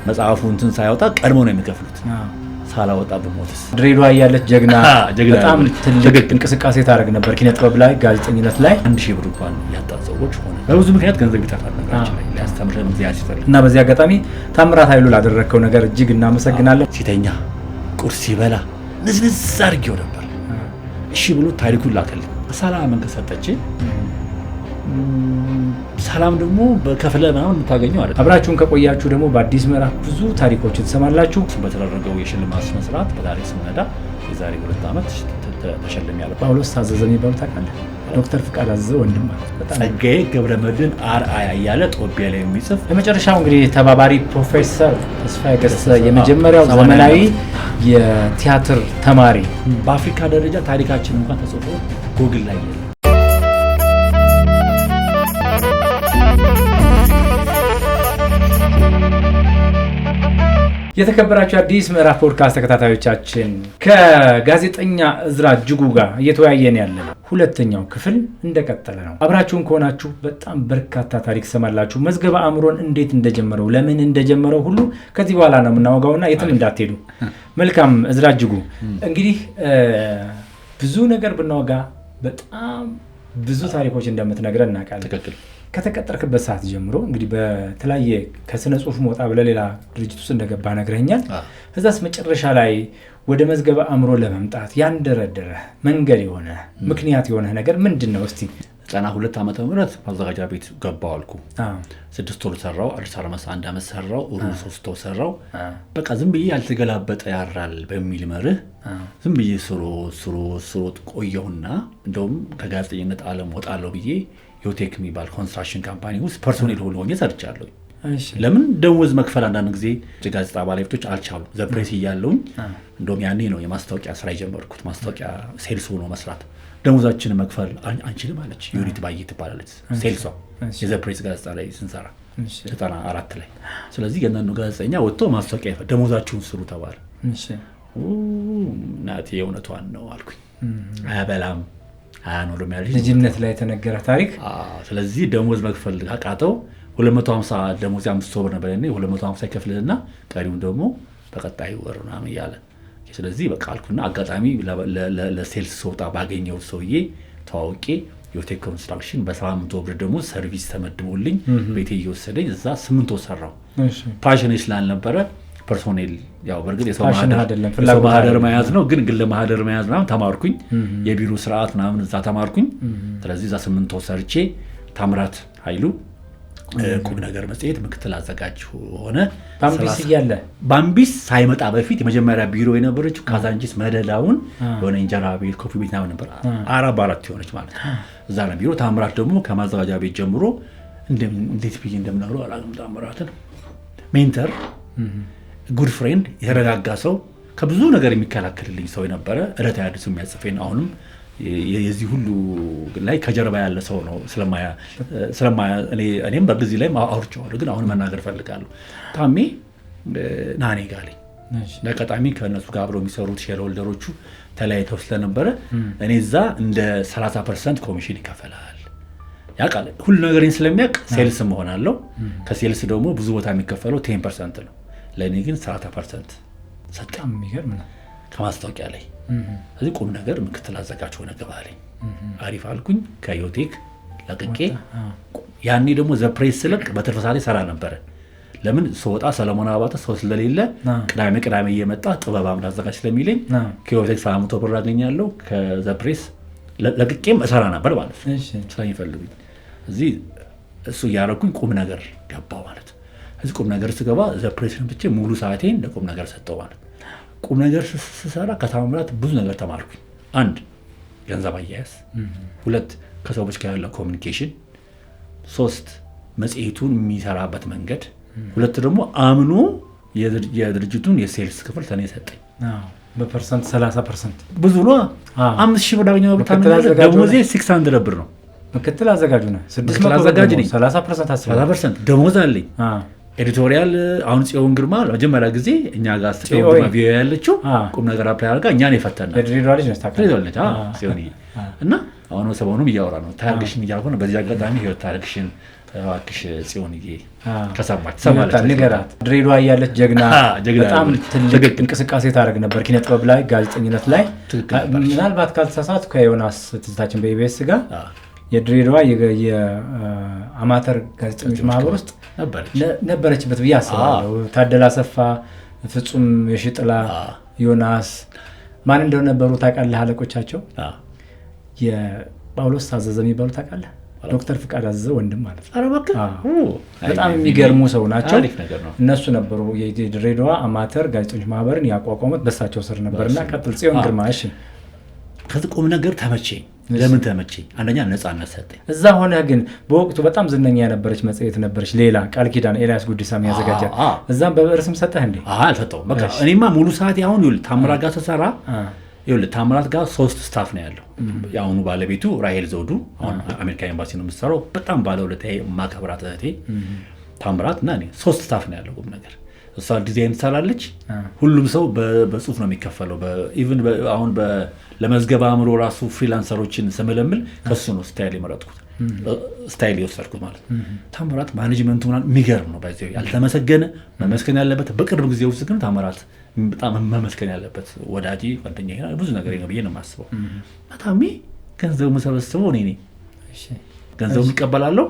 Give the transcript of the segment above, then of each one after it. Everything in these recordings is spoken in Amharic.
መጽሐፉን እንትን ሳይወጣ ቀድሞ ነው የሚከፍሉት። ሳላወጣ በሞትስ ድሬዳዋ ያለች ጀግና በጣም ትልቅ እንቅስቃሴ ታደርግ ነበር ኪነ ጥበብ ላይ ጋዜጠኝነት ላይ 1000 ብር እንኳን ያጣ ሰዎች ሆነ በብዙ ምክንያት ገንዘብ ይጠፋል ነገራችን ላይ ሊያስተምረን ዚያስ ይፈልግ እና በዚህ አጋጣሚ ታምራት ኃይሉ ላደረከው ነገር እጅግ እናመሰግናለን። ሲተኛ ቁርስ ሲበላ ንዝንዝ አድርጌው ነበር። እሺ ብሎ ታሪኩን ላከልኝ። ሰላም መንከሰጠች ሰላም ደግሞ በከፍለ ምናምን የምታገኘው አይደል። አብራችሁን ከቆያችሁ ደግሞ በአዲስ ምዕራፍ ብዙ ታሪኮችን ትሰማላችሁ። በተደረገው የሽልማት ስነ ስርዓት በታሪክ ስነዳ የዛሬ 2 ዓመት ተሸልሜያለሁ። ጳውሎስ ታዘዘ የሚባሉ ታውቃለህ? ዶክተር ፍቃድ አዘዘ ወንድም ማለት በጣም ጸጋዬ ገብረመድህን አርአያ እያለ ጦቢያ ላይ የሚጽፍ የመጨረሻው እንግዲህ ተባባሪ ፕሮፌሰር ተስፋዬ ገሰሰ የመጀመሪያው ዘመናዊ የቲያትር ተማሪ በአፍሪካ ደረጃ ታሪካችን እንኳን ተጽፎ ጎግል ላይ ያለ የተከበራችሁ አዲስ ምዕራፍ ፖድካስት ተከታታዮቻችን ከጋዜጠኛ እዝራ እጅጉ ጋር እየተወያየን ያለን ሁለተኛው ክፍል እንደቀጠለ ነው። አብራችሁን ከሆናችሁ በጣም በርካታ ታሪክ ሰማላችሁ። መዝገበ አእምሮን እንዴት እንደጀመረው ለምን እንደጀመረው ሁሉ ከዚህ በኋላ ነው የምናወጋውና የትም እንዳትሄዱ። መልካም እዝራ እጅጉ እንግዲህ ብዙ ነገር ብናወጋ በጣም ብዙ ታሪኮች እንደምትነግረን እናውቃለን። ትክክል። ከተቀጠርክበት ሰዓት ጀምሮ እንግዲህ በተለያየ ከስነ ጽሁፍ መውጣ በሌላ ድርጅት ውስጥ እንደገባ ነግረኛል። እዛስ መጨረሻ ላይ ወደ መዝገበ አእምሮ ለመምጣት ያንደረደረ መንገድ የሆነ ምክንያት የሆነ ነገር ምንድን ነው? እስቲ 92 ዓመተ ምህረት ማዘጋጃ ቤት ገባው አልኩ። 6 ወር ሰራው። አዲስ አለማስ 1 ዓመት ሰራው። 3 ወር ሰራው። በቃ ዝም ብዬ ያልተገላበጠ ያራል በሚል መርህ ዝም ብዬ ስሮ ቆየሁና እንደውም ከጋዜጠኝነት ዓለም ወጣለሁ ብዬ ዮቴክ የሚባል ኮንስትራክሽን ካምፓኒ ውስጥ ፐርሶኔል ሆኜ ሰርቻለሁ። ለምን ደሞዝ መክፈል አንዳንድ ጊዜ ጋዜጣ ባለቤቶች አልቻሉ። ዘፕሬስ እያለሁኝ እንደውም ያኔ ነው የማስታወቂያ ስራ የጀመርኩት። ማስታወቂያ ሴልስ ሆኖ መስራት ደሞዛችንን መክፈል አንችልም አለች። ዩኒት ባይ ትባላለች ሴልሷ የዘፕሬስ ጋዜጣ ላይ ስንሰራ 94 ላይ። ስለዚህ የእናንዱ ጋዜጠኛ ወጥቶ ማስታወቂያ ደሞዛችሁን ስሩ ተባለ። እናቴ የእውነቷን ነው አልኩኝ። አያበላም አያኖርም ያለች ልጅነት ላይ የተነገረ ታሪክ። ስለዚህ ደሞዝ መክፈል አቃተው። 250 ደሞዝ 500 ብር ነበር ያኔ 250 ይከፍልና ቀሪውን ደግሞ በቀጣይ ወር ምናምን እያለ ስለዚህ በቃ አልኩና አጋጣሚ ለሴልስ ወጣ ባገኘው ሰውዬ ተዋውቄ ዮቴክ ኮንስትራክሽን በ700 ብር ደግሞ ሰርቪስ ተመድቦልኝ ቤቴ እየወሰደኝ እዛ 8 ወር ሰራው። ፓሽን ስላልነበረ ፐርሶኔል ያው በርግጥ የሰው ማህደር መያዝ ነው ግን ለማህደር መያዝ ምናምን ተማርኩኝ። የቢሮ ስርዓት ምናምን እዛ ተማርኩኝ። ስለዚህ እዛ 8 ወር ሰርቼ ታምራት ኃይሉ ቁም ነገር መጽሔት ምክትል አዘጋጅ ሆነ። ባምቢስ ሳይመጣ በፊት የመጀመሪያ ቢሮ የነበረችው ካዛንቺስ መደዳውን የሆነ እንጀራ ቤት ኮፊ ቤት ነበር። 4 የሆነች ማለት እዛ ነው ቢሮ። ታምራት ደግሞ ከማዘጋጃ ቤት ጀምሮ እንዴት ብዬ እንደምናገረው አላውቅም። ታምራትን ሜንተር ጉድ ፍሬንድ የተረጋጋ ሰው ከብዙ ነገር የሚከላከልልኝ ሰው የነበረ እለት ያድሱ የሚያጽፈኝ አሁንም የዚህ ሁሉ ላይ ከጀርባ ያለ ሰው ነው። እኔም በጊዜ ላይ አውርቼዋለሁ ግን አሁን መናገር ፈልጋለሁ። ታሜ ናኔ ጋለኝ ለቀጣሚ ከእነሱ ጋር አብረው የሚሰሩት ሼርሆልደሮቹ ተለያይተው ስለነበረ እኔ እዛ እንደ 30% ኮሚሽን ይከፈላል ያውቃል። ሁሉ ነገሬን ስለሚያውቅ ሴልስ መሆናለሁ። ከሴልስ ደግሞ ብዙ ቦታ የሚከፈለው 10% ነው። ለእኔ ግን 30% ሰጣም። የሚገርም ነው። ከማስታወቂያ ላይ እዚህ ቁም ነገር ምክትል አዘጋጅ ሆነ ገባለኝ። አሪፍ አልኩኝ። ከዮቴክ ለቅቄ ያኔ ደግሞ ዘፕሬስ ስለቅ በትርፍ ሰዓት ሰራ ነበር። ለምን ስወጣ ሰለሞን አባተ ሰው ስለሌለ ቅዳሜ እየመጣ ጥበብ አምድ አዘጋጅ ስለሚለኝ ከዮቴክ 700 ብር አገኛለሁ። ከዘፕሬስ ለቅቄም እሰራ ነበር ማለት ነው። ስለሚፈልጉኝ እዚህ እሱ እያደረኩኝ ቁም ነገር ገባው ማለት ነው። እዚህ ቁም ነገር ስገባ ዘፕሬስን ብቻ ሙሉ ሰዓቴን ለቁም ነገር ሰጠው ማለት ነው። ቁም ነገር ስሰራ ከታምራት ብዙ ነገር ተማርኩኝ። 1 ገንዘብ አያያዝ፣ 2 ከሰዎች ጋር ያለው ኮሚኒኬሽን፣ 3 መጽሔቱን የሚሰራበት መንገድ፣ 2 ደግሞ አምኖ የድርጅቱን የሴልስ ክፍል ተኔ ሰጠኝ። በፐርሰንት 30% ብዙ ነው። 5000 ብር አገኘው ብር ታምራት ደሞዜ 600 ብር ነው። ምክትል አዘጋጁ ነው። 600 አዘጋጅ ነኝ። 30% 30% ደሞዝ አለኝ። ኤዲቶሪያል አሁን ጽዮን ግርማ ለመጀመሪያ ጊዜ እኛ ጋር ጽዮን ግርማ ቪዲዮ ያለችው ቁም ነገር አፕላይ አድርጋ እኛን የፈተና ድሬዳዋ ልጅ ጽዮን እና አሁን ሰሞኑን እያወራ ነው ታርግሽን እያልኩ ነው። በዚህ አጋጣሚ ህይወት ታርግሽን እባክሽ ጽዮንዬ ከሰማች ንገራት። ድሬዳዋ እያለች ጀግና በጣም ትልቅ እንቅስቃሴ ታደርግ ነበር ኪነ ጥበብ ላይ ጋዜጠኝነት ላይ። ምናልባት ካልተሳሳትኩ ከዮናስ ትዝታችን በኢቢኤስ ጋር የድሬዳዋ የአማተር ጋዜጠኞች ማህበር ውስጥ ነበረችበት ብዬ አስባለሁ። ታደላ አሰፋ፣ ፍጹም የሽጥላ፣ ዮናስ ማን እንደሆነ ነበሩ ታውቃለህ? አለቆቻቸው የጳውሎስ ታዘዘ የሚባሉ ታውቃለህ? ዶክተር ፍቃድ አዘዘ ወንድም ማለት ነው። በጣም የሚገርሙ ሰው ናቸው። እነሱ ነበሩ የድሬዳዋ አማተር ጋዜጠኞች ማህበርን ያቋቋሙት፣ በሳቸው ስር ነበርና ቀጥል ጽዮን ግርማ። እሺ ከዚህ ቁም ነገር ተመቸኝ። ለምን ተመቸኝ? አንደኛ ነፃነት ሰጠኝ። እዛ ሆነ ግን በወቅቱ በጣም ዝነኛ የነበረች መጽሔት ነበረች፣ ሌላ ቃል ኪዳን ኤልያስ ጉዲሳ የሚያዘጋጃት። እዛም በብዕር ስም ሰጠህ እንዴ? አልሰጠውም። በቃ እኔማ ሙሉ ሰዓት አሁን ይኸውልህ ታምራት ጋር ተሰራ። ይኸውልህ ታምራት ጋር 3 ስታፍ ነው ያለው። የአሁኑ ባለቤቱ ራሄል ዘውዱ አሁን አሜሪካ ኤምባሲ ነው የምትሰራው። በጣም ባለውለታዬ ማከብራት እህቴ ታምራት እና እኔ 3 ስታፍ ነው ያለው ቁም ነገር። እሷ ዲዛይን ትሰራለች። ሁሉም ሰው በጽሁፍ ነው የሚከፈለው። ኢቭን አሁን ለመዝገበ አእምሮ ራሱ ፍሪላንሰሮችን ስመለምል ከሱ ነው ስታይል የመረጥኩት፣ ስታይል የወሰድኩት ማለት ነው። ታምራት ማኔጅመንቱ ምናምን የሚገርም ነው። በዚህ ያልተመሰገነ መመስገን ያለበት። በቅርብ ጊዜ ውስጥ ግን ታምራት በጣም መመስገን ያለበት ወዳጅ ጓደኛ ይሄ ብዙ ነገር ነው ብዬ ነው የማስበው። በጣም ገንዘቡ መሰበስበው እኔ ነኝ። ገንዘቡ ይቀበላለሁ።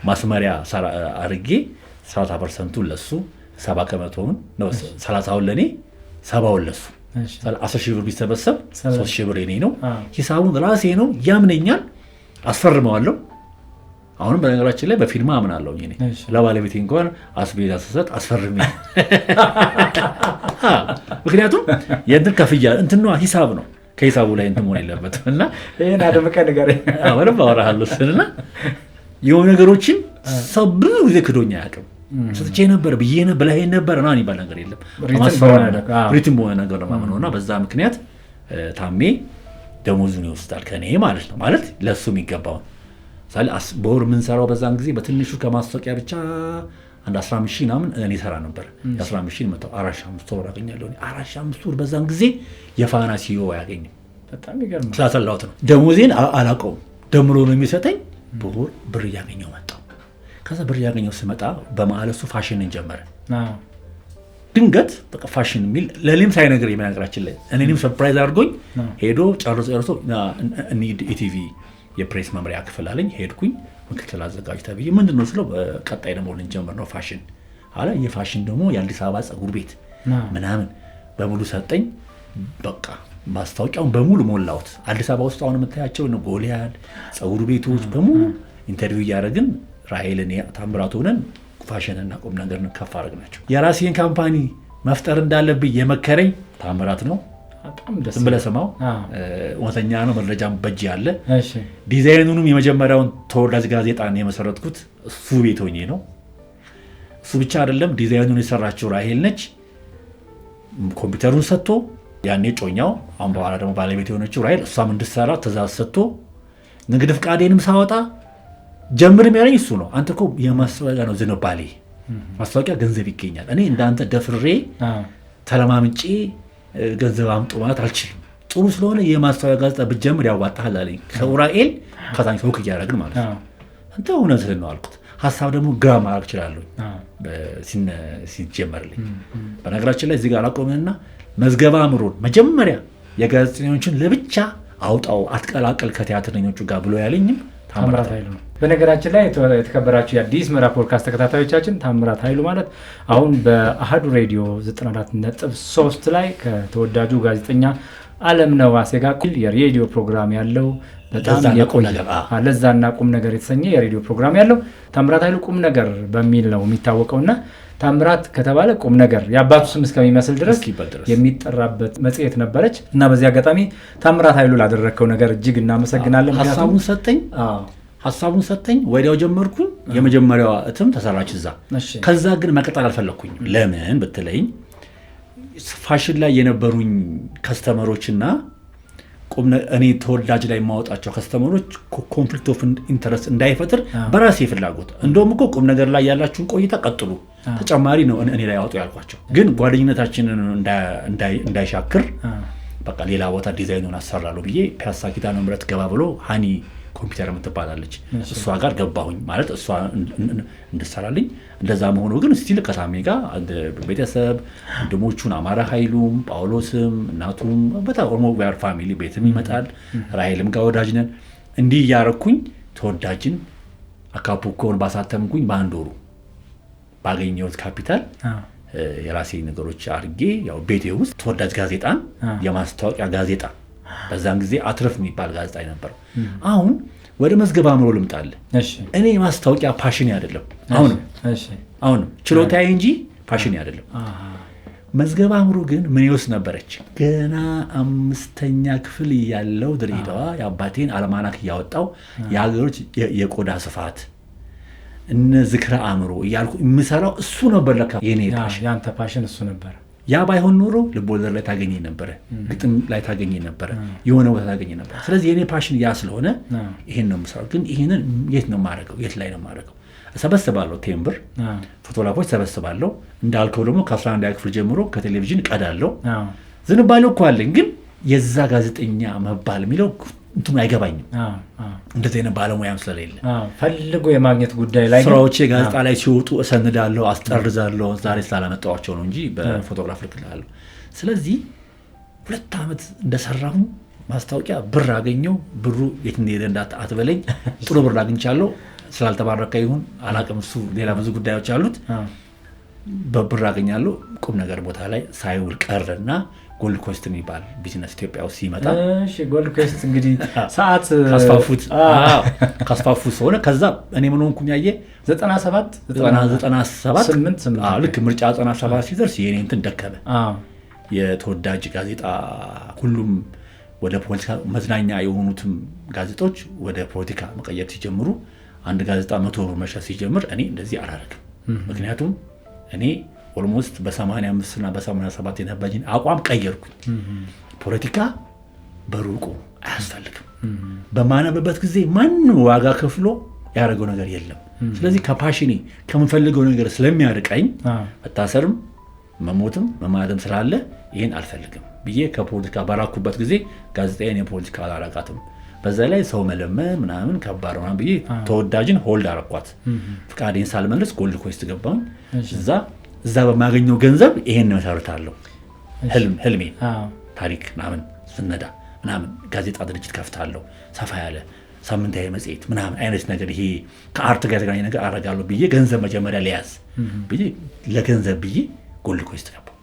ማስመሪያ አርጌ 30% ለሱ 70% ነው 30 ለኔ 70 ለሱ 10,000 ብር ቢሰበሰብ 3,000 ብር የኔ ነው። ሂሳቡን ራሴ ነው ያምነኛል። አስፈርመዋለሁ። አሁንም በነገራችን ላይ በፊርማ አምናለሁ። እኔ ለባለቤቴ እንኳን አስቤዛ ስሰጥ አስፈርሜ ምክንያቱም የእንትን ከፍያ እንትን ነው ሂሳብ ነው ከሂሳቡ ላይ እንትን መሆን የለበትም። እና ይሄን አደምቀ ነገር አወራም አወራሃለሁ ስልና የሆነ ነገሮችን ሰው ብዙ ጊዜ ክዶኛ አያውቅም። ስትቼ ነበር ብዬ ነበር ብለህ ነበር እና ይባል ነገር የለም። ሪትም በሆነ ነገር ነው ማምነውና በዛ ምክንያት ታሜ ደሞዙን ይወስዳል ከኔ ማለት ነው። ማለት ለሱ የሚገባው ሳል በወር ምን ሰራው በዛን ጊዜ በትንሹ ከማስታወቂያ ብቻ አንድ 15,000 ምናምን እኔ ሰራ ነበር። 15,000 መጣው 4,500 ብር አገኛለሁ። 4,500 ብር በዛን ጊዜ የፋና ሲኦ ያገኝ በጣም ይገርም ስላሰላሁት ነው። ደሞዜን አላውቀውም። ደምሮ ነው የሚሰጠኝ። በወር ብር እያገኘው መጣው። ከዛ ብር እያገኘው ስመጣ በማለሱ ፋሽንን ጀመረ። ድንገት በቃ ፋሽን የሚል ለኔም ሳይነግር የመናገራችን ላይ እኔንም ሰርፕራይዝ አድርጎኝ ሄዶ ጨርሶ እንሂድ ኢቲቪ የፕሬስ መምሪያ ክፍል አለኝ። ሄድኩኝ። ምክትል አዘጋጅ ተብዬ ምንድነው ስለው በቀጣይ ደግሞ ልንጀምር ነው ፋሽን አለ። የፋሽን ደግሞ የአዲስ አበባ ፀጉር ቤት ምናምን በሙሉ ሰጠኝ። በቃ ማስታወቂያውን በሙሉ ሞላሁት። አዲስ አበባ ውስጥ አሁን የምታያቸው ነው ጎልያድ ፀጉር ቤቶች በሙሉ ኢንተርቪው እያደረግን ራሄልን ታምራቱ ሆነን ፋሽንና ቁም ነገር ከፍ አደረግናቸው። የራሴን ካምፓኒ መፍጠር እንዳለብኝ የመከረኝ ታምራት ነው። ዝም ብለህ ስማው፣ እውነተኛ ነው። መረጃም በእጅ ያለ። ዲዛይኑንም የመጀመሪያውን ተወዳጅ ጋዜጣን የመሰረትኩት እሱ ቤት ሆኜ ነው። እሱ ብቻ አይደለም፣ ዲዛይኑን የሰራችው ራሄል ነች። ኮምፒውተሩን ሰጥቶ ያኔ ጮኛው፣ አሁን በኋላ ደግሞ ባለቤት የሆነችው ራሄል፣ እሷም እንድትሰራ ትእዛዝ ሰጥቶ ንግድ ፍቃዴንም ሳወጣ ጀምርም ያለኝ እሱ ነው። አንተ እኮ የማስታወቂያ ነው ዝንባሌ፣ ማስታወቂያ ገንዘብ ይገኛል። እኔ እንዳንተ ደፍሬ ተለማምጬ ገንዘብ አምጡ ማለት አልችልም። ጥሩ ስለሆነ የማስታወቂያ ጋዜጣ ብትጀምር ያዋጣሃል አለኝ። ከኡራኤል ከታኝ ሰውክ እያደረግን ማለት ነው። አንተ እውነትህን ነው አልኩት። ሀሳብ ደግሞ ግራ ማድረግ እችላለሁ ሲጀመርልኝ። በነገራችን ላይ እዚህ ጋር አላቆምንና መዝገበ አእምሮን መጀመሪያ የጋዜጠኞችን ለብቻ አውጣው አትቀላቀል ከቲያትረኞቹ ጋር ብሎ ያለኝም ታምራት ኃይሉ ነው። በነገራችን ላይ የተከበራችሁ የአዲስ ምዕራፍ ፖድካስት ተከታታዮቻችን ታምራት ኃይሉ ማለት አሁን በአሃዱ ሬዲዮ 94.3 ላይ ከተወዳጁ ጋዜጠኛ አለምነህ ዋሴ ጋር የሬዲዮ ፕሮግራም ያለው በጣም የቆየ ለዛና ቁም ነገር የተሰኘ የሬዲዮ ፕሮግራም ያለው ታምራት ኃይሉ ቁም ነገር በሚል ነው የሚታወቀውና ታምራት ከተባለ ቁም ነገር የአባቱ ስም እስከሚመስል ድረስ የሚጠራበት መጽሔት ነበረች እና በዚህ አጋጣሚ ታምራት ኃይሉ ላደረከው ነገር እጅግ እናመሰግናለን። ሀሳቡን ሰጠኝ፣ ወዲያው ጀመርኩኝ። የመጀመሪያዋ እትም ተሰራች እዛ። ከዛ ግን መቀጠል አልፈለኩኝም። ለምን ብትለኝ ፋሽን ላይ የነበሩኝ ከስተመሮችና እኔ ተወዳጅ ላይ የማወጣቸው ከስተመሮች ኮንፍሊክት ኦፍ ኢንተረስት እንዳይፈጥር በራሴ ፍላጎት እንደውም እኮ ቁም ነገር ላይ ያላችሁን ቆይታ ቀጥሉ፣ ተጨማሪ ነው እኔ ላይ ያወጡ ያልኳቸው። ግን ጓደኝነታችንን እንዳይሻክር በቃ ሌላ ቦታ ዲዛይኑን አሰራለሁ ብዬ ፒያሳ ኪዳነ ምሕረት ገባ ብሎ ሃኒ ኮምፒውተር የምትባላለች እሷ ጋር ገባሁኝ ማለት እሷ እንድሰራልኝ። እንደዛ መሆኑ ግን ስቲል ከታሜ ጋር ቤተሰብ ወንድሞቹን አማራ ኃይሉም ጳውሎስም እናቱም በጣም ኦልሞ ዌር ፋሚሊ ቤትም ይመጣል። ራሄልም ጋር ወዳጅ ነን። እንዲህ እያረኩኝ ተወዳጅን አካፑኮን ባሳተምኩኝ በአንድ ወሩ ባገኘሁት ካፒታል የራሴ ነገሮች አድርጌ ያው ቤቴ ውስጥ ተወዳጅ ጋዜጣን የማስታወቂያ ጋዜጣ በዛን ጊዜ አትረፍ የሚባል ጋዜጣ ነበር። አሁን ወደ መዝገበ አእምሮ ልምጣል። እኔ ማስታወቂያ ፓሽን አይደለም አሁንም ችሎታዬ እንጂ ፓሽን አይደለም። መዝገበ አእምሮ ግን ምን ይወስ ነበረች። ገና 5ኛ ክፍል ያለው ድሬዳዋ የአባቴን አልማናክ እያወጣው የሀገሮች የቆዳ ስፋት እነ ዝክረ አእምሮ እያልኩ የምሰራው እሱ ነበር። ለካ የኔ ፓሽን ያንተ ፓሽን እሱ ነበር። ያ ባይሆን ኖሮ ልቦለድ ላይ ታገኘ ነበር፣ ግጥም ላይ ታገኘ ነበር፣ የሆነ ቦታ ታገኘ ነበር። ስለዚህ የኔ ፓሽን ያ ስለሆነ ይሄን ነው የምሰራው። ግን ይሄንን የት ነው የማደርገው? የት ላይ ነው የማደርገው? እሰበስባለሁ፣ ቴምብር ፎቶግራፎች ሰበስባለሁ። እንዳልከው ደግሞ ከ11ኛ ክፍል ጀምሮ ከቴሌቪዥን ቀዳለሁ። ዝንባሌው እኮ አለኝ፣ ግን የዛ ጋዜጠኛ መባል የሚለው እንትኑ አይገባኝም። እንደዚህ አይነት ባለሙያም ስለሌለ ፈልጎ የማግኘት ጉዳይ ላይ ስራዎቼ ጋዜጣ ላይ ሲወጡ እሰንዳለሁ፣ አስጠርዛለሁ። ዛሬ ስላላመጣኋቸው ነው እንጂ በፎቶግራፍ ልክላለሁ። ስለዚህ 2 ዓመት እንደሰራሁ ማስታወቂያ ብር አገኘው። ብሩ የት እንደሄደ አትበለኝ። ጥሩ ብር አግኝቻለሁ። ስላልተባረከ ይሁን አላውቅም፣ እሱ ሌላ ብዙ ጉዳዮች አሉት። በብር አገኛለሁ። ቁም ነገር ቦታ ላይ ሳይውል ቀረና ጎልድ ኮስት የሚባል ቢዝነስ ኢትዮጵያ ውስጥ ሲመጣ ጎልድ ኮስት እንግዲህ ሰዓት ካስፋፉት ሆነ። ከዛ እኔ ምን ሆንኩኝ ያየ 97 ልክ ምርጫ 97 ሲደርስ የኔ እንትን ደከመ። የተወዳጅ ጋዜጣ ሁሉም ወደ ፖለቲካ መዝናኛ የሆኑትም ጋዜጦች ወደ ፖለቲካ መቀየር ሲጀምሩ አንድ ጋዜጣ 100 ብር መሸጥ ሲጀምር እኔ እንደዚህ አላረግም። ምክንያቱም እኔ ኦልሞስት በ85 እና በ87 የነበረኝ አቋም ቀየርኩኝ። ፖለቲካ በሩቁ አያስፈልግም። በማነበበት ጊዜ ማንም ዋጋ ከፍሎ ያደረገው ነገር የለም። ስለዚህ ከፓሽኔ ከምፈልገው ነገር ስለሚያርቀኝ መታሰርም መሞትም መማደም ስላለ ይህን አልፈልግም ብዬ ከፖለቲካ ባራኩበት ጊዜ ጋዜጣዬን የፖለቲካ አላረጋትም። በዛ ላይ ሰው መለመን ምናምን ከባድ ነው ብዬ ተወዳጅን ሆልድ አረኳት። ፍቃዴን ሳልመልስ ጎልድ ኮስት ገባሁኝ። እዛ በማገኘው ገንዘብ ይሄን መሰረታለሁ። ህልሜ ታሪክ ምናምን ስነዳ ምናምን ጋዜጣ ድርጅት ከፍታለሁ። ሰፋ ያለ ሳምንታዊ መጽሔት ምናምን አይነት ነገር ይሄ ከአርት ጋር የተገናኘ ነገር አደርጋለሁ ብዬ ገንዘብ መጀመሪያ ሊያዝ ብዬ ለገንዘብ ብዬ ጎልድ ኮስት ገባሁ።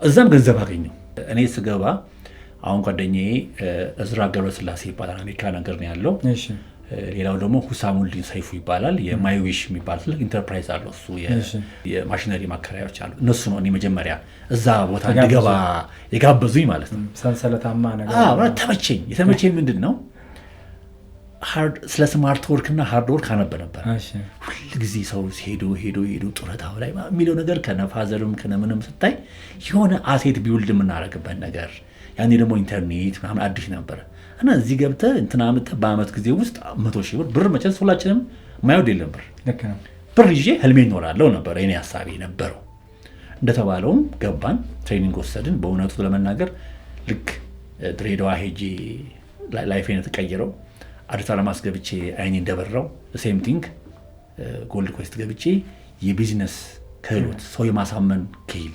እዛም ገንዘብ አገኘሁ። እኔ ስገባ አሁን ጓደኛዬ እዝራ ገብረስላሴ ይባላል፣ አሜሪካ ነገር ነው ያለው። ሌላው ደግሞ ሁሳሙልዲን ሰይፉ ይባላል። የማይዊሽ የሚባል ትልቅ ኢንተርፕራይዝ አለው። እሱ የማሽነሪ ማከራዮች አሉ። እነሱ ነው እኔ መጀመሪያ እዛ ቦታ እንድገባ የጋበዙኝ ማለት ነው። ሰንሰለታማ ነገር ተመቸኝ። የተመቸኝ ምንድን ነው ስለ ስማርት ወርክ እና ሃርድ ወርክ አነበ ነበር። ሁል ጊዜ ሰው ሄዶ ጡረታው ላይ የሚለው ነገር ከነፋዘርም ከነምንም ስታይ የሆነ አሴት ቢውልድ የምናደርግበት ነገር ያኔ ደግሞ ኢንተርኔት ምናምን አዲስ ነበረ እና እዚህ ገብተህ እንትና አምጥተህ በአመት ጊዜ ውስጥ 100,000 ብር መቼስ ሁላችንም ማይወድ የለም ብር ይዤ ህልሜ እኖራለሁ ነበር የኔ ሀሳቤ ነበረው። እንደተባለውም ገባን፣ ትሬኒንግ ወሰድን። በእውነቱ ለመናገር ልክ ድሬዳዋ ሄጄ ላይፌን የተቀየረው አዲስ አበባ ገብቼ አይኔ እንደበራው ሴም ቲንግ ጎልድ ኮስት ገብቼ የቢዝነስ ክህሎት ሰው የማሳመን ክሂል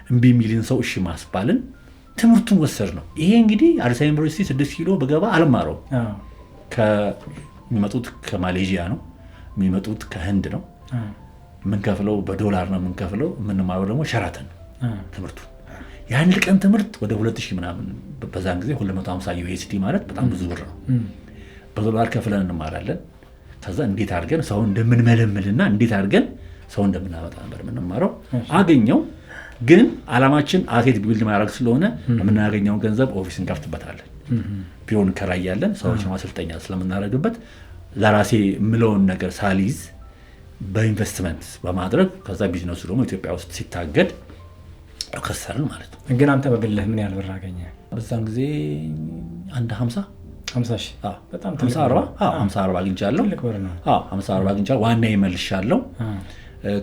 እምቢ የሚልን ሰው እሺ ማስባልን ትምህርቱን ወሰድ ነው። ይሄ እንግዲህ አዲስ አበባ ዩኒቨርሲቲ 6 ኪሎ በገባ አልማረው። ከሚመጡት ከማሌዥያ ነው የሚመጡት ከህንድ ነው። የምንከፍለው በዶላር ነው የምንከፍለው። የምንማረው ደግሞ ሸራተን ትምህርቱ የአንድ ቀን ትምህርት ወደ 2000 ምናምን በዛን ጊዜ 250 ዩኤስዲ ማለት በጣም ብዙ ብር ነው። በዶላር ከፍለን እንማራለን። ከዛ እንዴት አድርገን ሰው እንደምንመለምልና እንዴት አድርገን ሰው እንደምናመጣ ነበር የምንማረው። አገኘው ግን አላማችን አሴት ቢልድ ማድረግ ስለሆነ የምናገኘውን ገንዘብ ኦፊስ እንከፍትበታለን። ቢሆን ከራያለን ሰዎች ማሰልጠኛ ስለምናደርግበት ለራሴ ምለውን ነገር ሳሊዝ በኢንቨስትመንት በማድረግ ከዛ ቢዝነሱ ደግሞ ኢትዮጵያ ውስጥ ሲታገድ ከሰርን ማለት ነው። ግን አንተ በግልህ ምን ያህል ብር አገኘ? በዛን ጊዜ አንድ 50 ሺህ በጣም 50 አግኝቻለሁ። 50 አግኝቻለሁ። ዋና ይመልሻለሁ።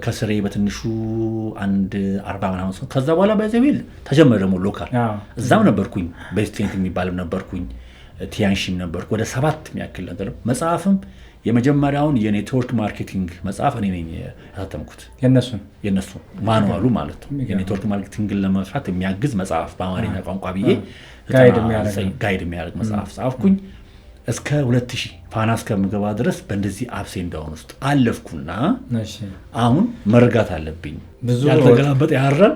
ከስሬ በትንሹ አንድ 40 ምናምን ሰው ከዛ በኋላ ባይዘቤል ተጀመረ ደግሞ ሎካል እዛም ነበርኩኝ። በስቴንት የሚባልም ነበርኩኝ። ቲያንሺም ነበርኩ። ወደ 7 የሚያክል ነገር መጽሐፍም የመጀመሪያውን የኔትወርክ ማርኬቲንግ መጽሐፍ እኔ ነኝ ያሳተምኩት። የነሱ ማኑዋሉ ማለት ነው። የኔትወርክ ማርኬቲንግን ለመስራት የሚያግዝ መጽሐፍ በአማርኛ ቋንቋ ብዬ ጋይድ የሚያደርግ መጽሐፍ ጻፍኩኝ። እስከ 2000 ፋና እስከምገባ ድረስ በእንደዚህ አፕስ ኤንድ ዳውን ውስጥ አለፍኩና አሁን መረጋት አለብኝ። ያልተገላበጠ ያራል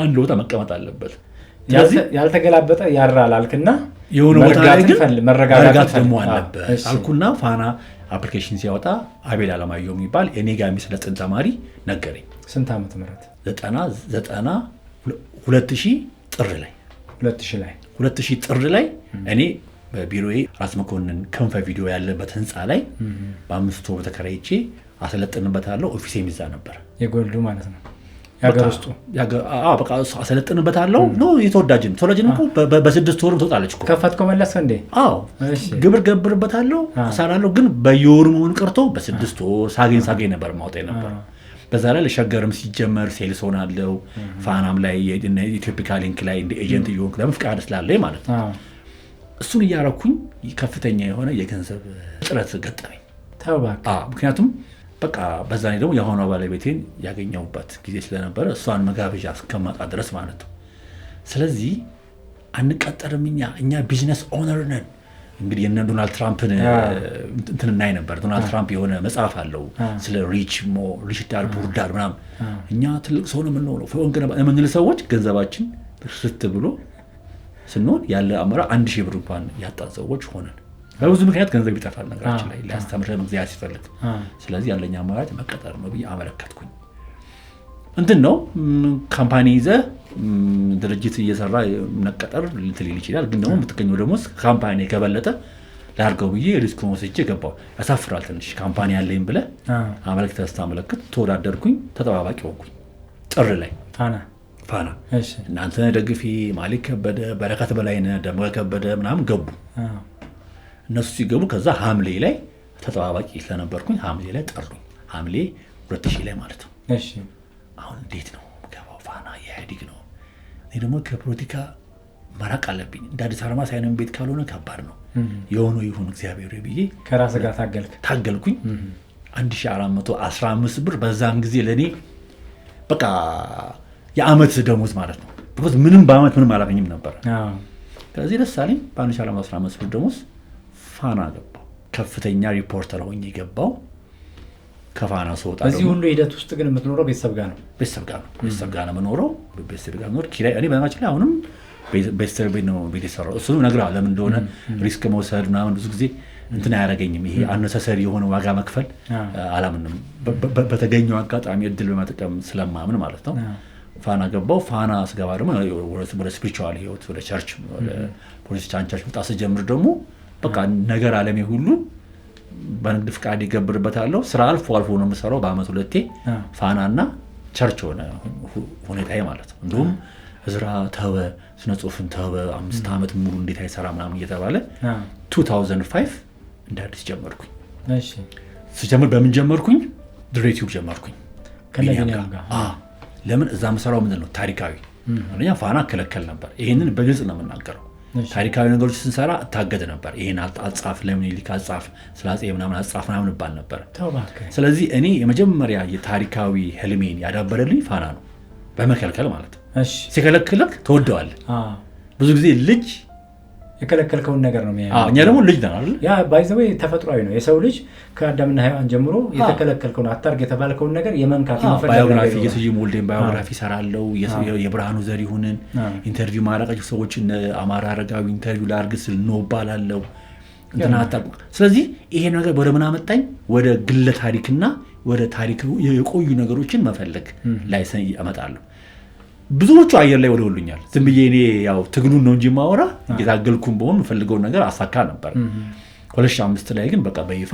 አንድ ቦታ መቀመጥ አለበት። ያልተገላበጠ ያራል አልክና የሆነ ቦታ ላይ ግን መረጋጋት ደግሞ አለበት አልኩና ፋና አፕሊኬሽን ሲያወጣ አቤል አለማየሁ የሚባል እኔ ጋር የሚሰለጥን ተማሪ ነገረኝ። ስንት ዓመተ ምህረት? 2000 ጥር ላይ 2000 ጥር ላይ እኔ በቢሮዬ ራስ መኮንን ክንፈ ቪዲዮ ያለበት ህንፃ ላይ በ5 ወር ተከራይቼ አሰለጥንበታለሁ። ኦፊሴ የሚዛ ነበር። የጎልዱ ማለት ነው ያገር ውስጡ በቃ አሰለጥንበታለሁ ነው። የተወዳጅን እኮ በ6 ወርም ትወጣለች እኮ። ከፈትከው መለስ እንዴ? አዎ ግብር ገብርበታለሁ እሰራለሁ። ግን በየወሩ መሆን ቀርቶ በ6 ወር ሳገኝ ነበር ማውጣት ነበር። በዛ ላይ ለሸገርም ሲጀመር ሴልስ ሆናለሁ። ፋናም ላይ ኢትዮፒካ ሊንክ ላይ እንደ ኤጀንት እየሆንኩ ለምፍቃድ ስላለኝ ማለት ነው። እሱን እያረኩኝ ከፍተኛ የሆነ የገንዘብ እጥረት ገጠመኝ። ምክንያቱም በቃ በዛ ላይ ደግሞ የሆነ ባለቤቴን ያገኘሁበት ጊዜ ስለነበረ እሷን መጋበዣ እስከማጣ ድረስ ማለት ነው። ስለዚህ አንቀጠርም እኛ ቢዝነስ ኦነር ነን። እንግዲህ የነ ዶናልድ ትራምፕን እንትን እናይ ነበር። ዶናልድ ትራምፕ የሆነ መጽሐፍ አለው ስለ ሪች ዳድ ፑር ዳድ ምናምን። እኛ ትልቅ ሰው ነው የምንል ሰዎች ገንዘባችን ርስት ብሎ ስንሆን ያለ አመራ 1000 ብር እንኳን ያጣን ሰዎች ሆነን በብዙ ምክንያት ገንዘብ ይጠፋል ነገራችን ላይ ሊያስተምር መግዚያ ሲፈልግ። ስለዚህ ያለኛ አማራጭ መቀጠር ነው ብዬ አመለከትኩኝ። እንትን ነው ካምፓኒ ይዘ ድርጅት እየሰራ መቀጠር ልትል ይችላል። ግን ደግሞ የምትገኘው ደግሞ ካምፓኒ ከበለጠ ላድርገው ብዬ ሪስክ ወስጄ ገባሁ። ያሳፍራል ትንሽ ካምፓኒ ያለኝ ብለህ አመለክት ተወዳደርኩኝ። ተጠባባቂ ሆንኩኝ ጥር ላይ ፋና እናንተ ደግፊ ማሊክ ከበደ በረከት በላይነህ ደሞ ከበደ ምናምን ገቡ። እነሱ ሲገቡ ከዛ ሐምሌ ላይ ተጠባባቂ ስለነበርኩኝ ሐምሌ ላይ ጠሩኝ። ሐምሌ 2000 ላይ ማለት ነው። አሁን እንዴት ነው ገባው? ፋና የኢህአዴግ ነው። እኔ ደግሞ ከፖለቲካ መራቅ አለብኝ። እንደ አዲስ አበባ ሳይሆን ቤት ካልሆነ ከባድ ነው። የሆነው ይሁን እግዚአብሔር ብዬ ከራስ ጋር ታገልኩኝ። 1415 ብር በዛን ጊዜ ለኔ በቃ የአመት ደሞዝ ማለት ነው። because ምንም በአመት ምንም አላገኝም ነበር። ከዚህ ደስ አለኝ። በ1415 ብር ደሞዝ ፋና ገባው። ከፍተኛ ሪፖርተር ሆኜ ገባው። ከፋና ሰውጣ በዚህ ሁሉ ሂደት ውስጥ ግን የምትኖረው ቤተሰብ ጋር ነው? ቤተሰብ ጋር ነው የምኖረው። ቤተሰብ ጋር ነው ኪራይ። እኔ በማለት ላይ አሁንም ቤተሰብ ነው ቤተሰራው። እሱ ነግረዋል ለምን እንደሆነ ሪስክ መውሰድ ምናምን ብዙ ጊዜ እንትን አያረገኝም። ይሄ አነሳሰሪ የሆነ ዋጋ መክፈል አላምንም። በተገኘው አጋጣሚ እድል በመጠቀም ስለማምን ማለት ነው። ፋና ገባው። ፋና ስገባ ደግሞ ወደ ስፒሪቹዋል ህይወት ወደ ቸርች ወደ ፕሮቴስታንት ቸርች መጣ ስጀምር ደግሞ በቃ ነገር ዓለሜ ሁሉ በንግድ ፍቃድ ይገብርበታለሁ። ስራ አልፎ ነው የምሰራው። በአመት 2 ፋናና ቸርች ሆነ ሁኔታዬ ማለት ነው። እንደውም እዝራ ተወ ስነ ጽሁፍን ተወ 5 አመት ሙሉ እንዴት አይሰራ ምናምን እየተባለ 2005 እንደ አዲስ ጀመርኩኝ። ስጀምር በምን ጀመርኩኝ? ድሬቲዩብ ጀመርኩኝ ከነቢኒያም ጋር። ለምን እዛ መሰራው ምንድን ነው ታሪካዊ አንደኛ ፋና ከለከል ነበር። ይሄንን በግልጽ ነው የምናገረው። ታሪካዊ ነገሮች ስንሰራ እታገደ ነበር። ይሄን አጻፍ ለምን ይልካ አጻፍ ስላጼ ምናምን አጻፍ ምናምን ባል ነበር። ስለዚህ እኔ የመጀመሪያ የታሪካዊ ህልሜን ያዳበረልኝ ፋና ነው በመከልከል ማለት ነው። ሲከለክልክ ተወደዋል። ብዙ ጊዜ ልጅ የከለከልከውን ነገር ነው የሚያየው። እኛ ደግሞ ልጅ ነን አይደል? ያ ባይዘው ተፈጥሯዊ ነው። የሰው ልጅ ከአዳምና ሔዋን ጀምሮ የተከለከልከውን አታርግ የተባልከውን ነገር የመንካት ይፈልጋል። ባዮግራፊ የስዩም ወልዴን ባዮግራፊ ሰራለው። የብርሃኑ ዘሪሁንን ኢንተርቪው ማራቀቅ ሰዎችን አማራ አረጋዊ ኢንተርቪው ላርግ ስል ነው ባላለው እንትና አታርጉ። ስለዚህ ይሄ ነገር ወደ ምን አመጣኝ? ወደ ግለ ታሪክና ወደ ታሪክ የቆዩ ነገሮችን መፈለግ ላይ አመጣለሁ። ብዙዎቹ አየር ላይ ወደውልኛል። ዝም ብዬ እኔ ያው ትግሉን ነው እንጂ ማወራ እየታገልኩም በሆን የምፈልገውን ነገር አሳካ ነበር። 2005 ላይ ግን በቃ በይፋ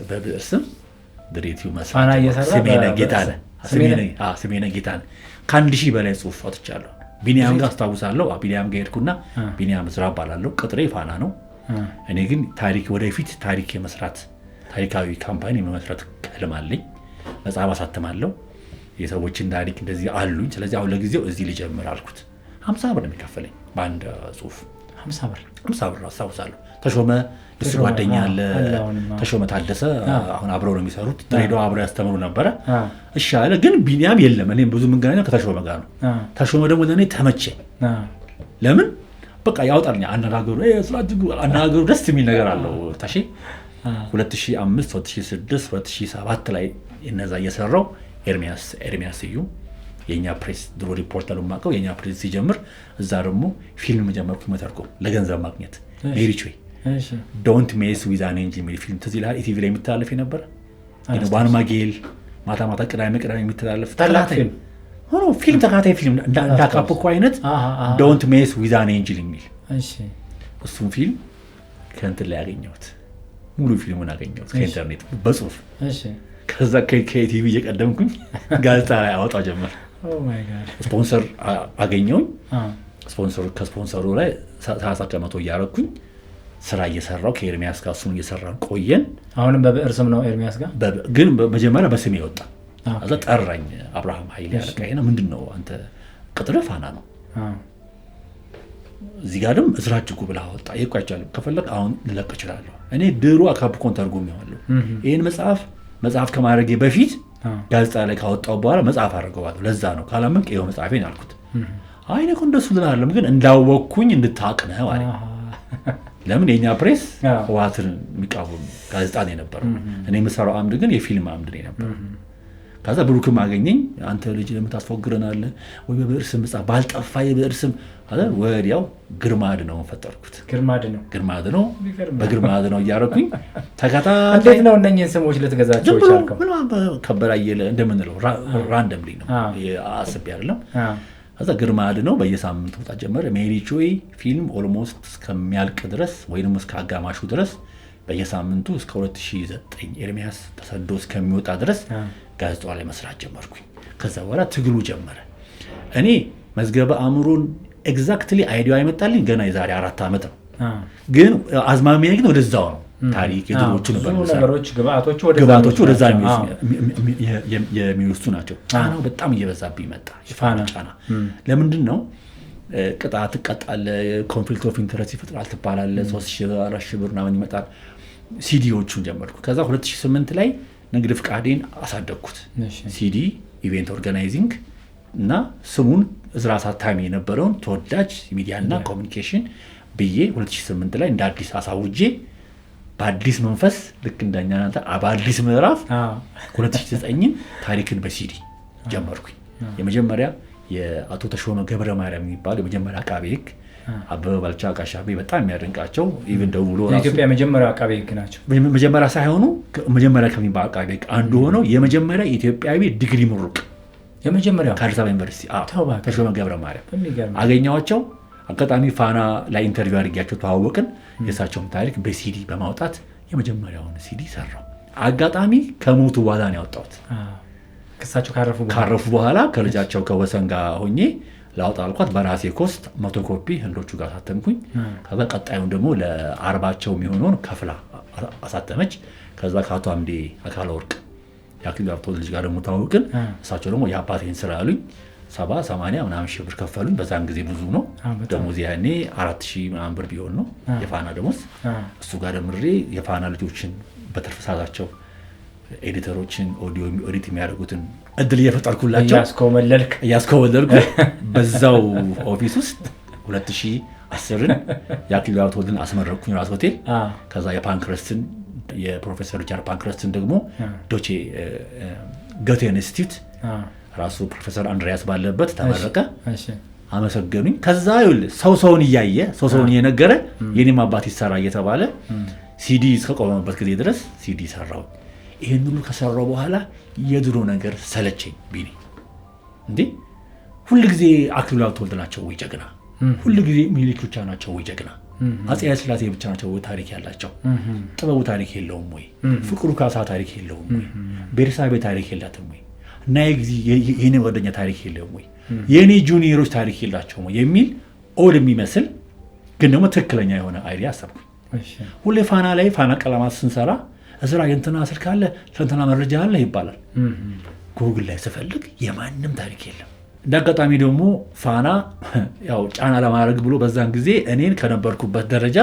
በብዕር ስም ድሬቲዩብ መስፋና እየሰራ ስሜነ ጌታነህ ከ1000 በላይ ጽሁፍ አውጥቻለሁ። ቢኒያም ጋር አስታውሳለሁ። ቢኒያም ጋር ሄድኩና ቢኒያም ዝራ ባላለው ቅጥሬ ፋና ነው። እኔ ግን ታሪክ ወደፊት ታሪክ የመስራት ታሪካዊ ካምፓኒ የመስራት ህልም አለኝ። መጽሐፍ አሳትማለሁ። የሰዎችን ታሪክ እንደዚህ አሉኝ። ስለዚህ አሁን ለጊዜው እዚህ ልጀምር አልኩት። 50 ብር ነው የሚከፈለኝ በአንድ ጽሁፍ 50 ብር አስታውሳለሁ። ተሾመ እሱ ጓደኛ አለ ተሾመ ታደሰ አሁን አብረው ነው የሚሰሩት። ድሬዳዋ አብረው ያስተምሩ ነበረ። እሺ አለ። ግን ቢኒያም የለም። እኔም ብዙ የምንገናኘው ከተሾመ ጋር ነው። ተሾመ ደግሞ ለእኔ ተመቸኝ። ለምን በቃ ያወጣልኛ አነጋገሩ ደስ የሚል ነገር አለው። ታሺ 2005 2006 2007 ላይ እነዛ እየሰራው ኤርሚያስ እዩ የኛ ፕሬስ ድሮ ሪፖርተር ማቀው የኛ ፕሬስ ሲጀምር እዛ ደግሞ ፊልም ጀመርኩ መተርጎም ለገንዘብ ማግኘት። ሜሪቾይ ዶንት ሜስ ዊዝ አን ኤንጅል የሚል ፊልም ትዝ ይልሃል? ኢቲቪ ላይ የሚተላለፍ ነበር። ዋን ማጌል ማታ ቅዳሜ የሚተላለፍ ተከታታይ ፊልም ተከታታይ ፊልም እንዳካፕኮ አይነት ዶንት ሜስ ዊዝ አን ኤንጅል የሚል እሱም ፊልም ከእንትን ላይ ያገኘሁት ሙሉ ፊልሙን አገኘሁት ከኢንተርኔት በጽሁፍ። ከዛ ከኢቲቪ እየቀደምኩኝ ጋዜጣ ላይ አወጣ ጀመር። ስፖንሰር አገኘሁኝ። ከስፖንሰሩ ላይ 30% እያረኩኝ ስራ እየሰራው ከኤርሚያስ ጋር እሱን እየሰራን ቆየን። አሁንም በብዕር ስም ነው ኤርሚያስ ጋር ግን መጀመሪያ በስሜ ወጣ። አዛ ጠራኝ አብርሃም ኃይሌ ያለቀይና ምንድነው አንተ ቅጥር ፋና ነው እዚህ ጋር ደግሞ እዝራ እጅጉ ብላ ወጣ። ይቆያቻለሁ ከፈለክ አሁን ልለቅ እችላለሁ። እኔ ድሮ አካፕኮን ተርጉሜዋለሁ። ይሄን መጽሐፍ ከማድረጌ በፊት ጋዜጣ ላይ ካወጣው በኋላ መጽሐፍ አድርገዋለሁ። ለዛ ነው ካላመንክ ይሄው መጽሐፌን አልኩት። አይ ነው እንደሱ ልናለም ግን እንዳወቅኩኝ እንድታቅ ነው አለ። ለምን የኛ ፕሬስ ዋትን የሚቃወም ጋዜጣ ነው የነበረው። እኔ የምሰራው አምድ ግን የፊልም አምድ ነው የነበረው። ከዛ ብሩክም አገኘኝ። አንተ ልጅ ለምታስፎግረናለህ ወይ በብዕር ስም መጽሐፍ ባልጠፋ የብዕር ስም አለ። ወዲያው ግርማድ ነው ፈጠርኩት። ግርማድ ነው በግርማድ ነው እያረኩኝ ተከታታይ። እንዴት ነው እነኚህን ስሞች ልትገዛቸው ይቻልከው? ከበራየለ እንደምንለው ራንደምሊ ነው አስቤ አይደለም። ከዛ ግርማድ ነው በየሳምንቱ ወጣ ጀመረ። ሜሪቾይ ፊልም ኦልሞስት እስከሚያልቅ ድረስ ወይንም እስከ አጋማሹ ድረስ በየሳምንቱ እስከ 2009 ኤርሚያስ ተሰዶ እስከሚወጣ ድረስ ጋዜጣው ላይ መስራት ጀመርኩኝ። ከዛ በኋላ ትግሉ ጀመረ። እኔ መዝገበ አእምሮን ኤግዛክትሊ አይዲያ አይመጣልኝ ገና የዛሬ 4 ዓመት ነው። ግን አዝማሚያ ግን ወደዛው ነው። ታሪክ የድሮቹ ነገሮች ግብአቶቹ ወደዛ የሚወስዱ ናቸው። ጫናው በጣም እየበዛብኝ መጣ። የፋና ጫና ለምንድን ነው? ቅጣት ትቀጣለህ፣ ኮንፍሊክት ኦፍ ኢንተረስት ይፈጥራል ትባላለህ። 3,000 4,000 ብር ምናምን ይመጣል። ሲዲዎቹን ጀመርኩ። ከዛ 2008 ላይ ንግድ ፍቃዴን አሳደግኩት። ሲዲ ኢቨንት ኦርጋናይዚንግ እና ስሙን እዝራ አሳታሚ የነበረውን ተወዳጅ ሚዲያና ኮሚኒኬሽን ብዬ 2008 ላይ እንደ አዲስ አሳውጄ በአዲስ መንፈስ ልክ እንደኛ በአዲስ ምዕራፍ 2009 ታሪክን በሲዲ ጀመርኩኝ። የመጀመሪያ የአቶ ተሾመ ገብረ ማርያም የሚባል የመጀመሪያ አቃቤ ሕግ አበበ ባልቻ አቃሻቤ በጣም የሚያደንቃቸው ኢቭን ደውሎ የኢትዮጵያ መጀመሪያ አቃቤ ሕግ ናቸው። መጀመሪያ ሳይሆኑ መጀመሪያ ከሚባል አቃቤ ሕግ አንዱ ሆነው የመጀመሪያ ኢትዮጵያዊ ዲግሪ ምሩቅ የመጀመሪያው ከአዲስ አበባ ዩኒቨርሲቲ ተሾመ ገብረ ማርያም አገኘኋቸው። አጋጣሚ ፋና ላይ ኢንተርቪው አድርጌያቸው ተዋወቅን። የእሳቸውን ታሪክ በሲዲ በማውጣት የመጀመሪያውን ሲዲ ሰራው። አጋጣሚ ከሞቱ በኋላ ነው ያወጣሁት። ከሳቸው ካረፉ በኋላ ከልጃቸው ከወሰን ጋር ሆኜ ላውጣ አልኳት። በራሴ ኮስት 100 ኮፒ ህንዶቹ ጋር አሳተምኩኝ። ከዛ ቀጣዩን ደግሞ ለአርባቸው የሚሆነውን ከፍላ አሳተመች። ከዛ ከአቶ አምዴ አካለ ወርቅ የአክሊሉ ሀብተወልድ ልጅ ጋር ደግሞ ተዋወቅን። እሳቸው ደግሞ የአባቴን ስራ አሉኝ። 70-80 ምናምን ሺህ ብር ከፈሉኝ። በዛን ጊዜ ብዙ ነው ደሞዝ። ያኔ 4,000 ምናምን ብር ቢሆን ነው የፋና ደሞዝ። እሱ ጋር ደምሬ የፋና ልጆችን በትርፍ ሰዓታቸው ኤዲተሮችን ኦዲዮ ኤዲት የሚያደርጉትን እድል እየፈጠርኩላቸው እያስኮበለልኩ በዛው ኦፊስ ውስጥ 2010 የአክሊሉ ሀብተወልድን አስመረቅኩኝ ራስ ሆቴል። ከዛ የፓንክረስትን የፕሮፌሰር ሪቻርድ ፓንክረስትን ደግሞ ዶቼ ጎቴ ኢንስቲትዩት ራሱ ፕሮፌሰር አንድሪያስ ባለበት ተመረቀ። አመሰገኑኝ። ከዛ ይኸውልህ ሰውን እያየ ሰውን እየነገረ የኔም አባት ይሰራ እየተባለ ሲዲ እስከቆመበት ጊዜ ድረስ ሲዲ ሰራው። ይሄን ሁሉ ከሰራው በኋላ የድሮ ነገር ሰለቸኝ። ቢኒ እንዴ ሁሉ ጊዜ አክሊሉ ሀብተወልድ ናቸው ወይ ጀግና? ሁሉ ጊዜ ሚኒሊክ ብቻ ናቸው ወይ ጀግና? አፄ ኃይለ ሥላሴ ብቻ ናቸው ወይ ታሪክ ያላቸው? ጥበቡ ታሪክ የለውም ወይ? ፍቅሩ ካሳ ታሪክ የለውም ወይ? ቤርሳቤ ታሪክ የላትም ወይ? እና የኔ ጓደኛ ታሪክ የለውም ወይ? የኔ ጁኒየሮች ታሪክ የላቸውም ወይ? የሚል ኦድ የሚመስል ግን ደግሞ ትክክለኛ የሆነ አይዲያ አሰብኩኝ። ሁሌ ፋና ላይ ፋና ቀለማት ስንሰራ እዝራ የእንትና ስልክ አለ፣ ስለእንትና መረጃ አለ ይባላል። ጉግል ላይ ስፈልግ የማንም ታሪክ የለም። እንዳጋጣሚ ደግሞ ፋና ያው ጫና ለማድረግ ብሎ በዛን ጊዜ እኔን ከነበርኩበት ደረጃ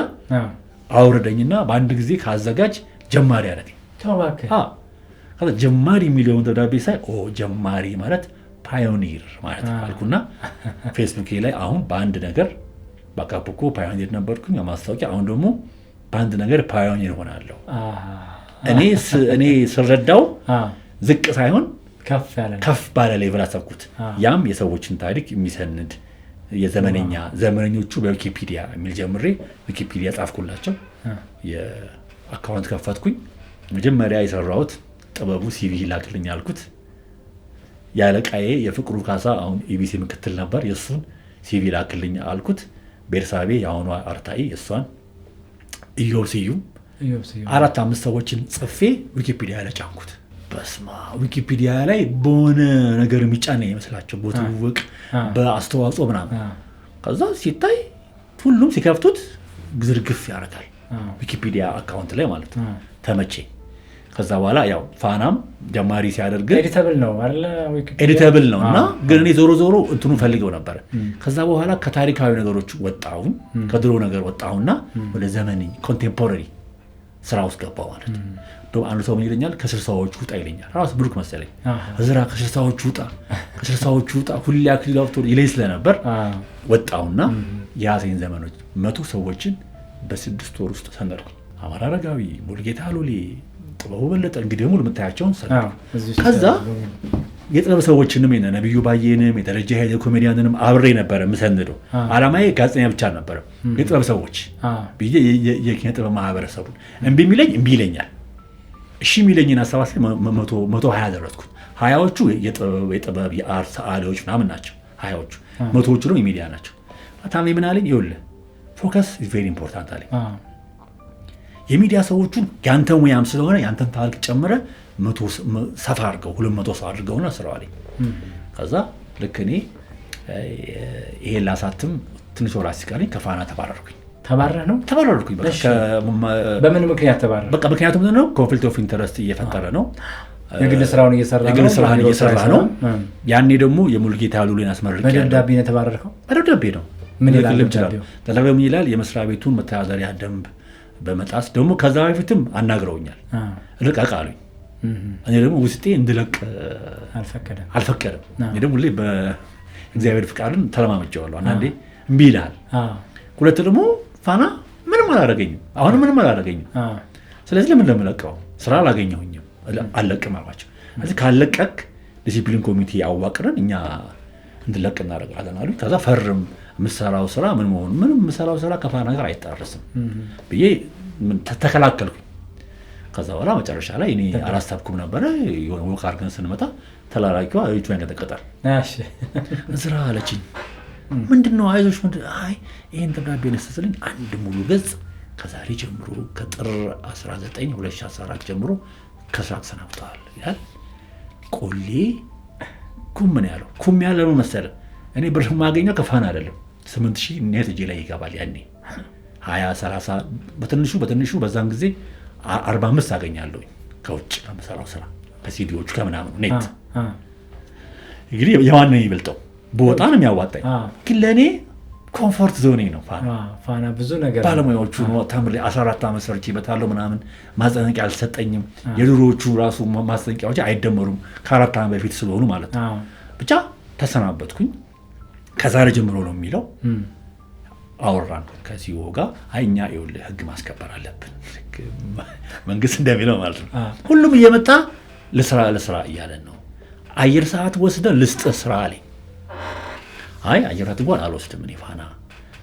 አውርደኝና በአንድ ጊዜ ካዘጋጅ ጀማሪ አደረገኝ። ጀማሪ የሚለውን ደብዳቤ ሳይ ጀማሪ ማለት ፓዮኒር ማለት አልኩና ፌስቡክ ላይ አሁን በአንድ ነገር በአካፖኮ ፓዮኒር ነበርኩኝ ማስታወቂያ፣ አሁን ደግሞ በአንድ ነገር ፓዮኒር ሆናለሁ። እኔ ስረዳው ዝቅ ሳይሆን ከፍ ባለ ሌቭል አሰብኩት። ያም የሰዎችን ታሪክ የሚሰንድ ዘመነኞቹ በዊኪፒዲያ የሚል ጀምሬ ዊኪፒዲያ ጻፍኩላቸው። የአካውንት ከፈትኩኝ። መጀመሪያ የሰራሁት ጥበቡ ሲቪ ላክልኝ አልኩት። ያለቃዬ የፍቅሩ ካሳ አሁን ኢቢሲ ምክትል ነበር፣ የእሱን ሲቪ ላክልኝ አልኩት። ቤርሳቤ የአሁኗ አርታኢ እሷን፣ ኢዮብ ስዩም 4-5 ሰዎችን ጽፌ ዊኪፒዲያ ላይ ጫንኩት። በስማ ዊኪፒዲያ ላይ በሆነ ነገር የሚጫን ይመስላቸው በትውውቅ በአስተዋጽኦ ምናምን። ከዛ ሲታይ ሁሉም ሲከፍቱት ግዝርግፍ ያደርጋል ዊኪፒዲያ አካውንት ላይ ማለት ነው። ተመቼ። ከዛ በኋላ ያው ፋናም ጀማሪ ሲያደርግ ኤዲተብል ነው አይደል? ኤዲተብል ነው እና ግን እኔ ዞሮ እንትኑ ፈልገው ነበር። ከዛ በኋላ ከታሪካዊ ነገሮች ወጣሁኝ፣ ከድሮ ነገር ወጣሁና ወደ ዘመን ኮንቴምፖራሪ ስራ ውስጥ ገባሁ ማለት ነው። አንዱ ሰው ምን ይለኛል? ከ60ዎቹ ውጣ ይለኛል። ራስ ብሩክ መሰለኝ። እዝራ ከ60ዎቹ ውጣ ሁሌ አክሊል ገብቶ ይለኝ ስለነበር ወጣሁና የያዘኝ ዘመኖች 100 ሰዎችን በ6 ወር ውስጥ ሰነድኩኝ። አማራ አረጋዊ፣ ሙሉጌታ ሉሌ፣ ጥበቡ በለጠ እንግዲህ ሙሉ የምታያቸውን ሰነድኩ። ከዛ የጥበብ ሰዎችንም ነብዩ ባየንም የደረጃ ኃይለ ኮሜዲያንንም አብሬ ነበር የምሰንደው። አላማዬ ጋዜጠኛ ብቻ አልነበረም። የጥበብ ሰዎች ብዬ የኪነ ጥበብ ማህበረሰቡን እምቢ የሚለኝ እምቢ ይለኛል፣ እሺ የሚለኝን አሰባስቤ 120 ደረስኩት። 20ዎቹ የጥበብ የአርት ሰዓሊዎች ምናምን ናቸው። 20ዎቹ 100ዎቹ ደግሞ የሚዲያ ናቸው። ታምኔ ምን አለኝ? ይኸውልህ ፎከስ ኢዝ ቬሪ ኢምፖርታንት አለኝ። የሚዲያ ሰዎቹን ያንተ ሙያም ስለሆነ ያንተን ታሪክ ጨምረ 100 ሰፋ አድርገው 200 ሰው አድርገውና ስራው አለኝ። ከዛ ልክ እኔ ይሄን ላሳትም ትንሽ ወራት ሲቀረኝ ከፋና ተባረርኩኝ። ተባረርኩኝ። በምን ምክንያት ተባረር? በቃ ምክንያቱም ምንድነው? ኮንፍሊክት ኦፍ ኢንተረስት እየፈጠረ ነው። የግል ስራውን እየሰራ ነው። ያኔ ደግሞ የሙሉጌታ ሉሌን አስመርቄ በደብዳቤ ነው የተባረርከው? በደብዳቤ ነው። ምን ይላል? ምን ይላል? የመስሪያ ቤቱን መተዳደሪያ ደንብ በመጣስ ደግሞ ከዛ በፊትም አናግረውኛል። ልቀቅ አሉኝ። እኔ ደግሞ ውስጤ እንድለቅ አልፈቀደም። እኔ ደግሞ ሁሌ በእግዚአብሔር ፍቃድን ተለማመጀዋለሁ። አንዳንዴ እምቢ ይልሃል። ሁለት ደግሞ ፋና ምንም አላደረገኝም፣ አሁንም ምንም አላደረገኝም። ስለዚህ ለምን ለምለቀው? ስራ አላገኘሁኝም፣ አልለቅም አልኳቸው። ስለዚህ ካለቀቅ ዲሲፕሊን ኮሚቴ አዋቅረን እኛ እንድለቅ እናደርጋለን አሉኝ። ከዛ ፈርም የምሰራው ስራ ምንም የምሰራው ስራ ከፋና ጋር አይጣረስም ብዬ ተከላከልኩኝ። ከዛ በኋላ መጨረሻ ላይ እኔ አላሳብኩም ነበረ። የሆነ ወቅ አድርገን ስንመጣ ተላላኪዋ እጇን ያንቀጠቀጣል። እዝራ አለችኝ። ምንድነው? አይዞሽ ይሄን ደብዳቤ ነስተስልኝ አንድ ሙሉ ገጽ ከዛሬ ጀምሮ ከጥር 19 2014 ጀምሮ ከስራ ተሰናብተዋል ይላል። ቆሌ ኩም ምን ያለው ኩም ያለው መሰለ። እኔ ብር ማገኘው ከፋና አይደለም። 8000 ኔት እጄ ላይ ይገባል። ያኔ 20-30 በትንሹ በዛን ጊዜ 45 አገኛለሁ ከውጭ ከመሰራው ስራ ከሲዲዎቹ ከምናምን ኔት። እንግዲህ የማን ነው ይበልጠው? በወጣ ነው የሚያዋጣኝ። ግን ለኔ ኮምፎርት ዞኔ ነው ፋና። ብዙ ነገር ባለሙያዎቹ ነው ተምሬ 14 ዓመት ሰርቼበታለሁ ምናምን። ማስጠንቀቂያ አልሰጠኝም። የድሮዎቹ ራሱ ማስጠንቀቂያዎች አይደመሩም ከ4 ዓመት በፊት ስለሆኑ ማለት ነው። ብቻ ተሰናበትኩኝ። ከዛሬ ጀምሮ ነው የሚለው። አወራን ከሲኦ ጋር። እኛ ይኸውልህ ህግ ማስከበር አለብን፣ መንግስት እንደሚለው ማለት ነው። ሁሉም እየመጣ ለስራ እያለን ነው። አየር ሰዓት ወስደን ልስጥ ስራ አለኝ። አየር ሰዓት እንኳን አልወስድም እኔ ፋና፣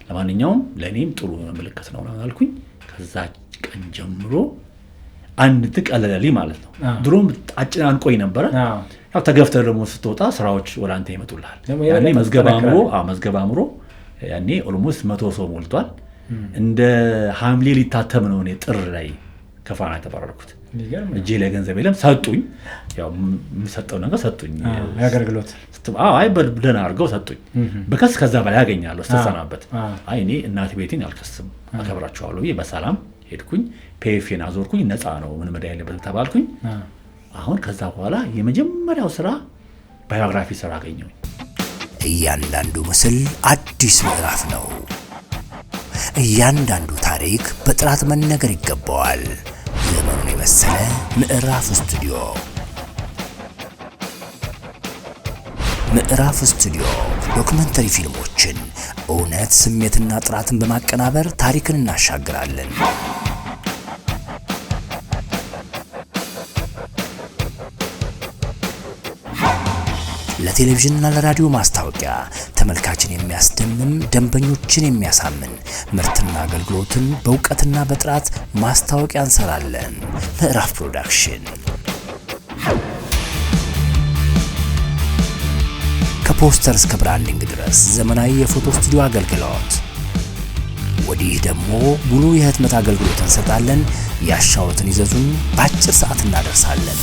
ለማንኛውም ለእኔም ጥሩ ምልክት ነው አልኩኝ። ከዛ ቀን ጀምሮ አንድ ትቀለለልኝ ማለት ነው። ድሮም አጨናንቆኝ ነበረ። ያው ተገፍተህ ደግሞ ስትወጣ ስራዎች ወደ አንተ ይመጡልሃል። ያኔ መዝገብ አምሮ ያኔ ኦልሞስት 100 ሰው ሞልቷል። እንደ ሐምሌ ሊታተም ነው። እኔ ጥር ላይ ከፋና ተባረርኩት። እጄ ላይ ገንዘብ የለም፣ ሰጡኝ። ያው የሚሰጠው ነገር ሰጡኝ። ያገልግሎት ደህና አድርገው ሰጡኝ። በከስ ከዛ በላይ ያገኛለሁ ስትሰናበት። እኔ እናት ቤቴን አልከስም፣ አከብራቸዋለሁ ብዬ በሰላም ሄድኩኝ። ፔፌን አዞርኩኝ። ነፃ ነው ምን መዳ ያለበት ተባልኩኝ። አሁን ከዛ በኋላ የመጀመሪያው ስራ ባዮግራፊ ስራ አገኘሁኝ። እያንዳንዱ ምስል አዲስ ምዕራፍ ነው። እያንዳንዱ ታሪክ በጥራት መነገር ይገባዋል። ዘመኑን የመሰለ ምዕራፍ ስቱዲዮ። ምዕራፍ ስቱዲዮ ዶክመንተሪ ፊልሞችን እውነት፣ ስሜትና ጥራትን በማቀናበር ታሪክን እናሻግራለን። ለቴሌቪዥንና ለራዲዮ ማስታወቂያ ተመልካችን የሚያስደምም፣ ደንበኞችን የሚያሳምን ምርትና አገልግሎትን በእውቀትና በጥራት ማስታወቂያ እንሰራለን። ምዕራፍ ፕሮዳክሽን ከፖስተር እስከ ብራንዲንግ ድረስ ዘመናዊ የፎቶ ስቱዲዮ አገልግሎት። ወዲህ ደግሞ ሙሉ የህትመት አገልግሎት እንሰጣለን። ያሻዎትን ይዘዙን፣ በአጭር ሰዓት እናደርሳለን።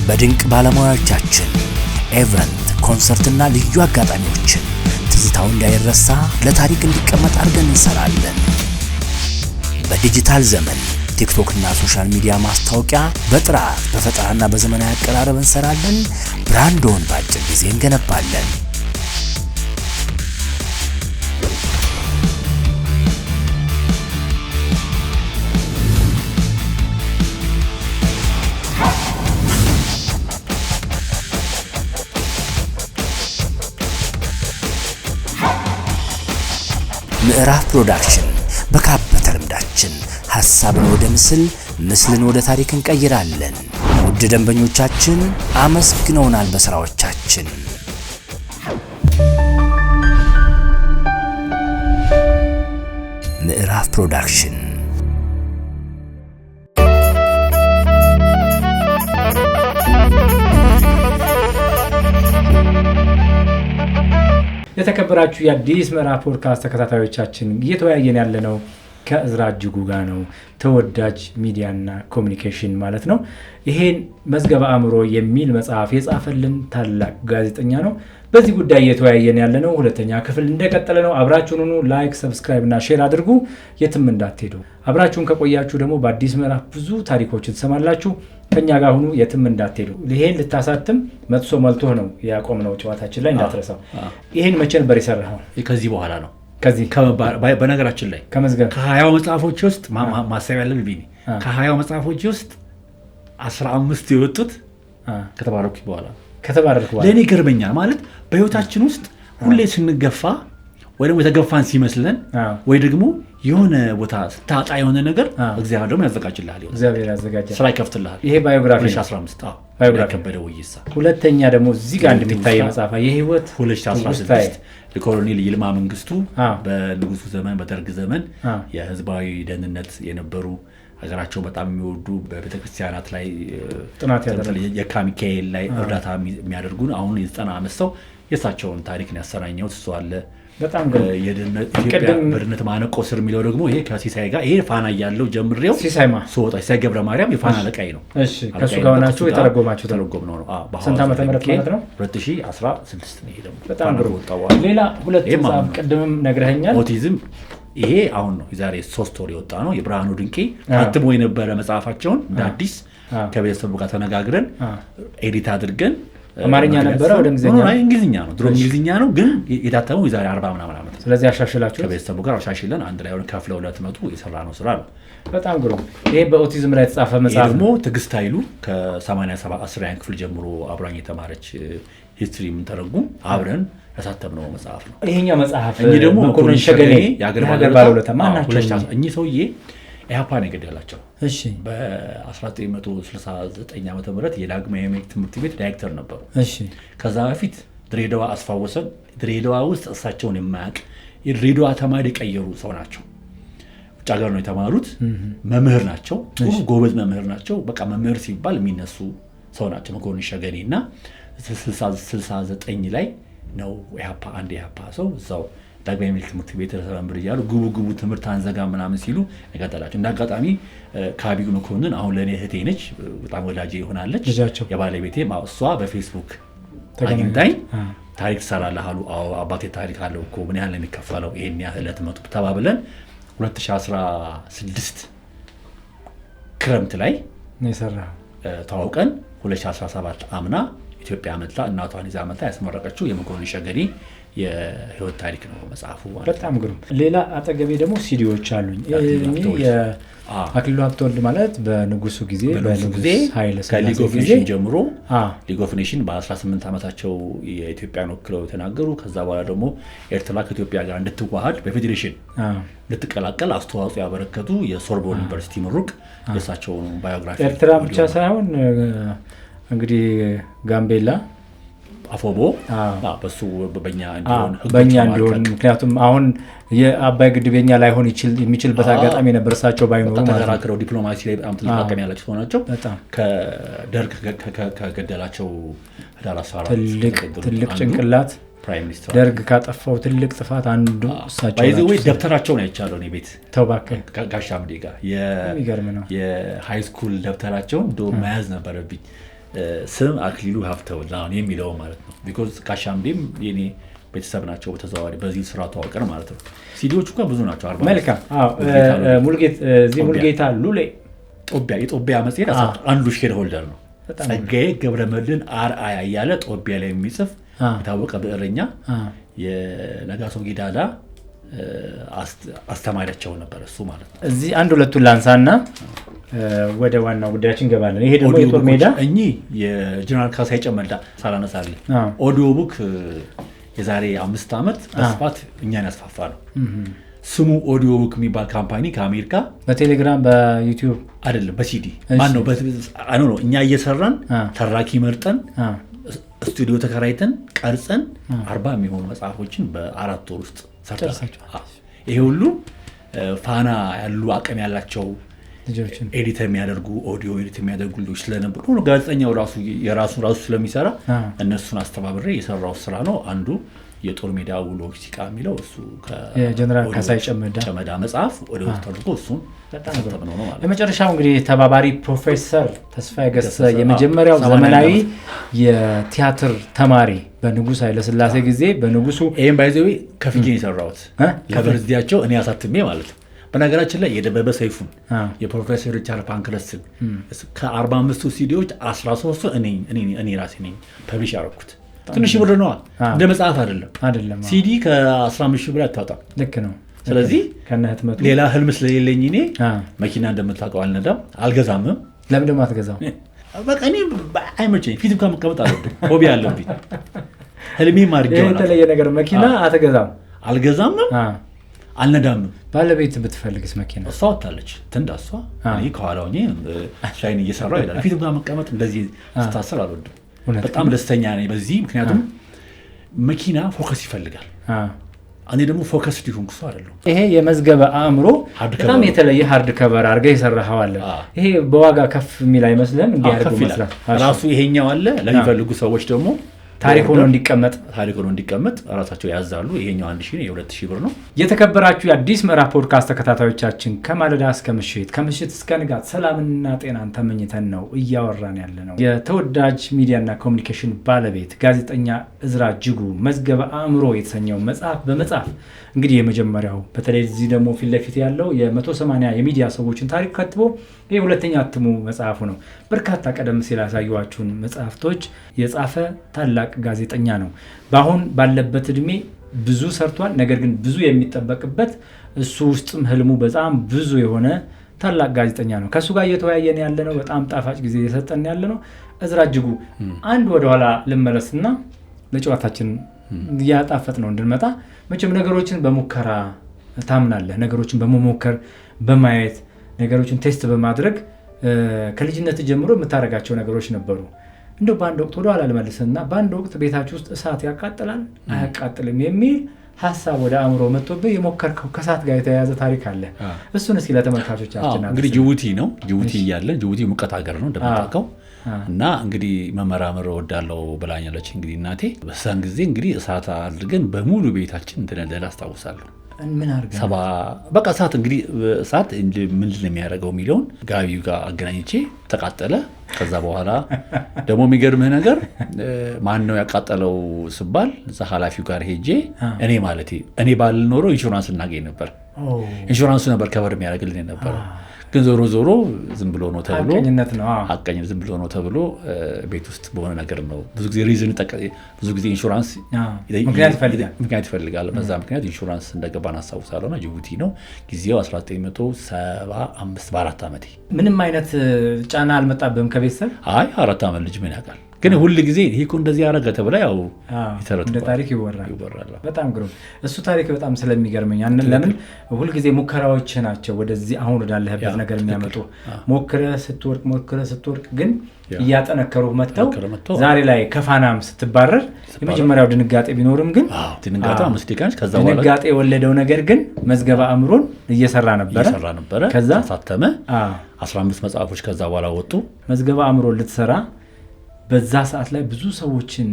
በድንቅ ባለሙያዎቻችን ኢቨንት፣ ኮንሰርትና ልዩ አጋጣሚዎችን ትዝታው እንዳይረሳ ለታሪክ እንዲቀመጥ አድርገን እንሰራለን። በዲጂታል ዘመን ቲክቶክ እና ሶሻል ሚዲያ ማስታወቂያ በጥራት በፈጠራና በዘመናዊ አቀራረብ እንሰራለን። ብራንዶን በአጭር ጊዜ እንገነባለን። ምዕራፍ ፕሮዳክሽን በካበተ ልምዳችን ሐሳብን ወደ ምስል፣ ምስልን ወደ ታሪክ እንቀይራለን። ውድ ደንበኞቻችን አመስግነውናል በሥራዎቻችን። ምዕራፍ ፕሮዳክሽን የተከበራችሁ የአዲስ ምዕራፍ ፖድካስት ተከታታዮቻችን እየተወያየን ያለነው ከእዝራ እጅጉ ጋር ነው። ተወዳጅ ሚዲያና ኮሚኒኬሽን ማለት ነው። ይሄን መዝገበ አእምሮ የሚል መጽሐፍ የጻፈልን ታላቅ ጋዜጠኛ ነው። በዚህ ጉዳይ እየተወያየን ያለነው ሁለተኛ ክፍል እንደቀጠለ ነው። አብራችሁን ሁኑ። ላይክ፣ ሰብስክራይብ እና ሼር አድርጉ። የትም እንዳትሄዱ። አብራችሁን ከቆያችሁ ደግሞ በአዲስ ምዕራፍ ብዙ ታሪኮችን ትሰማላችሁ። ከኛ ጋር ሁኑ፣ የትም እንዳትሄዱ። ይሄን ልታሳትም መጥሶ መልቶ ነው ያቆምነው ጨዋታችን ላይ እንዳትረሳው። ይሄን መቼ ነበር የሰራኸው? ከዚህ በኋላ ነው። ከዚህ በነገራችን ላይ ከመዝገብ ከ20 መጽሐፎች ውስጥ ማሰብ ያለብን ቢኒ ከ20 መጽሐፎች ውስጥ 15 የወጡት ከተባረኩ በኋላ ለእኔ ገርመኛል። ማለት በህይወታችን ውስጥ ሁሌ ስንገፋ ወይ ደግሞ የተገፋን ሲመስለን ወይ ደግሞ የሆነ ቦታ ስታጣ የሆነ ነገር እግዚአብሔር ደግሞ ያዘጋጅልሃል። እግዚአብሔር ያዘጋጃል፣ ስራ ይከፍትልሃል። ይሄ ባዮግራፊ 2015 ከበደ ወይሳ። ሁለተኛ ደግሞ እዚህ ጋር እንደሚታይ መጽሐፍ የህይወት 2016 የኮሎኔል ይልማ መንግስቱ በንጉሱ ዘመን በደርግ ዘመን የህዝባዊ ደህንነት የነበሩ ሀገራቸው በጣም የሚወዱ በቤተክርስቲያናት ላይ ጥናት ያደረጉ የካ ሚካኤል ላይ እርዳታ የሚያደርጉ አሁን የ90 ዓመት ሰው የእሳቸውን ታሪክን ያሰራኘው እሱ አለ። በጣም ኢትዮጵያ በድህነት ማነቆ ስር የሚለው ደግሞ ይሄ ከሲሳይ ጋር ይሄ ፋና ያለው ጀምሬው ሲሳይ ገብረ ማርያም የፋና አለቃይ ነው። እሺ ከሱ ጋር ሆናችሁ የተረጎማችሁ ተረጎም ነው። ስንት ዓመተ ምህረት ማለት ነው? 2016 ነው። ይሄ ደግሞ በጣም ሌላ ሁለት መጽሐፍ ቅድምም ነግረኸኛል። ኦቲዝም ይሄ አሁን ነው የዛሬ 3 ወር የወጣ ነው። የብርሃኑ ድንቄ ታትሞ የነበረ መጽሐፋቸውን እንደ አዲስ ከቤተሰቡ ጋር ተነጋግረን ኤዲት አድርገን አማርኛ ነበረ ወደ እንግሊዝኛ ነው። ድሮ እንግሊዝኛ ነው ግን የታተመው የዛሬ 40 ምናምን ዓመት። ስለዚህ አሻሽላችሁ ከቤተሰቡ ጋር አሻሽለን አንድ ላይ ሆነ ከፍለው ለህትመቱ የሰራ ነው ስራ ነው። በጣም ግሩም። ይሄ በኦቲዝም ላይ የተጻፈ መጽሐፍ ደግሞ ትዕግስት ኃይሉ ከ87 10ኛ ክፍል ጀምሮ አብራኝ የተማረች ሂስትሪ የምንተረጉም አብረን ያሳተምነው መጽሐፍ ነው። ይሄኛው መጽሐፍ እኚህ ደግሞ መኮንን ሸገኔ የሀገር ባለውለታ ማን ናቸው? እኚህ ሰውዬ ኢህአፓ ነው የገደላቸው። እሺ በ1969 ዓ.ም የዳግማዊ ምኒልክ ትምህርት ቤት ዳይሬክተር ነበሩ። እሺ ከዛ በፊት ድሬዳዋ አስፋወሰን ድሬዳዋ ውስጥ እሳቸውን የማያውቅ የድሬዳዋ ተማሪ የቀየሩ ሰው ናቸው። ውጭ ሀገር ነው የተማሩት። መምህር ናቸው። ጥሩ ጎበዝ መምህር ናቸው። በቃ መምህር ሲባል የሚነሱ ሰው ናቸው መኮንን ሸገኔ እና 69 ላይ ነው ኢህአፓ አንድ ኢህአፓ ሰው እዛው ዳግማዊ ምኒልክ ትምህርት ቤት ተሰምብር እያሉ ግቡ ትምህርት አንዘጋ ምናምን ሲሉ ያጋጠላቸው። እንደ አጋጣሚ ከአብዩ መኮንን አሁን ለእኔ እህቴ ነች፣ በጣም ወዳጄ ይሆናለች። የባለቤቴ እሷ በፌስቡክ አግኝታኝ ታሪክ ትሰራለህ አሉ። አባቴ ታሪክ አለው እኮ ምን ያህል የሚከፈለው ይሄን ያህል ህትመቱ ተባብለን 2016 ክረምት ላይ ነው የሰራው። ተዋውቀን 2017 አምና ኢትዮጵያ መጣ እናቷን ይዛ መጣ ያስመረቀችው የመኮንን ሸገሪ የህይወት ታሪክ ነው መጽሐፉ። በጣም ግሩም። ሌላ አጠገቤ ደግሞ ሲዲዎች አሉኝ። አክሊሉ ሀብተወልድ ማለት በንጉሱ ጊዜ በንጉስ ኃይለ ከሊግ ኦፍ ኔሽን ጀምሮ ሊግ ኦፍ ኔሽን በ18 ዓመታቸው የኢትዮጵያን ወክለው የተናገሩ ከዛ በኋላ ደግሞ ኤርትራ ከኢትዮጵያ ጋር እንድትዋሃድ በፌዴሬሽን እንድትቀላቀል አስተዋጽኦ ያበረከቱ የሶርቦን ዩኒቨርሲቲ ምሩቅ የእሳቸው ባዮግራፊ ኤርትራ ብቻ ሳይሆን እንግዲህ ጋምቤላ አፎቦ በሱ በእኛ እንዲሆን ምክንያቱም አሁን የአባይ ግድብ የኛ ላይሆን የሚችልበት አጋጣሚ ነበር እሳቸው ባይኖሩ ማለት ነው። ተከራክረው ዲፕሎማሲ ላይ በጣም ትልቅ አቅም ያላቸው ሆናቸው ከደርግ ከገደላቸው ህዳር 14 ትልቅ ጭንቅላት ፕራይም ሚኒስተር ደርግ ካጠፋው ትልቅ ጥፋት አንዱ እሳቸው ባይዘው ወይ ደብተራቸውን አይቻለው ነው ቤት ተባከ ጋሻ አምዴ ጋር የሃይ ስኩል ደብተራቸውን መያዝ ነበረብኝ። ስም አክሊሉ ሀብተወልድ አሁን የሚለው ማለት ነው። ቢኮዝ ጋሻ አምዴም የኔ ቤተሰብ ናቸው በተዘዋዋሪ በዚህ ስራ ተዋቀር ማለት ነው። ሲዲዎቹ ጋር ብዙ ናቸው። መልካም ሙልጌታ ሉሌ የጦቢያ መጽሔት አንዱ ሼር ሆልደር ነው። ጸጋዬ ገብረመድህን አርአያ እያለ ጦቢያ ላይ የሚጽፍ የታወቀ ብዕረኛ የነጋሶ ጊዳዳ አስተማሪያቸው ነበር እሱ ማለት ነው። እዚህ አንድ ሁለቱን ላንሳና ወደ ዋናው ጉዳያችን እንገባለን። ይሄ ደግሞ የጦር ሜዳ እኚህ የጀነራል ካሳይ ጨመዳ ሳላነሳልኝ ኦዲዮ ቡክ የዛሬ 5 ዓመት በስፋት እኛን ያስፋፋ ነው። ስሙ ኦዲዮ ቡክ የሚባል ካምፓኒ ከአሜሪካ በቴሌግራም በዩቲዩብ አይደለም በሲዲ ማን ነው እኛ እየሰራን ተራኪ መርጠን ስቱዲዮ ተከራይተን ቀርጸን 40 የሚሆኑ መጽሐፎችን በ4 ወር ውስጥ ሰርተናል። ይሄ ሁሉ ፋና ያሉ አቅም ያላቸው ልጆችን ኤዲተር የሚያደርጉ ኦዲዮ ኤዲት የሚያደርጉ ልጆች ስለነበሩ ነው። ጋዜጠኛው ራሱ ስለሚሰራ እነሱን አስተባብሬ የሰራው ስራ ነው። አንዱ የጦር ሜዳ ውሎ ሲቃ የሚለው እሱ ከጀነራል ካሳይ ጨመዳ መጽሐፍ ወደ ውስጥ አድርጎ እሱን ተጠቅመው ነው ማለት ነው። ለመጨረሻው እንግዲህ ተባባሪ ፕሮፌሰር ተስፋዬ ገሰሰ የመጀመሪያው ዘመናዊ የቲያትር ተማሪ በንጉስ ኃይለ ሥላሴ ጊዜ በንጉሱ ኤም ባይዘዊ ከፍዬን የሰራሁት ለበርዝዲያቸው እኔ አሳትሜ ማለት ነው። በነገራችን ላይ የደበበ ሰይፉን የፕሮፌሰር ሪቻርድ ፓንክረስን ከ45 ሲዲዎች 13 እኔ ራሴ ነኝ ፐብሊሽ ያደረኩት። ትንሽ ብር ነዋ እንደ መጽሐፍ አይደለም። ሲዲ ከ15 ብር አታወጣም። ልክ ነው። ስለዚህ ሌላ ህልም ስለሌለኝ እኔ መኪና እንደምታውቀው አልነዳም አልገዛምም። ለምን ደግሞ አትገዛም? በቃ እኔ አይመቸኝ ፊትም ከመቀመጥ አለብኝ ሆቢ አለብኝ። ህልሜም አድርጌው ነው። የተለየ ነገር መኪና አትገዛም? አልገዛምም አልነዳም። ባለቤት ብትፈልግስ መኪና እሷ ወጣለች ትንዳሷ እኔ ከኋላው ሆኜ ሻይን እየሰራው ይላል። ፊትም ከመቀመጥ እንደዚህ ስታሰር አልወድም። በጣም ደስተኛ ነኝ በዚህ ምክንያቱም መኪና ፎከስ ይፈልጋል። እኔ ደግሞ ፎከስ ሊሆን ሰው አይደለም። ይሄ የመዝገበ አእምሮ በጣም የተለየ ሃርድ ከቨር አድርገህ የሰራኸው አለ። ይሄ በዋጋ ከፍ የሚል አይመስልም? እንዲያርጉ መስራት ራሱ ይሄኛው አለ። ለሚፈልጉ ሰዎች ደግሞ ታሪክ ሆኖ እንዲቀመጥ ራሳቸው ያዛሉ። ይሄኛው 1000 የ2000 ብር ነው። የተከበራችሁ የአዲስ ምዕራፍ ፖድካስት ተከታታዮቻችን ከማለዳ እስከ ምሽት ከምሽት እስከ ንጋት ሰላምና ጤናን ተመኝተን ነው እያወራን ያለ ነው። የተወዳጅ ሚዲያና ኮሚኒኬሽን ባለቤት ጋዜጠኛ እዝራ እጅጉ መዝገበ አእምሮ የተሰኘው መጽሐፍ በመጽሐፍ እንግዲህ የመጀመሪያው በተለይ እዚህ ደግሞ ፊት ለፊት ያለው የ180 የሚዲያ ሰዎችን ታሪክ ከትቦ ይሄ ሁለተኛ እትሙ መጽሐፉ ነው። በርካታ ቀደም ሲል ያሳየኋችሁን መጽሐፍቶች የጻፈ ታላቅ ጋዜጠኛ ነው። በአሁን ባለበት እድሜ ብዙ ሰርቷል። ነገር ግን ብዙ የሚጠበቅበት እሱ ውስጥም ህልሙ በጣም ብዙ የሆነ ታላቅ ጋዜጠኛ ነው። ከሱ ጋር እየተወያየን ያለ ነው። በጣም ጣፋጭ ጊዜ እየሰጠን ያለ ነው። እዝራ እጅጉ አንድ ወደኋላ ልመለስና ለጨዋታችን እያጣፈጥ ነው እንድንመጣ። መቼም ነገሮችን በሙከራ ታምናለህ። ነገሮችን በመሞከር በማየት ነገሮችን ቴስት በማድረግ ከልጅነት ጀምሮ የምታደርጋቸው ነገሮች ነበሩ። እንደው በአንድ ወቅት ወደኋላ ልመልስና በአንድ ወቅት ቤታችሁ ውስጥ እሳት ያቃጥላል አያቃጥልም የሚል ሀሳብ ወደ አእምሮ መጥቶብህ የሞከርከው ከእሳት ጋር የተያያዘ ታሪክ አለ። እሱን እስኪ ለተመልካቾቻችን እንግዲህ ጅቡቲ ነው። ጅቡቲ እያለን ጅቡቲ ሙቀት ሀገር ነው እንደምታውቀው እና እንግዲህ መመራመር እወዳለሁ ብላኛለች እንግዲህ እናቴ። በዛን ጊዜ እንግዲህ እሳት አድርገን በሙሉ ቤታችን እንደነደለ አስታውሳለሁ። ምን አድርገን በቃ እሳት እንግዲህ እሳት ምንድን ነው የሚያደርገው የሚለውን ጋቢው ጋር አገናኝቼ ተቃጠለ። ከዛ በኋላ ደግሞ የሚገርምህ ነገር ማን ነው ያቃጠለው ስባል እዛ ኃላፊው ጋር ሄጄ እኔ ባልኖረው ኢንሹራንስ እናገኝ ነበር። ኢንሹራንሱ ነበር ከበር የሚያደርግልን የነበረው። ግን ዞሮ ዞሮ ዝም ብሎ ነው ተብሎ ሐቀኝነት ነው ሐቀኝነት ዝም ብሎ ነው ተብሎ ቤት ውስጥ በሆነ ነገር ነው ብዙ ጊዜ ሪዝን ብዙ ጊዜ ኢንሹራንስ ምክንያት ይፈልጋል። በዛ ምክንያት ኢንሹራንስ እንደገባን አስታውሳለሁና ጅቡቲ ነው ጊዜው 1975 በ4 ዓመቴ። ምንም አይነት ጫና አልመጣብህም ከቤተሰብ? አይ 4 ዓመት ልጅ ምን ያውቃል። ግን ሁሉ ጊዜ ይሄ እኮ እንደዚህ ያደረገ ተብላ ያው እንደ ታሪክ ይወራል። በጣም ግሩም። እሱ ታሪክ በጣም ስለሚገርመኝ ለምን ሁሉ ጊዜ ሙከራዎች ናቸው ወደዚህ አሁን ወዳለህበት ነገር የሚያመጡ። ሞክረህ ስትወርቅ ግን እያጠነከሩ መጥተው ዛሬ ላይ ከፋናም ስትባረር የመጀመሪያው ድንጋጤ ቢኖርም ግን ድንጋጤ የወለደው ነገር ግን መዝገበ አእምሮን እየሰራ ነበረ። ከዛ ታተመ። 15 መጽሐፎች ከዛ በኋላ ወጡ። መዝገበ አእምሮን ልትሰራ በዛ ሰዓት ላይ ብዙ ሰዎችን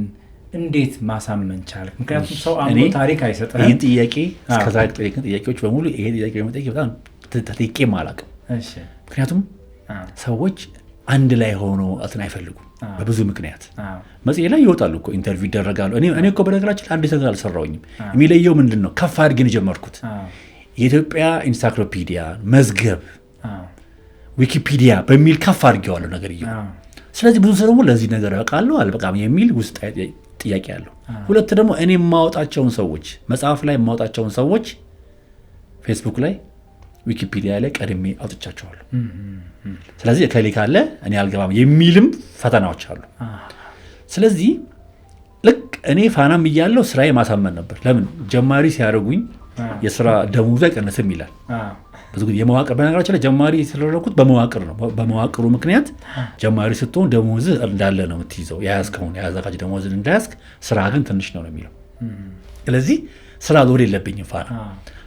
እንዴት ማሳመን ቻልክ? ምክንያቱም ሰው አእምሮ ታሪክ አይሰጥም። ይሄን ጥያቄ እስከዛ ጠየቅን ጥያቄዎች በሙሉ ይሄን ጥያቄ በመጠየቅ በጣም ተጠይቄም አላውቅም። ምክንያቱም ሰዎች አንድ ላይ ሆኖ አትን አይፈልጉም በብዙ ምክንያት። መጽሔት ላይ ይወጣሉ እኮ ኢንተርቪው ይደረጋሉ። እኔ እኮ በነገራችን አንድ ነገር አልሰራሁኝም። የሚለየው ምንድን ነው? ከፍ አድርገን የጀመርኩት የኢትዮጵያ ኢንሳይክሎፒዲያ መዝገብ ዊኪፒዲያ በሚል ከፍ አድርጌዋለሁ ነገር ይዩ። ስለዚህ ብዙ ሰው ደግሞ ለዚህ ነገር ያውቃሉ አልበቃም የሚል ውስጥ ጥያቄ አለው። ሁለት ደግሞ እኔ የማወጣቸውን ሰዎች መጽሐፍ ላይ የማወጣቸውን ሰዎች ፌስቡክ ላይ ዊኪፒዲያ ላይ ቀድሜ አውጥቻቸዋለሁ። ስለዚህ እከሌ ካለ እኔ አልገባም የሚልም ፈተናዎች አሉ። ስለዚህ ልክ እኔ ፋናም እያለሁ ስራዬ ማሳመን ነበር። ለምን ጀማሪ ሲያደርጉኝ የስራ ደሞዙ አይቀንስም ይላል ብዙ ጊዜ የመዋቅር በነገራችን ላይ ጀማሪ ስለረኩት በመዋቅር ነው። በመዋቅሩ ምክንያት ጀማሪ ስትሆን ደሞዝ እንዳለ ነው የምትይዘው። ያያዝከውን ያዘጋጅ ደሞዝ እንዳያስክ ስራ ግን ትንሽ ነው የሚለው። ስለዚህ ስራ ዞር የለብኝም ፋና።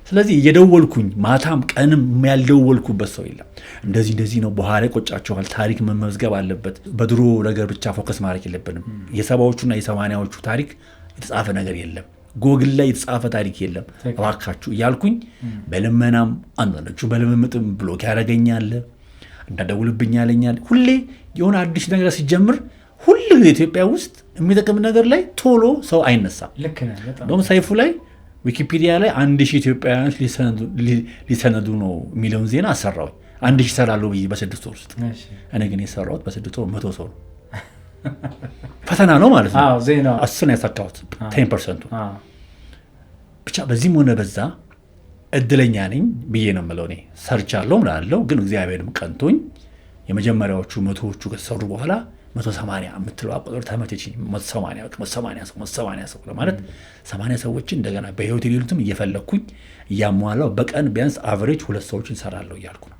ስለዚህ እየደወልኩኝ ማታም ቀንም ያልደወልኩበት ሰው የለም። እንደዚህ ነው በኋላ ይቆጫቸዋል። ታሪክ መመዝገብ አለበት። በድሮ ነገር ብቻ ፎከስ ማድረግ የለብንም። የ70ዎቹና የ80ዎቹ ታሪክ የተጻፈ ነገር የለም። ጎግል ላይ የተጻፈ ታሪክ የለም እባካችሁ እያልኩኝ በልመናም አንዳንዶቹ በልምምጥም ብሎክ ያደረገኛል እንዳደውልብኛለኛል። ሁሌ የሆነ አዲስ ነገር ሲጀምር ሁሉ ኢትዮጵያ ውስጥ የሚጠቅም ነገር ላይ ቶሎ ሰው አይነሳም። ልክ ነህ በጣም። ደሞ ሳይፉ ላይ ዊኪፒዲያ ላይ 1000 ኢትዮጵያውያኖች ሊሰነዱ ነው የሚለውን ዜና አሰራሁኝ። 1000 ይሰራሉ በ6 ወር ውስጥ። እኔ ግን የሰራሁት በ6 ወር 100 ሰው ነው። ፈተና ነው ማለት ነው። ዜና 10 ነው ያሳካሁት 10%። ብቻ በዚህም ሆነ በዛ እድለኛ ነኝ ብዬ ነው የምለው። እኔ ሰርቻለሁ እላለሁ፣ ግን እግዚአብሔርም ቀንቶኝ የመጀመሪያዎቹ 100ዎቹ ከተሰሩ በኋላ 180 የምትለው ቁጥር ተመቸችኝ። 180 ሰው ለማለት 80 ሰዎችን እንደገና በህይወት የሌሉትም እየፈለኩኝ እያሟላው በቀን ቢያንስ አቨሬጅ 2 ሰዎችን ሰራለሁ እያልኩ ነው።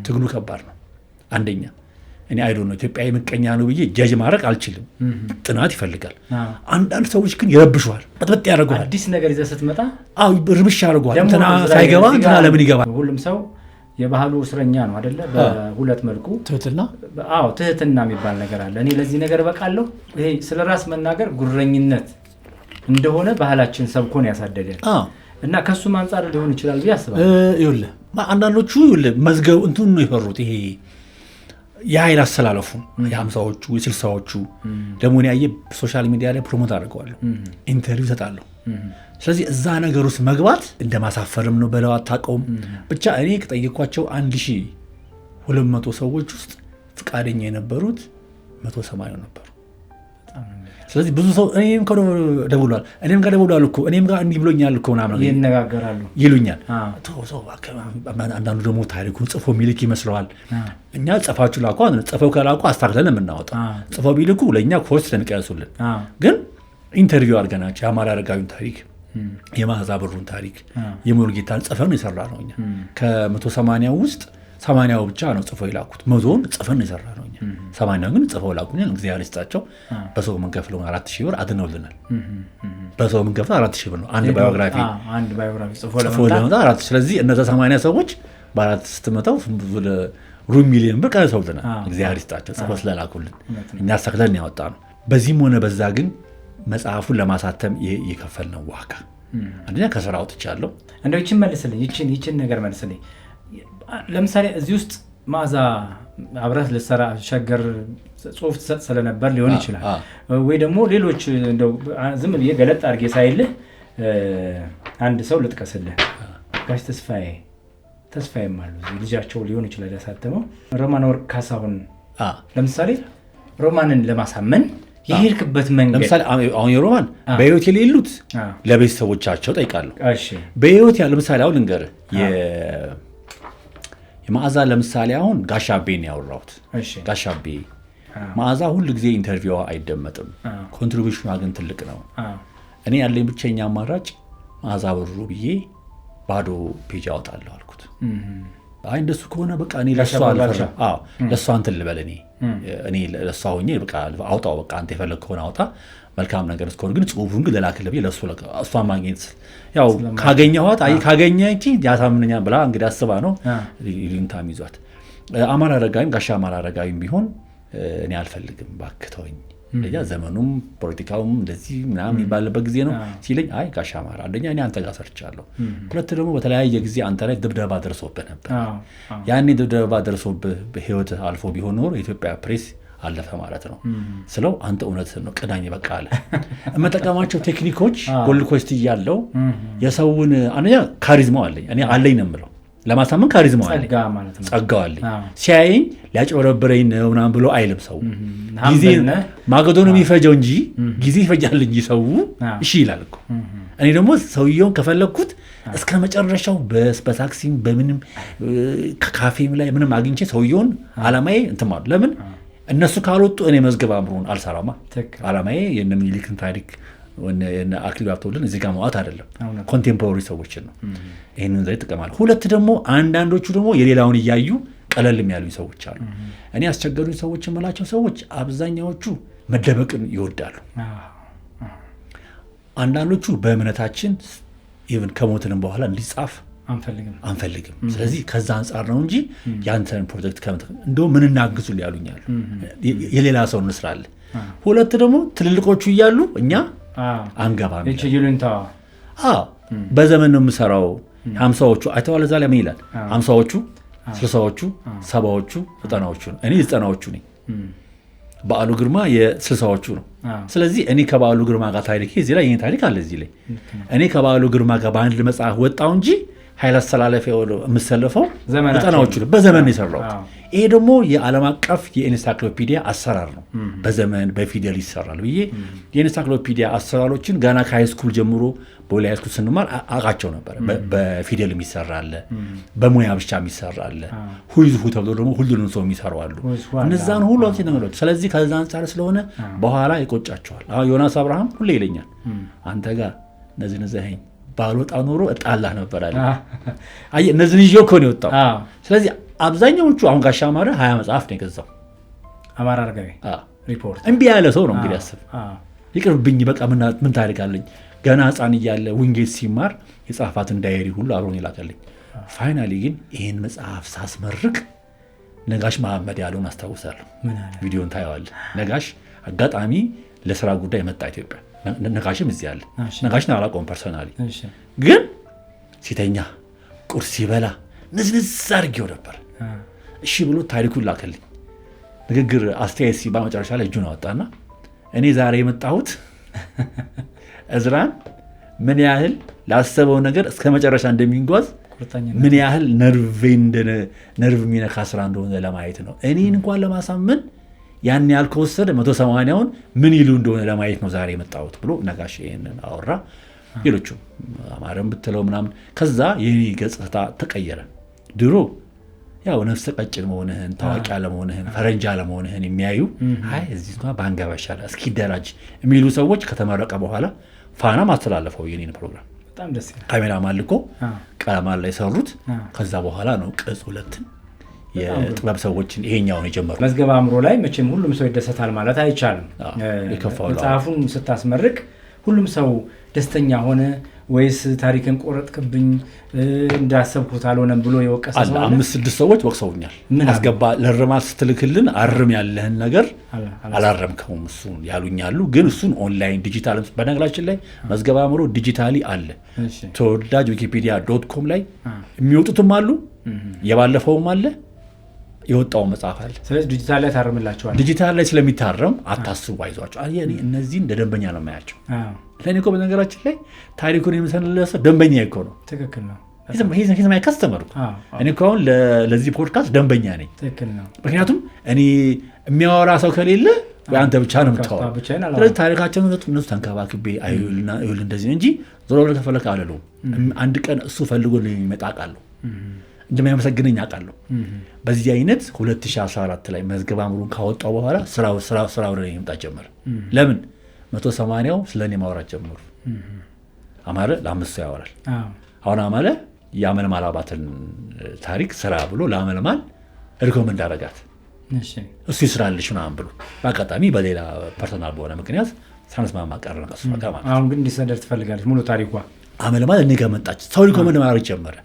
ትግሉ ከባድ ነው። አንደኛ እኔ አይዶ ነው ኢትዮጵያዊ ምቀኛ ነው ብዬ ጀጅ ማድረግ አልችልም። ጥናት ይፈልጋል። አንዳንድ ሰዎች ግን ይረብሹዋል፣ በጥበጥ ያደርገዋል። አዲስ ነገር ይዘህ ስትመጣ ርብሽ ያደርገዋል። እንትና ሳይገባ እንትና ለምን ይገባል? ሁሉም ሰው የባህሉ እስረኛ ነው አይደለ? በሁለት መልኩ ትህትና ትህትና የሚባል ነገር አለ። እኔ ለዚህ ነገር በቃለሁ። ይሄ ስለ ራስ መናገር ጉረኝነት እንደሆነ ባህላችን ሰብኮን ያሳደገን እና ከሱም አንጻር ሊሆን ይችላል ብዬ አስባለሁ። ይኸውልህ አንዳንዶቹ መዝገቡ እንትን ነው የፈሩት። ይሄ የኃይል አስተላለፉ የ50ዎቹ የ60ዎቹ ደግሞ ያየ ሶሻል ሚዲያ ላይ ፕሮሞት አድርገዋለሁ፣ ኢንተርቪው ሰጣለሁ። ስለዚህ እዛ ነገር ውስጥ መግባት እንደማሳፈርም ነው በለው አታውቀውም። ብቻ እኔ ከጠየኳቸው 1200 ሰዎች ውስጥ ፍቃደኛ የነበሩት 180 ነበሩ። ስለዚህ ብዙ ሰው እኔም ጋር ደውሏል፣ እኔም ጋር ደውሏል እኮ እኔም ጋር እንዲህ ብሎኛል እኮ ምናምን ይነጋገራሉ ይሉኛል። አንዳንዱ ደግሞ ታሪኩን ጽፎ ሚልክ ይመስለዋል። እኛ ጽፋችሁ ላኩ፣ ጽፈው ከላኩ አስታክለን የምናወጣ ጽፈው ቢልኩ ለእኛ ኮስት ለሚቀያሱልን። ግን ኢንተርቪው አድርገናቸው የአማራ አረጋዊን ታሪክ፣ የማዛ ብሩን ታሪክ፣ የሙሉጌታን ጽፈን የሰራ ነው። እኛ ከ180 ውስጥ 80 ብቻ ነው ጽፈው የላኩት። 100ውን ጽፈን የሰራ ነው። 80 ግን ጽፈው ላኩኛል። እግዚአብሔር ይስጣቸው። በሰው የምንከፍለው 4000 ብር አድነውልናል። በሰው የምንከፍለው 4000 ብር ነው አንድ ባዮግራፊ ጽፎ ለመጣ 4። ስለዚህ እነዛ 80 ሰዎች በአራት ስትመጣው ሩብ ሚሊዮን ብር ቀንሰውልናል። እግዚአብሔር ይስጣቸው ጽፈው ስለላኩልን እኛ አስተካክለን ያወጣ ነው። በዚህም ሆነ በዛ ግን መጽሐፉን ለማሳተም የከፈልነው ዋጋ አንደኛ ከስራ አውጥቻለሁ። እንደው ይችን መልስልኝ፣ ይችን ነገር መልስልኝ። ለምሳሌ እዚህ ውስጥ ማዛ አብረህ ልትሰራ ሸገር ጽሁፍ ትሰጥ ስለነበር ሊሆን ይችላል፣ ወይ ደግሞ ሌሎች እንደው ዝም ብዬ ገለጥ አድርጌ ሳይልህ አንድ ሰው ልጥቀስልህ። ጋሽ ተስፋዬ ተስፋዬም አሉ ልጃቸው ሊሆን ይችላል ያሳተመው ሮማን ወርቅ ካሳሁን ለምሳሌ ሮማንን ለማሳመን የሄድክበት መንገድ ለምሳሌ አሁን የሮማን በህይወት የሌሉት ለቤተሰቦቻቸው ጠይቃለሁ። በህይወት ያለ ለምሳሌ አሁን ልንገርህ የመዓዛ ለምሳሌ አሁን ጋሻቤን ያወራሁት ጋሻቤ መዓዛ ሁሉ ጊዜ ኢንተርቪው አይደመጥም። ኮንትሪቢዩሽኗ ግን ትልቅ ነው። እኔ ያለኝ ብቸኛ አማራጭ መዓዛ ብሩ ብዬ ባዶ ፔጅ አወጣለሁ አልኩት። አይ እንደሱ ከሆነ በቃ እኔ ለሷ አልፈራ ለሷ እንትን ልበል እኔ ለሷ ሆኜ በቃ አውጣው በቃ አንተ የፈለግ ከሆነ አውጣ መልካም ነገር እስከሆነ ግን ጽሁፉን ግን ለላክልህ ብዬ ለሱ እሷ ማግኘት ያው ካገኘኋት ካገኘች ያሳምነኛል ብላ እንግዲህ አስባ ነው ሊንታም ይዟት አማራ አረጋዊም ጋሻ አማራ አረጋዊም ቢሆን እኔ አልፈልግም ባክተውኝ ለያ ዘመኑም ፖለቲካውም እንደዚህ ምናምን ይባልበት ጊዜ ነው ሲለኝ አይ ጋሻ አማራ አንደኛ እኔ አንተ ጋር ሰርቻለሁ፣ ሁለት ደግሞ በተለያየ ጊዜ አንተ ላይ ድብደባ ደርሶብህ ነበር። ያኔ ድብደባ ደርሶብህ በህይወት አልፎ ቢሆን ኖሮ የኢትዮጵያ ፕሬስ አለፈ ማለት ነው ስለው አንተ እውነትህን ነው ቅዳኝ በቃ አለ። የምጠቀማቸው ቴክኒኮች ጎልኮስት እያለው የሰውን አንደኛ ካሪዝማው አለኝ እኔ አለኝ ነው የምለው ለማሳመን ካሪዝማው አለኝ ጸጋው አለኝ። ሲያየኝ ሊያጭበረብረኝ ነው ምናምን ብሎ አይልም ሰው ጊዜ ማገዶ ነው የሚፈጀው እንጂ ጊዜ ይፈጃል እንጂ ሰው እሺ ይላል እኮ። እኔ ደግሞ ሰውየውን ከፈለኩት እስከ መጨረሻው በታክሲም በምንም ከካፌም ላይ ምንም አግኝቼ ሰውየውን አላማዬ እንትን ማለት ለምን እነሱ ካልወጡ እኔ መዝገብ አምሮን አልሰራማ። አላማዬ የነ ምኒልክን ታሪክ ወነ አክሊሉ ሀብተወልድን እዚህ ጋር ማውጣት አይደለም ኮንቴምፖራሪ ሰዎችን ነው። ይሄንን ዘይ ተቀማል። ሁለት ደግሞ አንዳንዶቹ ደግሞ የሌላውን እያዩ ቀለልም ያሉኝ ሰዎች አሉ። እኔ አስቸገሩኝ ሰዎች የምላቸው ሰዎች አብዛኛዎቹ መደበቅን ይወዳሉ። አንዳንዶቹ በእምነታችን ኢቭን ከሞትንም በኋላ እንዲጻፍ አንፈልግም። ስለዚህ ከዛ አንጻር ነው እንጂ ያንተን ፕሮጀክት እንደው ምን እናግዙ ያሉኛል የሌላ ሰው እንስራለን። ሁለት ደግሞ ትልልቆቹ እያሉ እኛ አንገባም በዘመን ነው የምሰራው። 50ዎቹ አይተዋል እዛ ላይ ምን ይላል 50ዎቹ 60ዎቹ 70ዎቹ 90ዎቹ ነው። እኔ 90ዎቹ ነኝ። በዓሉ ግርማ የ60ዎቹ ነው። ስለዚህ እኔ ከበዓሉ ግርማ ጋር ታሪክ እዚህ ላይ ይሄን ታሪክ አለ እዚህ ላይ እኔ ከበዓሉ ግርማ ጋር በአንድ መጽሐፍ ወጣው እንጂ ኃይል አስተላለፈ የምሰለፈው 90ዎቹ ነው በዘመን ነው የሰራው። ይሄ ደግሞ የዓለም አቀፍ የኢንሳይክሎፒዲያ አሰራር ነው። በዘመን በፊደል ይሰራል ብዬ የኢንሳይክሎፒዲያ አሰራሮችን ገና ከሃይስኩል ጀምሮ በቦሌ ሃይስኩል ስንማር አውቃቸው ነበር። በፊደል የሚሰራል በሙያ ብቻ የሚሰራል ሁይዙ ተብሎ ደግሞ ሁሉንም ሰው የሚሰራው አሉ እነዛን ሁሉ ነገሮች። ስለዚህ ከዛ አንፃር ስለሆነ በኋላ ይቆጫቸዋል። ዮናስ አብርሃም ሁሌ ይለኛል አንተ ጋር ነዝነዘኝ ባልወጣ ኖሮ እጣላህ ነበር አለ። አይ እነዚህ ልጅ እኮ ነው የወጣው። ስለዚህ አብዛኛዎቹ አሁን ጋሻ አማራ 20 መጽሐፍ ነው የገዛው አማራ አርጋዊ ሪፖርት እምቢ ያለ ሰው ነው እንግዲህ አስብ። ይቅርብኝ በቃ ምን ታሪክ አለኝ ገና ህፃን እያለ ዊንጌት ሲማር የጻፋትን ዳይሪ ሁሉ አብሮን ይላከልኝ። ፋይናሊ ግን ይሄን መጽሐፍ ሳስመርቅ ነጋሽ መሐመድ ያለውን አስታውሳለሁ። ቪዲዮን ታየዋለህ። ነጋሽ አጋጣሚ ለስራ ጉዳይ መጣ ኢትዮጵያ። ነጋሽም እዚህ አለ። ነጋሽን አላውቀውም ፐርሰናሊ ግን ሲተኛ ቁርስ ሲበላ ንዝንዝ አድርጌው ነበር። እሺ ብሎ ታሪኩን ላከልኝ። ንግግር አስተያየት ሲባ መጨረሻ ላይ እጁን አወጣና እኔ ዛሬ የመጣሁት እዝራን ምን ያህል ላሰበው ነገር እስከ መጨረሻ እንደሚጓዝ ምን ያህል ነርቭ የሚነካ ስራ እንደሆነ ለማየት ነው። እኔን እንኳን ለማሳመን ያን ያህል ከወሰደ 180ውን ምን ይሉ እንደሆነ ለማየት ነው ዛሬ የመጣሁት ብሎ ነጋሽ ይሄንን አወራ። ሌሎቹም አማረም ብትለው ምናምን ከዛ የኔ ገጽታ ተቀየረ። ድሮ ያው ነፍሰ ቀጭን መሆንህን ታዋቂ አለመሆንህን ፈረንጅ አለመሆንህን የሚያዩ አይ እዚህ እንኳን ባንገባሻለ እስኪ ደራጅ የሚሉ ሰዎች ከተመረቀ በኋላ ፋና ማስተላለፈው የኔን ፕሮግራም በጣም ደስ ይላል። ካሜራማን ልኮ ቀለማን ላይ ሰሩት። ከዛ በኋላ ነው ቅጽ 2 የጥበብ ሰዎችን ይሄኛውን የጀመሩ። መዝገበ አእምሮ ላይ መቼም ሁሉም ሰው ይደሰታል ማለት አይቻልም። መጽሐፉን ስታስመርቅ ሁሉም ሰው ደስተኛ ሆነ ወይስ ታሪክን ቆረጥክብኝ እንዳሰብኩት አልሆነም ብሎ የወቀሰ ሰው አለ? 5-6 ሰዎች ወቅሰውኛል። አስገባ ለርማት ስትልክልን አርም ያለህን ነገር አላረምከውም እሱን ያሉኛሉ። ግን እሱን ኦንላይን ዲጂታል በነገራችን ላይ መዝገበ አእምሮ ዲጂታሊ አለ። ተወዳጅ wikipedia.com ላይ የሚወጡትም አሉ የባለፈውም አለ የወጣው መጽሐፍ አለ። ስለዚህ ዲጂታል ላይ ታረምላቸዋል። ዲጂታል ላይ ስለሚታረም አታስቡ አይዟቸው። እኔ እነዚህን እንደ ደንበኛ ነው የማያቸው። ለእኔ እኮ በነገራችን ላይ ታሪኩን የምሰንለሰ ደንበኛ እኮ ነው። ትክክል ነው። ሂዝ ማይ ከስተመር። እኔ እኮ አሁን ለዚህ ፖድካስት ደንበኛ ነኝ። ምክንያቱም እኔ የሚያወራ ሰው ከሌለ አንተ ብቻ ነው የምታወራው። ስለዚህ ታሪካቸውን እነሱ ተንከባክቤ አይውል እንደዚህ እንጂ ዞሮ ብለህ ከፈለክ አለለው አንድ ቀን እሱ ፈልጎ የሚመጣ አውቃለሁ፣ እንደማያመሰግነኝ አውቃለሁ። በዚህ አይነት 2014 ላይ መዝገበ አእምሮን ካወጣው በኋላ ስራ ወደ እኔ መምጣት ጀመረ። ለምን 180ው ስለኔ ማውራት ጀመሩ። አማረ ለአምስት ሰው ያወራል። አሁን አማረ የአመልማል አባተን ታሪክ ስራ ብሎ ለአመልማል ሪኮመንድ አደረጋት። እሱ ይስራልሽ ምናምን ብሎ በአጋጣሚ በሌላ ፐርሰናል በሆነ ምክንያት ሳንስማማ ቀረ። አሁን ግን እንዲሰደር ትፈልጋለች ሙሉ ታሪኳ። አመልማል እኔ ጋር መጣች፣ ሰው ሪኮመንድ ማድረግ ጀመረ።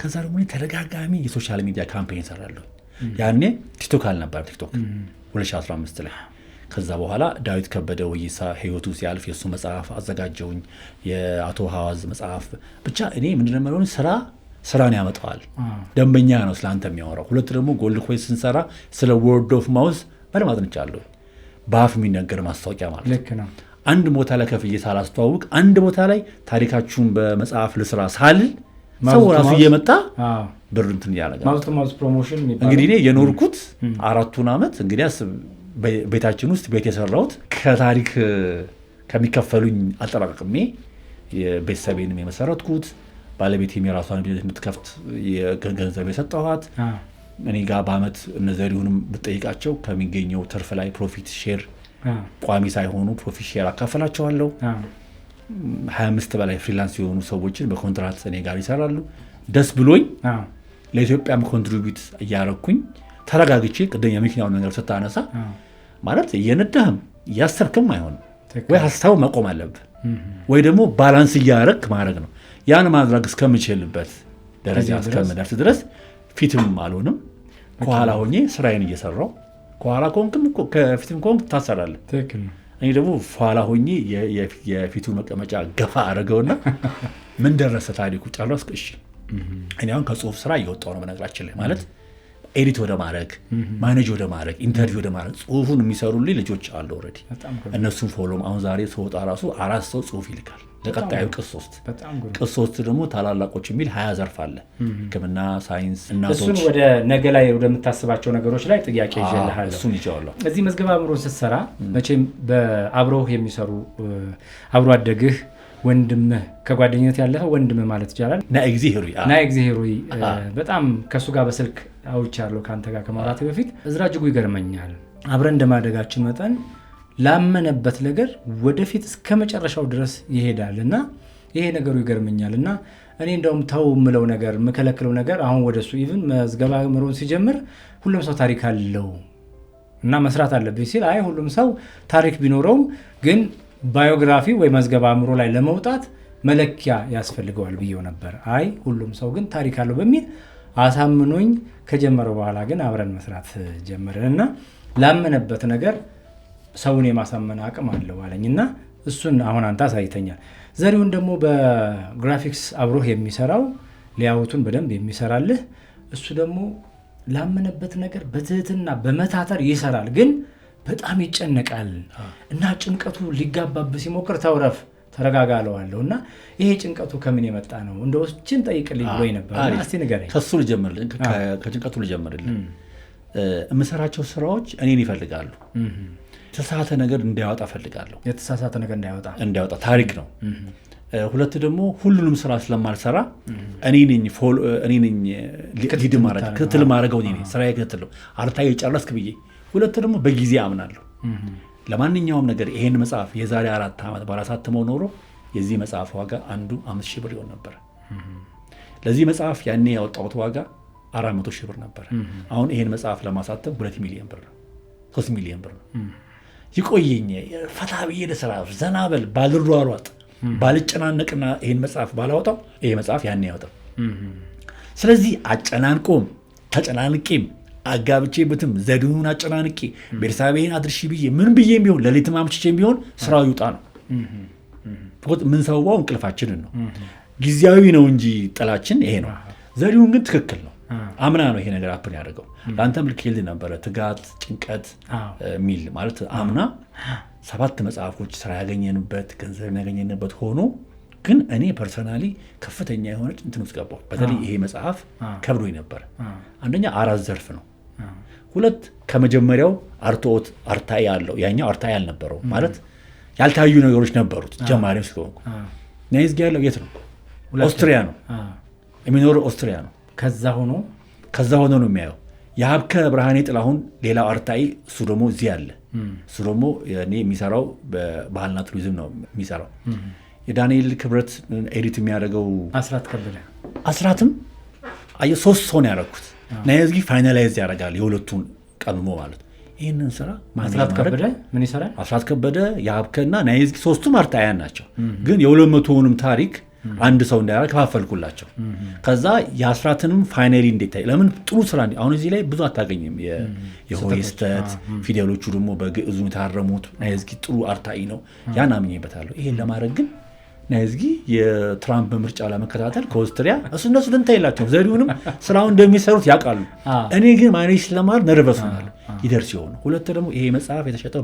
ከዛ ደግሞ ተደጋጋሚ የሶሻል ሚዲያ ካምፔን ሰራለሁ። ያኔ ቲክቶክ አልነበረም፣ ቲክቶክ 2015 ላይ። ከዛ በኋላ ዳዊት ከበደ ወይሳ ህይወቱ ሲያልፍ የእሱ መጽሐፍ አዘጋጀውኝ፣ የአቶ ሐዋዝ መጽሐፍ። ብቻ እኔ ምንድነው ስራን ያመጣዋል። ደንበኛ ነው ስለአንተ የሚያወራው። ሁለት ደግሞ ጎልድ ኮይስ ስንሰራ ስለ ወርድ ኦፍ ማውዝ በደንብ አጥንቻለሁ። በአፍ የሚነገር ማስታወቂያ ማለት ልክ ነው። አንድ ቦታ ላይ ከፍዬ ሳላስተዋውቅ አንድ ቦታ ላይ ታሪካችሁን በመጽሐፍ ልስራ ሳልል ሰው ራሱ እየመጣ ብር እንትን ያደርጋል። ማውዝ ፕሮሞሽን እንግዲህ እኔ የኖርኩት 4 ዓመት እንግዲህ ቤታችን ውስጥ ቤት የሰራሁት ከታሪክ ከሚከፈሉኝ አጠራቅሜ የቤተሰቤንም የመሰረትኩት ባለቤቴም የራሷን ቤት እንድትከፍት ገንዘብ የሰጠኋት እኔ ጋር በአመት እነዘሪሁንም ብጠይቃቸው ከሚገኘው ትርፍ ላይ ፕሮፊት ሼር ቋሚ ሳይሆኑ ፕሮፊት ሼር አካፈላቸዋለሁ። 25 በላይ ፍሪላንስ የሆኑ ሰዎችን በኮንትራት እኔ ጋር ይሰራሉ። ደስ ብሎኝ ለኢትዮጵያም ኮንትሪቢዩት እያረኩኝ ተረጋግቼ ቅድም የመኪናውን ነገር ስታነሳ ማለት እየነዳህም እያሰብክም አይሆንም። ወይ ሀሳቡ መቆም አለብህ ወይ ደግሞ ባላንስ እያረክ ማድረግ ነው። ያን ማድረግ እስከምችልበት ደረጃ እስከምደርስ ድረስ ፊትም አልሆንም፣ ከኋላ ሆኜ ስራዬን እየሰራው። ከኋላ ኮንክም ከፊትም ኮንክ ታሰራለህ። እኔ ደግሞ ኋላ ሆኜ የፊቱ መቀመጫ ገፋ አድርገውና ምን ደረሰ ታሪኩ ጨረስክ? እሺ እኔ አሁን ከጽሁፍ ስራ እየወጣሁ ነው። በነገራችን ላይ ማለት ኤዲት ወደ ማድረግ ማኔጅ ወደ ማድረግ ኢንተርቪው ወደ ማድረግ ጽሁፉን የሚሰሩልኝ ልጆች አሉ ኦልሬዲ። እነሱን ፎሎም አሁን ዛሬ ስወጣ ራሱ 4 ሰው ጽሁፍ ይልካል ለቀጣዩ ቅጽ 3 ቅጽ 3 ደግሞ ታላላቆች የሚል 20 ዘርፍ አለ። ሕክምና፣ ሳይንስ፣ እናቶች። እሱን ወደ ነገ ላይ ወደምታስባቸው ነገሮች ላይ ጥያቄ ይዤልሃለሁ። እሱን ይዤዋለሁ። እዚህ መዝገበ አእምሮን ስትሰራ መቼም በአብሮህ የሚሰሩ አብሮ አደግህ ወንድምህ ከጓደኝነት ያለፈ ወንድምህ ማለት ይቻላል ናኤግዚሄሩይ በጣም ከእሱ ጋር በስልክ አውርቻለሁ ከአንተ ጋር ከማውራቴ በፊት። እዝራ እጅጉ ይገርመኛል። አብረን እንደማደጋችን መጠን ላመነበት ነገር ወደፊት እስከ መጨረሻው ድረስ ይሄዳል እና ይሄ ነገሩ ይገርመኛል። እና እኔ እንደውም ተው ምለው ነገር ምከለክለው ነገር አሁን ወደሱ ኢቭን መዝገበ አእምሮን ሲጀምር ሁሉም ሰው ታሪክ አለው እና መስራት አለብኝ ሲል አይ ሁሉም ሰው ታሪክ ቢኖረውም ግን ባዮግራፊ ወይ መዝገበ አእምሮ ላይ ለመውጣት መለኪያ ያስፈልገዋል ብዬው ነበር። አይ ሁሉም ሰው ግን ታሪክ አለው በሚል አሳምኖኝ ከጀመረው በኋላ ግን አብረን መስራት ጀመርን እና ላመነበት ነገር ሰውን የማሳመን አቅም አለው አለኝ እና እሱን አሁን አንተ አሳይተኛል። ዘሪሁን ደግሞ በግራፊክስ አብሮህ የሚሰራው ሊያውቱን በደንብ የሚሰራልህ እሱ ደግሞ ላመነበት ነገር በትህትና በመታተር ይሰራል፣ ግን በጣም ይጨነቃል እና ጭንቀቱ ሊጋባብህ ሲሞክር ተውረፍ ተረጋጋ አለዋለሁ እና ይሄ ጭንቀቱ ከምን የመጣ ነው እንደው እችን ጠይቅልኝ ብሎኝ ነበር። እስቲ ንገረኝ። ከሱ ልጀምርልህ፣ ከጭንቀቱ ልጀምርልህ። የምሰራቸው ስራዎች እኔን ይፈልጋሉ። የተሳሳተ ነገር እንዳያወጣ ፈልጋለሁ። የተሳሳተ ነገር እንዳያወጣ ታሪክ ነው። ሁለት ደግሞ ሁሉንም ስራ ስለማልሰራ እኔ ነኝ ሊድ ማድረግ ክትትል ማድረገው እኔ ነኝ። ስራዬ ክትትል ነው። አርታዬ ጨረስክ ብዬ። ሁለት ደግሞ በጊዜ አምናለሁ። ለማንኛውም ነገር ይሄን መጽሐፍ የዛሬ 4 ዓመት ባላሳተመው ኖሮ የዚህ መጽሐፍ ዋጋ አንዱ 5,000 ብር ይሆን ነበር። ለዚህ መጽሐፍ ያኔ ያወጣሁት ዋጋ 400,000 ብር ነበር። አሁን ይሄን መጽሐፍ ለማሳተም 2 ሚሊዮን ብር ነው፣ 3 ሚሊዮን ብር ነው። ይቆየኝ ፈታ ብዬ ለስራ ዘናበል ባልሯሯጥ ባልጨናነቅና ይሄን መጽሐፍ ባላወጣው ይሄ መጽሐፍ ያኔ ያወጣው። ስለዚህ አጨናንቆም ተጨናንቄም አጋብቼበትም ዘዴውን አጨናንቄ ቤተሰቤን አድርሺ ብዬ ምን ብዬም ቢሆን ለሊትም አምሽቼም ቢሆን ስራው ይውጣ ነው። ምን ሰውባው እንቅልፋችንን ነው። ጊዜያዊ ነው እንጂ ጥላችን ይሄ ነው። ዘዴውን ግን ትክክል ነው። አምና ነው ይሄ ነገር አፕን ያደርገው። ለአንተም ልክልህ ነበረ ትጋት፣ ጭንቀት ሚል ማለት አምና 7 መጽሐፎች ስራ ያገኘንበት ገንዘብ ያገኘንበት ሆኖ ግን እኔ ፐርሰናሊ ከፍተኛ የሆነ እንትን ውስጥ ገባሁ። በተለይ ይሄ መጽሐፍ ከብዶኝ ነበር። አንደኛ 4 ዘርፍ ነው። 2 ከመጀመሪያው አርቶት አርታኢ ያለው ያኛው አርታኢ ያልነበረው ማለት ያልታዩ ነገሮች ነበሩት ጀማሪው ስለሆንኩ። ናይዝጊ ያለው የት ነው? ኦስትሪያ ነው የሚኖረው፣ ኦስትሪያ ነው። ከዛ ሆኖ ነው የሚያየው። የሀብከ ብርሃኔ ጥላሁን ሌላው አርታኢ፣ እሱ ደግሞ እዚህ አለ። እሱ ደግሞ እኔ የሚሰራው በባህልና ቱሪዝም ነው የሚሰራው። የዳንኤል ክብረት ኤዲት የሚያደርገው አስራትም 3 ሰው ነው ያደረኩት። ናይዝጊ ፋይናላይዝ ያደርጋል የሁለቱን ቀልሞ ማለት። ይህንን ስራ ምን ይሰራል? አስራት ከበደ የሀብከና ናይዝጊ 3ቱም አርታኢያን ናቸው። ግን የ200ውንም ታሪክ አንድ ሰው እንዳያደርግ ከፋፈልኩላቸው። ከዛ የአስራትንም ፋይናሊ እንዴት ለምን ጥሩ ስራ አሁን እዚህ ላይ ብዙ አታገኝም። የሆይ ስተት ፊደሎቹ ደግሞ በግዕዙ የታረሙት ናይዝጊ ጥሩ አርታኢ ነው። ያን አምኜበታለሁ። ይሄን ለማድረግ ግን ናይዝጊ የትራምፕ ምርጫ ለመከታተል ከኦስትሪያ እነሱ ደንታ የላቸውም። ዘሪሁንም ስራውን እንደሚሰሩት ያውቃሉ። እኔ ግን ማኔጅ ስለማድረግ ነርቨስ ሆናለሁ። ይደርስ ይሆን 2 ደግሞ ይሄ መጽሐፍ የተሸጠው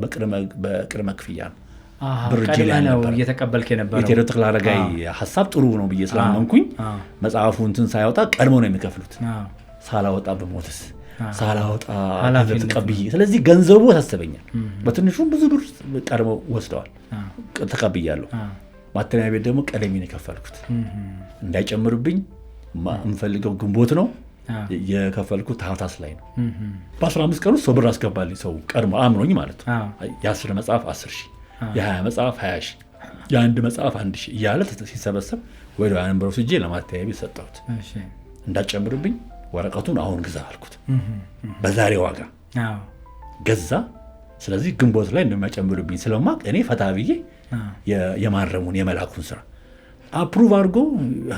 በቅድመ ክፍያ ነው። እየተቀበልክ የነበረው የቴዎድሮስ ተክለአረጋይ ሀሳብ ጥሩ ነው ብዬ ስላመንኩኝ መጽሐፉ እንትን ሳይወጣ ቀድሞ ነው የሚከፍሉት። ሳላወጣ በሞትስ ሳላወጣ ተቀብዬ፣ ስለዚህ ገንዘቡ ታስበኛል። በትንሹ ብዙ ብር ቀድመው ወስደዋል፣ ተቀብያለሁ። ማተሚያ ቤት ደግሞ ቀደም የከፈልኩት እንዳይጨምርብኝ የምፈልገው ግንቦት ነው የከፈልኩት ታህሳስ ላይ ነው። በ15 ቀን ውስጥ ሰው ብር አስገባልኝ። ሰው ቀድሞ አምኖኝ ማለት ነው። የ10 መጽሐፍ 10,000፣ የ20 መጽሐፍ 20,000፣ የ1 መጽሐፍ 1,000 እያለ ሲሰበሰብ ወደ አንበሮ ስጄ ለማተሚያ ቤት ሰጠሁት። እንዳጨምርብኝ ወረቀቱን አሁን ግዛ አልኩት። በዛሬ ዋጋ ገዛ። ስለዚህ ግንቦት ላይ እንደሚያጨምርብኝ ስለማቅ እኔ ፈታ ብዬ የማረሙን የመላኩን ስራ አፕሩቭ አድርጎ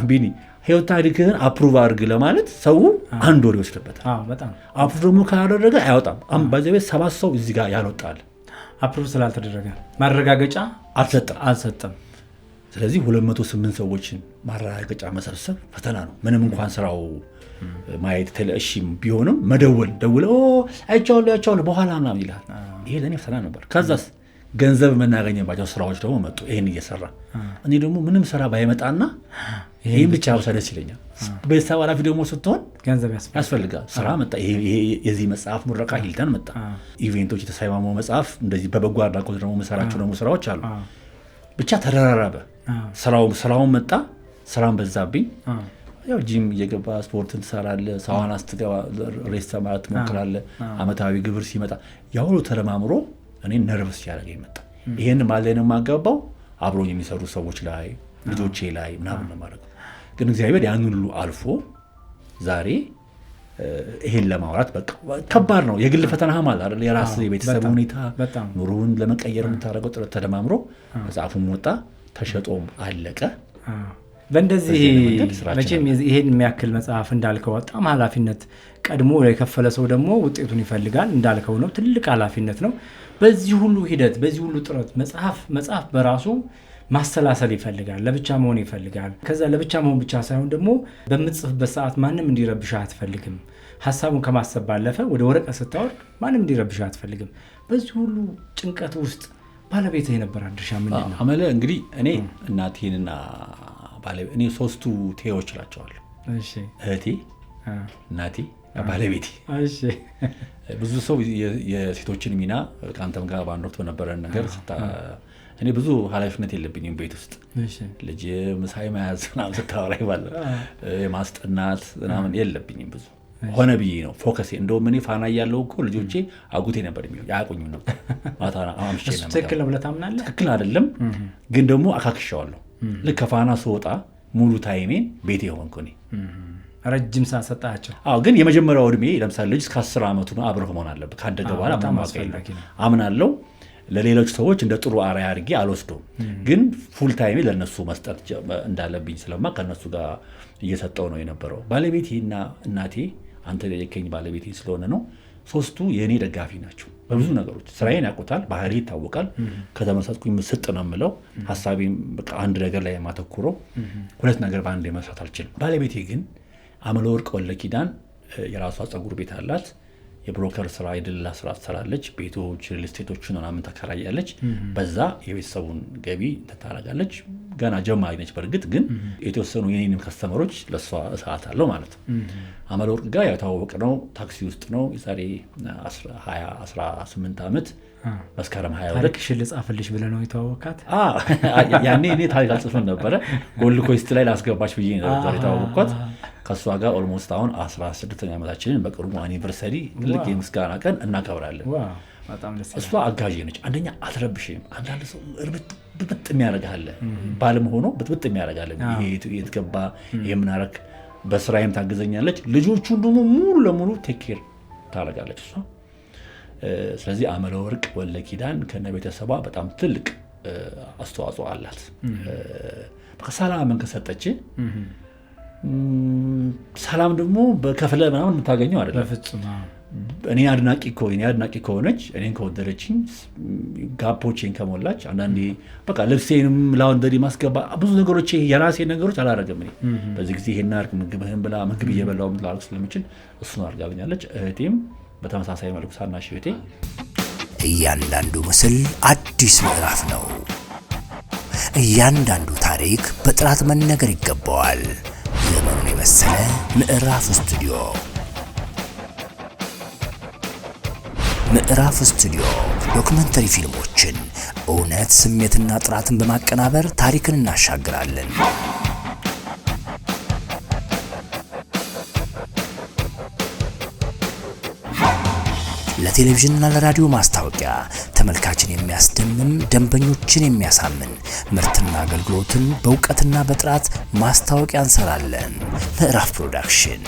ቢኒ ህይወት ታሪክህን አፕሩቭ አድርግ ለማለት ሰው 1 ወር ይወስድበታል። አፕሩቭ ደግሞ ካላደረገ አይወጣም። በዚህ ቤት 7 ሰው እዚህ ጋር ያልወጣል። አፕሩቭ ስላልተደረገ ማረጋገጫ አልሰጠም። ስለዚህ 208 ሰዎችን ማረጋገጫ መሰብሰብ ፈተና ነው። ምንም እንኳን ስራው ማየት ተለእሺም ቢሆንም ደውለው አይቻለሁ በኋላ ምናምን ይላል። ይሄ ለእኔ ፈተና ነበር። ከዛስ ገንዘብ የምናገኝባቸው ስራዎች ደግሞ መጡ። ይሄን እየሰራ እኔ ደግሞ ምንም ስራ ባይመጣና ይሄን ብቻ ብሳ ደስ ይለኛል። ቤተሰብ ኃላፊ ደግሞ ስትሆን ገንዘብ ያስፈልጋል። ስራ መጣ። የዚህ መጽሐፍ ምረቃ ሂልተን መጣ። ኢቬንቶች የተሰማሙ መጽሐፍ እንደዚህ በበጎ አድራጎት ደግሞ መሰራቸው ደግሞ ስራዎች አሉ። ብቻ ተደራረበ። ስራውን መጣ። ስራን በዛብኝ። ያው ጂም እየገባ ስፖርትን ትሰራለህ። ሳዋና ስትገባ ሬስ ማለት ትሞክራለህ። አመታዊ ግብር ሲመጣ ያው ሁሉ ተለማምሮ እኔ ነርቨስ ያደረገኝ መጣ። ይሄን ማለት የማጋባው አብሮኝ የሚሰሩ ሰዎች ላይ ልጆቼ ላይ ምናምን ማለት ነው። ግን እግዚአብሔር ያን ሁሉ አልፎ ዛሬ ይሄን ለማውራት በቃ ከባድ ነው። የግል ፈተና ማለት አይደል? የራስ የቤተሰብ ሁኔታ ኑሮን ለመቀየር የምታደርገው ጥረት ተደማምሮ መጽሐፉም ወጣ፣ ተሸጦም አለቀ። በእንደዚህ መቼም ይሄን የሚያክል መጽሐፍ እንዳልከው በጣም ኃላፊነት ቀድሞ የከፈለ ሰው ደግሞ ውጤቱን ይፈልጋል። እንዳልከው ነው፣ ትልቅ ኃላፊነት ነው። በዚህ ሁሉ ሂደት በዚህ ሁሉ ጥረት መጽሐፍ በራሱ ማሰላሰል ይፈልጋል፣ ለብቻ መሆን ይፈልጋል። ከዛ ለብቻ መሆን ብቻ ሳይሆን ደግሞ በምትጽፍበት ሰዓት ማንም እንዲረብሽ አትፈልግም። ሀሳቡን ከማሰብ ባለፈ ወደ ወረቀት ስታወርድ ማንም እንዲረብሽ አትፈልግም። በዚህ ሁሉ ጭንቀት ውስጥ ባለቤትህ የነበራት ድርሻ ምንድን ነው? አመለ እንግዲህ እኔ እናቴንና እኔ 3ቱ ቴዎች እላቸዋለሁ። እህቴ፣ እናቴ፣ ባለቤቴ። ብዙ ሰው የሴቶችን ሚና ከአንተም ጋር በአንድ ወቅት በነበረን ነገር እኔ ብዙ ኃላፊነት የለብኝም ቤት ውስጥ ልጅ ምሳይ መያዝ ምናምን ስታወራኝ ባለ የማስጠናት ምናምን የለብኝም። ብዙ ሆነ ብዬ ነው ፎከሴ። እንደውም እኔ ፋና እያለሁ እኮ ልጆቼ አጉቴ ነበር የሚሆን ያቁኝም ነበር። ማታ አምሽቼ ነበር። ትክክል ነው ብለህ ታምናለህ? ትክክል አይደለም ግን ደግሞ አካክሻዋለሁ። ልክ ከፋና ስወጣ ሙሉ ታይሜን ቤቴ ሆንኩ እኔ። ረጅም ሰዓት ሰጣቸው። ግን የመጀመሪያው እድሜ ለምሳሌ ልጅ እስከ 10 ዓመቱ ነው አብረህ መሆን አለብህ። ካደገ በኋላ አምናለሁ። ለሌሎች ሰዎች እንደ ጥሩ አርአያ አድርጌ አልወስደውም። ግን ፉል ታይሜ ለነሱ መስጠት እንዳለብኝ ስለማ ከነሱ ጋር እየሰጠው ነው የነበረው። ባለቤቴና እናቴ አንተ የከኝ ባለቤቴ ስለሆነ ነው። 3ቱ የእኔ ደጋፊ ናቸው በብዙ ነገሮች። ስራዬን ያውቁታል፣ ባህሪ ይታወቃል። ከተመሰጥኩኝ ምስጥ ነው የምለው። ሀሳቤም በቃ አንድ ነገር ላይ የማተኩረው 2 ነገር በአንድ መስራት አልችልም። ባለቤቴ ግን አመለወርቅ ወለኪዳን የራሷ ፀጉር ቤት አላት። የብሮከር ስራ የድልላ ስራ ትሰራለች። ቤቶች ሪል ስቴቶችን ምናምን ተከራያለች። በዛ የቤተሰቡን ገቢ ታደርጋለች። ገና ጀማሪ ነች። በእርግጥ ግን የተወሰኑ የኔንም ከስተመሮች ለሷ ሰዓት አለው ማለት ነው። አመለወርቅ ጋር ያተዋወቅ ነው ታክሲ ውስጥ ነው የዛሬ 18 ዓመት መስከረም 22 ታሪክሽን ልጻፍልሽ ብለህ ነው የተዋወቃት? ያኔ እኔ ታሪክ አልጽፍም ነበረ ጎልድ ኮስት ላይ ላስገባች ብዬ ነበር የተዋወቅኳት። ከእሷ ጋር ኦልሞስት አሁን 16ኛ ዓመታችንን በቅርቡ አኒቨርሰሪ ትልቅ የምስጋና ቀን እናከብራለን። እሷ አጋዥ ነች። አንደኛ አትረብሽም። አንዳንድ ሰው ብጥብጥ የሚያደርግሃለ ባልም ሆኖ ብጥብጥ የሚያደርግሃለ የትገባ የምናረክ በስራዬም ታግዘኛለች። ልጆቹን ደግሞ ሙሉ ለሙሉ ቴክ ኬር ታደርጋለች እሷ። ስለዚህ አመለወርቅ ወልደኪዳን ከነ ቤተሰቧ በጣም ትልቅ አስተዋጽኦ አላት። ሰላምን ከሰጠች ሰላም ደግሞ በከፍለ ምናምን የምታገኘው አይደለም በፍጹም። እኔ አድናቂ ከሆነች እኔን ከወደደችኝ ጋፖቼን ከሞላች አንዳንዴ በቃ ልብሴንም ላውንደሪ ማስገባ ብዙ ነገሮች የራሴ ነገሮች አላረግም። እኔ በዚህ ጊዜ ይሄን አርግ ምግብህን ብላ ምግብ እየበላው ላልክ ስለምችል እሱን አርጋብኛለች። እህቴም በተመሳሳይ መልኩ ሳናሽ እህቴ። እያንዳንዱ ምስል አዲስ ምዕራፍ ነው። እያንዳንዱ ታሪክ በጥራት መነገር ይገባዋል። ዘመኑን የመሰለ ምዕራፍ ስቱዲዮ። ምዕራፍ ስቱዲዮ ዶክመንተሪ ፊልሞችን እውነት፣ ስሜትና ጥራትን በማቀናበር ታሪክን እናሻግራለን። ለቴሌቪዥንና ለራዲዮ ማስታወቂያ ተመልካችን የሚያስደምም፣ ደንበኞችን የሚያሳምን ምርትና አገልግሎትን በእውቀትና በጥራት ማስታወቂያ እንሰራለን። ምዕራፍ ፕሮዳክሽን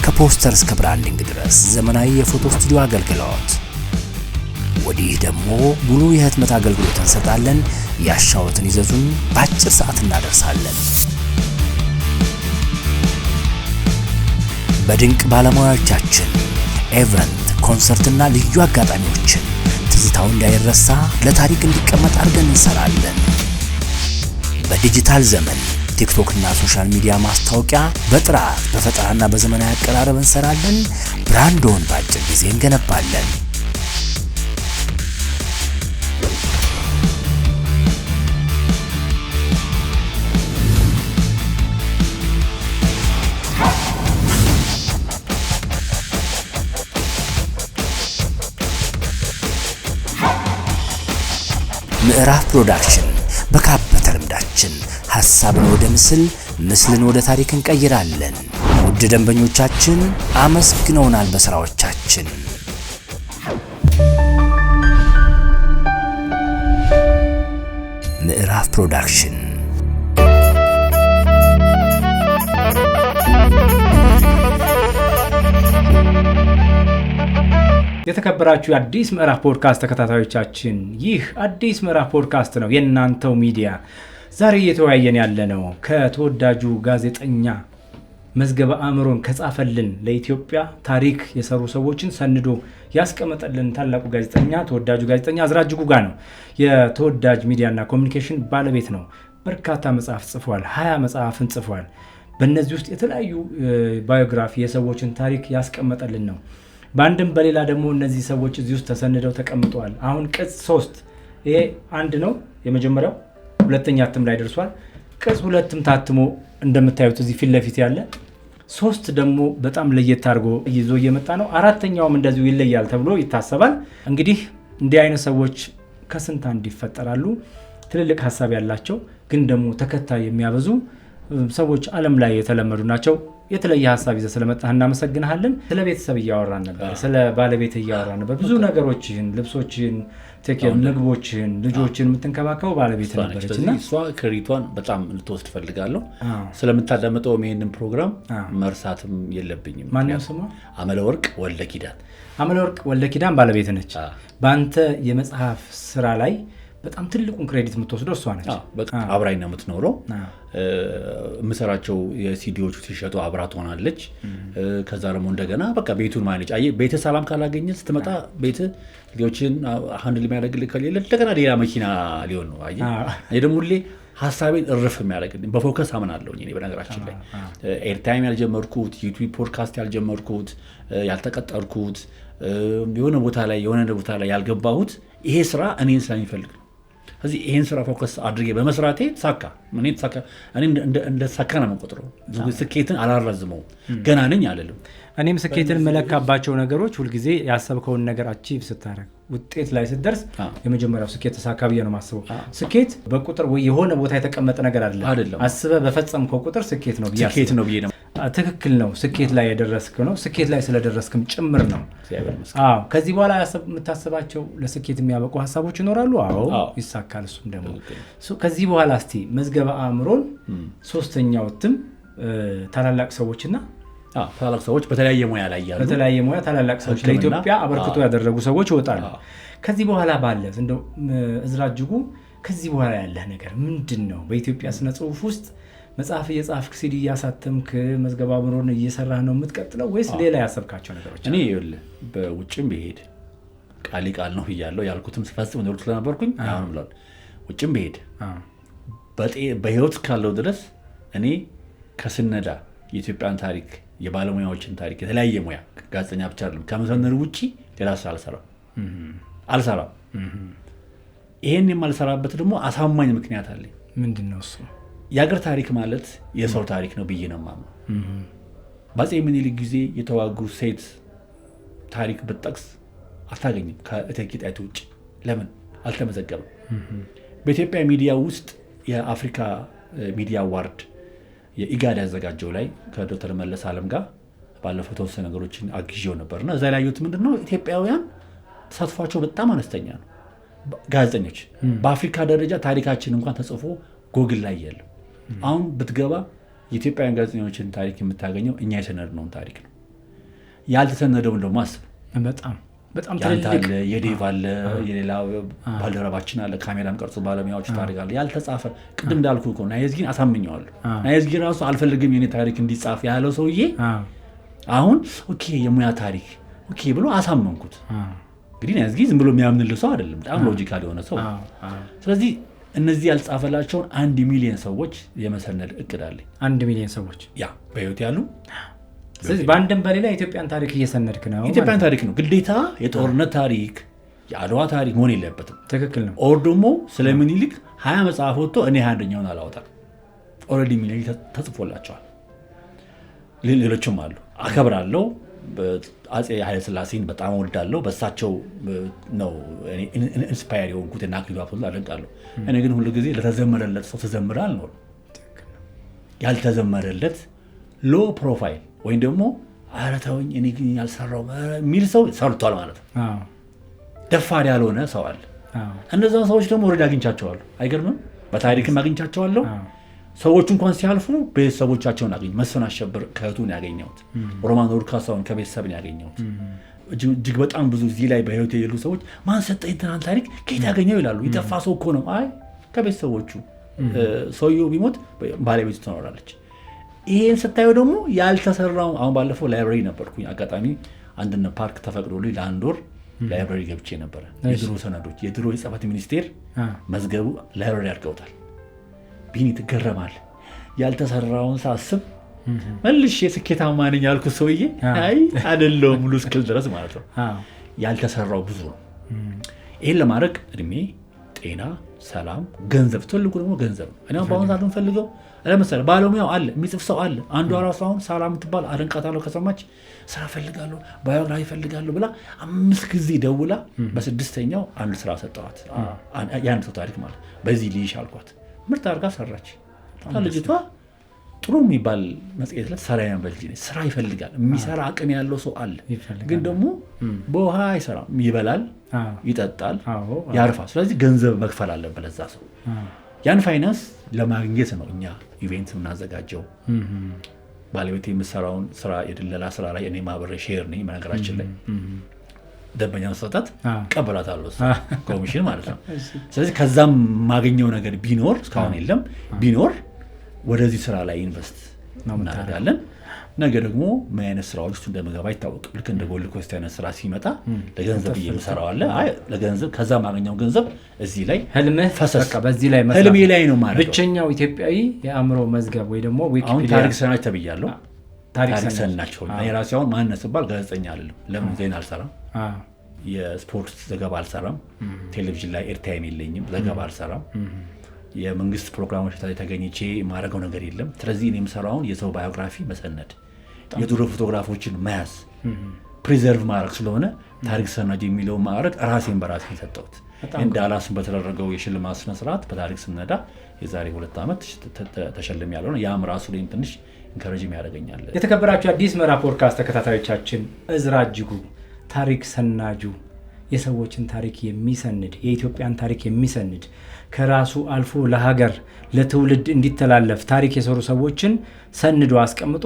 ከፖስተር እስከ ብራንዲንግ ድረስ ዘመናዊ የፎቶ ስቱዲዮ አገልግሎት። ወዲህ ደግሞ ሙሉ የህትመት አገልግሎት እንሰጣለን። ያሻዎትን ይዘዙን፣ በአጭር ሰዓት እናደርሳለን። በድንቅ ባለሙያዎቻችን ኢቨንት፣ ኮንሰርትና ልዩ አጋጣሚዎችን ትዝታው እንዳይረሳ ለታሪክ እንዲቀመጥ አድርገን እንሰራለን። በዲጂታል ዘመን ቲክቶክ እና ሶሻል ሚዲያ ማስታወቂያ በጥራት በፈጠራና በዘመናዊ አቀራረብ እንሰራለን። ብራንዶን በአጭር ጊዜ እንገነባለን። ምዕራፍ ፕሮዳክሽን በካበተ ልምዳችን ሐሳብን ወደ ምስል፣ ምስልን ወደ ታሪክ እንቀይራለን። ውድ ደንበኞቻችን አመስግነውናል በስራዎቻችን። ምዕራፍ ፕሮዳክሽን የተከበራችሁ የአዲስ ምዕራፍ ፖድካስት ተከታታዮቻችን፣ ይህ አዲስ ምዕራፍ ፖድካስት ነው፣ የእናንተው ሚዲያ። ዛሬ እየተወያየን ያለነው ከተወዳጁ ጋዜጠኛ መዝገበ አእምሮን ከጻፈልን ለኢትዮጵያ ታሪክ የሰሩ ሰዎችን ሰንዶ ያስቀመጠልን ታላቁ ጋዜጠኛ ተወዳጁ ጋዜጠኛ እዝራ እጅጉ ጋር ነው። የተወዳጅ ሚዲያና ኮሚኒኬሽን ባለቤት ነው። በርካታ መጽሐፍ ጽፏል። 20 መጽሐፍን ጽፏል። በእነዚህ ውስጥ የተለያዩ ባዮግራፊ የሰዎችን ታሪክ ያስቀመጠልን ነው። በአንድም በሌላ ደግሞ እነዚህ ሰዎች እዚህ ውስጥ ተሰንደው ተቀምጠዋል። አሁን ቅጽ 3 ይሄ አንድ ነው የመጀመሪያው፣ ሁለተኛ እትም ላይ ደርሷል። ቅጽ 2ም ታትሞ እንደምታዩት እዚህ ፊት ለፊት ያለ፣ 3 ደግሞ በጣም ለየት አድርጎ ይዞ እየመጣ ነው። 4ኛውም እንደዚሁ ይለያል ተብሎ ይታሰባል። እንግዲህ እንዲህ አይነት ሰዎች ከስንት አንድ ይፈጠራሉ። ትልልቅ ሀሳብ ያላቸው ግን ደግሞ ተከታይ የሚያበዙ ሰዎች ዓለም ላይ የተለመዱ ናቸው። የተለየ ሀሳብ ይዘህ ስለመጣህ እናመሰግንሃለን። ስለ ቤተሰብ እያወራን ነበር፣ ስለ ባለቤት እያወራን ነበር። ብዙ ነገሮችን፣ ልብሶችን፣ ምግቦችን፣ ልጆችን የምትንከባከበው ባለቤት ነበረች እና እሷ ክሬዲቷን በጣም ልትወስድ ፈልጋለሁ። ስለምታዳምጠው ይሄንን ፕሮግራም መርሳትም የለብኝም። ማነው ስሟ? አመለወርቅ ወልደኪዳን። አመለወርቅ ወልደኪዳን ባለቤት ነች። በአንተ የመጽሐፍ ስራ ላይ በጣም ትልቁን ክሬዲት የምትወስደው እሷ ነች። አብራኝ ነው የምትኖረው። የምሰራቸው የሲዲዎቹ ሲሸጡ አብራ ትሆናለች። ከዛ ደግሞ እንደገና በቃ ቤቱን ማለች። አየህ ቤትህ ሰላም ካላገኘ ስትመጣ ቤትህ ልጆችን ሃንድል የሚያደርግልህ ከሌለ እንደገና ሌላ መኪና ሊሆን ነው። አየህ እኔ ደግሞ ሁሌ ሀሳቤን እርፍ የሚያደርግልኝ በፎከስ አምናለሁ እኔ በነገራችን ላይ ኤርታይም ያልጀመርኩት ዩቲዩብ ፖድካስት ያልጀመርኩት ያልተቀጠርኩት የሆነ ቦታ ላይ ያልገባሁት ይሄ ስራ እኔን ስለሚፈልግ ነው። ስለዚህ ይሄን ስራ ፎከስ አድርጌ በመስራቴ ተሳካ። እኔ እንደ ተሳካ ነው የምቆጥረው። ስኬትን አላራዝመውም፣ ገና ነኝ አልልም። እኔም ስኬትን መለካባቸው ነገሮች ሁልጊዜ ያሰብከውን ነገር አቺቭ ስታደርግ ውጤት ላይ ስትደርስ የመጀመሪያው ስኬት ተሳካ ብዬ ነው የማስበው። ስኬት በቁጥር ወይ የሆነ ቦታ የተቀመጠ ነገር አይደለም። አስበህ በፈጸምከው ቁጥር ስኬት ነው ብዬ ነው። ትክክል ነው። ስኬት ላይ የደረስክ ነው። ስኬት ላይ ስለደረስክም ጭምር ነው። ከዚህ በኋላ የምታስባቸው ለስኬት የሚያበቁ ሀሳቦች ይኖራሉ። ይሳካል። እሱም ደግሞ ከዚህ በኋላ እስቲ መዝገበ አእምሮን ሶስተኛው እትም ታላላቅ ሰዎችና ታላላቅ ሰዎች በተለያየ ሙያ ላይ ያሉ ታላላቅ ሰዎች ለኢትዮጵያ አበርክቶ ያደረጉ ሰዎች ይወጣሉ። ከዚህ በኋላ ባለ እንደው እዝራ እጅጉ ከዚህ በኋላ ያለህ ነገር ምንድን ነው? በኢትዮጵያ ስነ ጽሁፍ ውስጥ መጽሐፍ እየጻፍክ ሲዲ እያሳተምክ መዝገበ አእምሮን እየሰራህ ነው የምትቀጥለው ወይስ ሌላ ያሰብካቸው ነገሮች? እኔ በውጭም ብሄድ ቃል ነው ብያለሁ። ያልኩትም ስፈጽም ነው ስለነበርኩኝ አሁንም ብሏል። ውጭም ብሄድ በህይወት ካለው ድረስ እኔ ከስነዳ የኢትዮጵያን ታሪክ የባለሙያዎችን ታሪክ የተለያየ ሙያ ጋዜጠኛ ብቻ አይደለም ከመሰነድ ውጪ ሌላ ስራ አልሰራም። ይሄን የማልሰራበት ደግሞ አሳማኝ ምክንያት አለኝ። ምንድነው እሱ? የሀገር ታሪክ ማለት የሰው ታሪክ ነው ብዬ ነው የማምነው። በአፄ ምኒልክ ጊዜ የተዋጉ ሴት ታሪክ ብትጠቅስ አታገኝም ከእቴጌ ጣይቱ ውጭ። ለምን አልተመዘገበም? በኢትዮጵያ ሚዲያ ውስጥ የአፍሪካ ሚዲያ አዋርድ የኢጋድ ያዘጋጀው ላይ ከዶክተር መለስ አለም ጋር ባለፈው ተወሰነ ነገሮችን አግዤው ነበርና እዛ ላይ ያዩት ምንድነው ኢትዮጵያውያን ተሳትፏቸው በጣም አነስተኛ ነው። ጋዜጠኞች በአፍሪካ ደረጃ ታሪካችን እንኳን ተጽፎ ጎግል ላይ የለም። አሁን ብትገባ የኢትዮጵያውያን ጋዜጠኞችን ታሪክ የምታገኘው እኛ የሰነድነውን ታሪክ ነው። ያልተሰነደውን ደግሞ አስብ። በጣም ትልልቅ የዴቭ አለ፣ የሌላ ባልደረባችን አለ፣ ካሜራም ቀርጾ ባለሙያዎች ታሪክ አለ። ያልተጻፈ ቅድም እንዳልኩ እኮ ናይዝጊን አሳምኘዋለሁ። ናይዝጊ ራሱ አልፈልግም የኔ ታሪክ እንዲጻፍ ያለው ሰውዬ አሁን ኦኬ የሙያ ታሪክ ኦኬ ብሎ አሳመንኩት። እንግዲህ ናይዝጊ ዝም ብሎ የሚያምንልህ ሰው አይደለም፣ በጣም ሎጂካል የሆነ ሰው። ስለዚህ እነዚህ ያልጻፈላቸውን 1 ሚሊዮን ሰዎች የመሰነድ እቅድ አለኝ። 1 ሚሊዮን ሰዎች በህይወት ያሉ። ስለዚህ በአንድም በሌላ የኢትዮጵያን ታሪክ እየሰነድክ ነው። ኢትዮጵያን ታሪክ ነው ግዴታ። የጦርነት ታሪክ የአድዋ ታሪክ መሆን የለበትም። ትክክል ነው። ኦር ደግሞ ስለ ምኒልክ 20 መጽሐፍ ወጥቶ እኔ 21ኛውን አላወጣም። ኦልሬዲ ምኒልክ ተጽፎላቸዋል። ሌሎችም አሉ። አከብራለሁ። አፄ ኃይለ ሥላሴን በጣም ወዳለሁ። በሳቸው ነው ኢንስፓየር የሆንኩትና አክሊሉ ሀብተወልድ አደንቃለሁ። እኔ ግን ሁሉ ጊዜ ለተዘመረለት ሰው ተዘምረ አልኖርም። ያልተዘመረለት ሎ ፕሮፋይል ወይም ደግሞ ኧረ ተውኝ እኔ ግን ያልሰራው የሚል ሰው ሰርቷል ማለት ነው። ደፋር ያልሆነ ሰው አለ። እነዛን ሰዎች ደግሞ ወረድ አግኝቻቸዋለሁ። አይገርምም? በታሪክም አግኝቻቸዋለሁ። ሰዎቹ እንኳን ሲያልፉ ቤተሰቦቻቸውን አገኘ። መስፍን አሸብር ከእህቱን ያገኘሁት፣ ሮማን ወርካሳውን ከቤተሰብን ያገኘሁት። እጅግ በጣም ብዙ እዚህ ላይ በህይወት የሌሉ ሰዎች ማን ሰጠኝ ትናንት ታሪክ ከየት ያገኘው ይላሉ። የጠፋ ሰው እኮ ነው። አይ ከቤተሰቦቹ ሰውየው ቢሞት ባለቤቱ ትኖራለች። ይሄን ስታየው ደግሞ ያልተሰራው አሁን ባለፈው ላይብራሪ ነበርኩኝ። አጋጣሚ አንድነት ፓርክ ተፈቅዶልኝ ለአንድ ወር ላይብራሪ ገብቼ ነበረ። የድሮ ሰነዶች የድሮ የጽሕፈት ሚኒስቴር መዝገቡ ላይብራሪ አድርገውታል። ቢኒ ትገረማል። ያልተሰራውን ሳስብ መልሼ ስኬታማ ነኝ ያልኩት ሰውዬ አይ አይደለም ሙሉ እስክል ድረስ ማለት ነው። ያልተሰራው ብዙ ነው። ይሄን ለማድረግ እድሜ፣ ጤና፣ ሰላም፣ ገንዘብ፣ ትልቁ ደግሞ ገንዘብ ነው። እኔ በአሁኑ ሰዓት የምፈልገው ለምሳሌ ባለሙያው አለ፣ የሚጽፍ ሰው አለ። አንዷ ራሱ አሁን ሳራ የምትባል አደንቃታለሁ። ከሰማች ስራ ፈልጋለሁ ባዮግራፊ ፈልጋለሁ ብላ 5 ጊዜ ደውላ በስድስተኛው አንድ ስራ ሰጠኋት። የአንድ ሰው ታሪክ ማለት በዚህ ልይሽ አልኳት። ምርጥ አድርጋ ሰራች። ልጅቷ ጥሩ የሚባል መጽሔት ላይ ሰራ ያንበልጂ ስራ ይፈልጋል። የሚሰራ አቅም ያለው ሰው አለ። ግን ደግሞ በውሃ አይሰራም። ይበላል፣ ይጠጣል፣ ያርፋል። ስለዚህ ገንዘብ መክፈል አለበት ለዛ ሰው። ያን ፋይናንስ ለማግኘት ነው እኛ ኢቬንት የምናዘጋጀው። ባለቤት የምሰራውን ስራ የድለላ ስራ ላይ እኔ ማህበረ ሼር ነኝ። በነገራችን ላይ ደንበኛ መሰጣት ቀበላታለሁ ኮሚሽን ማለት ነው። ስለዚህ ከዛም ማገኘው ነገር ቢኖር እስካሁን የለም ቢኖር ወደዚህ ስራ ላይ ኢንቨስት እናደርጋለን። ነገ ደግሞ ምን አይነት ስራዎች ውስጥ እንደምገባ አይታወቅም። ልክ እንደ ጎልድ ኮስት አይነት ስራ ሲመጣ ለገንዘብ እየሰራው አለ። አይ ለገንዘብ ከዛ ማግኘው ገንዘብ እዚህ ላይ ህልምህ በቃ በዚህ ላይ መስራት ህልሜ ላይ ነው ማለት ብቸኛው ኢትዮጵያዊ የአእምሮ መዝገብ ወይ ደግሞ ዊኪፒዲያ ታሪክ ሰናች ተብያለሁ። ታሪክ ሰናቸው እኔ ራሴ አሁን ማነስ ባል ጋዜጠኛ አይደለም። ለምን ዜና አልሰራም፣ የስፖርት ዘገባ አልሰራም፣ ቴሌቪዥን ላይ ኤርታይም የለኝም፣ ዘገባ አልሰራም፣ የመንግስት ፕሮግራሞች ላይ ተገኝቼ የማደርገው ነገር የለም። ስለዚህ እኔ የምሰራውን የሰው ባዮግራፊ መሰነድ፣ የድሮ ፎቶግራፎችን መያዝ፣ ፕሪዘርቭ ማድረግ ስለሆነ ታሪክ ሰናጅ የሚለው ማዕረግ ራሴን በራሴ የሰጠሁት። ዳላስን በተደረገው የሽልማት ስነስርዓት በታሪክ ስነዳ የዛሬ 2 ዓመት ተሸልም ያለው ነው። ያም ራሱ ላይ ትንሽ ኢንከሬጅም ያደርገኛል። የተከበራችሁ አዲስ ምዕራፍ ፖድካስት ተከታታዮቻችን እዝራ እጅጉ ታሪክ ሰናጁ የሰዎችን ታሪክ የሚሰንድ የኢትዮጵያን ታሪክ የሚሰንድ ከራሱ አልፎ ለሀገር ለትውልድ እንዲተላለፍ ታሪክ የሰሩ ሰዎችን ሰንዶ አስቀምጦ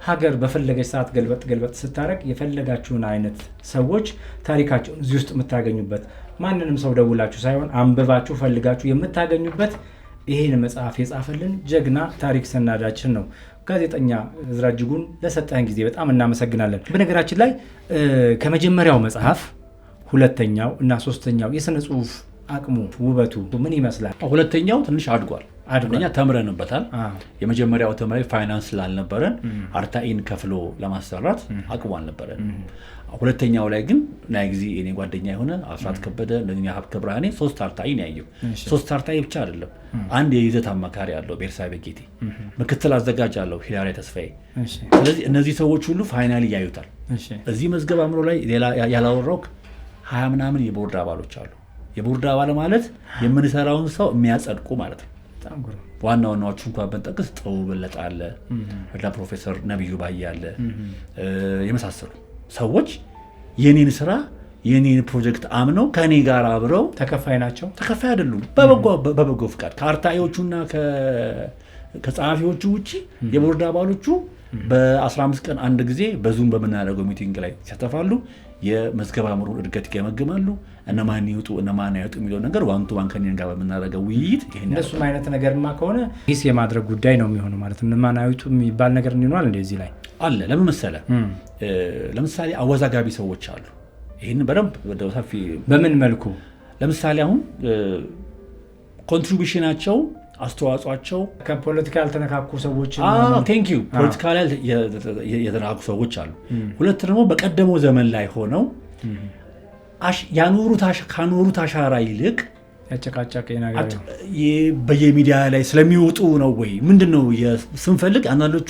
ሀገር በፈለገች ሰዓት ገልበጥ ስታረግ የፈለጋችሁን አይነት ሰዎች ታሪካቸውን እዚህ ውስጥ የምታገኙበት ማንንም ሰው ደውላችሁ ሳይሆን አንብባችሁ ፈልጋችሁ የምታገኙበት ይሄን መጽሐፍ የጻፈልን ጀግና ታሪክ ሰናዳችን ነው። ጋዜጠኛ እዝራ እጅጉን ለሰጠን ጊዜ በጣም እናመሰግናለን። በነገራችን ላይ ከመጀመሪያው መጽሐፍ ሁለተኛው እና ሶስተኛው የሥነ ጽሁፍ አቅሙ ውበቱ ምን ይመስላል? ሁለተኛው ትንሽ አድጓል። አንደኛ ተምረንበታል። የመጀመሪያው ተምረን ፋይናንስ ስላልነበረን አርታኢን ከፍሎ ለማሰራት አቅሙ አልነበረን። ሁለተኛው ላይ ግን ናይ ጊዜ እኔ ጓደኛ የሆነ አስራት ከበደ ለኛ ሀብተ ብርሃኔ 3 አርታኢን ያየው። 3 አርታኢ ብቻ አይደለም፣ አንድ የይዘት አማካሪ ያለው ቤርሳቤ ጌቴ፣ ምክትል አዘጋጅ ያለው ሂላሪ ተስፋዬ። ስለዚህ እነዚህ ሰዎች ሁሉ ፋይናሊ ያዩታል። እዚህ መዝገብ አእምሮ ላይ ሌላ ያላወራው 20 ምናምን የቦርድ አባሎች አሉ። የቦርድ አባል ማለት የምንሰራውን ሰው የሚያጸድቁ ማለት ነው። ዋና ዋናዎቹ እንኳን ብንጠቅስ ጥሩ በለጠ አለ፣ ፕሮፌሰር ነብዩ ባየ አለ፣ የመሳሰሉ ሰዎች የኔን ስራ የኔን ፕሮጀክት አምነው ከኔ ጋር አብረው ተከፋይ ናቸው። ተከፋይ አይደሉም፣ በበጎ ፍቃድ ከአርታኢዎቹና ከጸሐፊዎቹ ውጪ የቦርድ አባሎቹ በ15 ቀን አንድ ጊዜ በዙም በምናደርገው ሚቲንግ ላይ ይሳተፋሉ። የመዝገብ አእምሮ እድገት ይገመግማሉ። እነማን ይውጡ እነማን አይወጡ የሚለው ነገር ዋን ቱ ዋን ከኔን ጋር በምናደርገው ውይይት እንደሱም አይነት ነገርማ ከሆነ ሂስ የማድረግ ጉዳይ ነው የሚሆነው ማለት ነው። እነማን አይወጡ የሚባል ነገር ይኖራል እንደዚህ ላይ አለ። ለምን መሰለህ? ለምሳሌ አወዛጋቢ ሰዎች አሉ። ይሄን በደንብ ሰፊ በምን መልኩ ለምሳሌ አሁን ኮንትሪቢዩሽናቸው አስተዋጽኦአቸው ከፖለቲካ ያልተነካኩ ሰዎች ቴንክ ዩ ፖለቲካ ላይ የተነካኩ ሰዎች አሉ። ሁለት ደግሞ በቀደመው ዘመን ላይ ሆነው ካኖሩት አሻራ ይልቅ ያጨቃጨቀ ነገር በየሚዲያ ላይ ስለሚወጡ ነው ወይ ምንድነው ስንፈልግ አንዳንዶቹ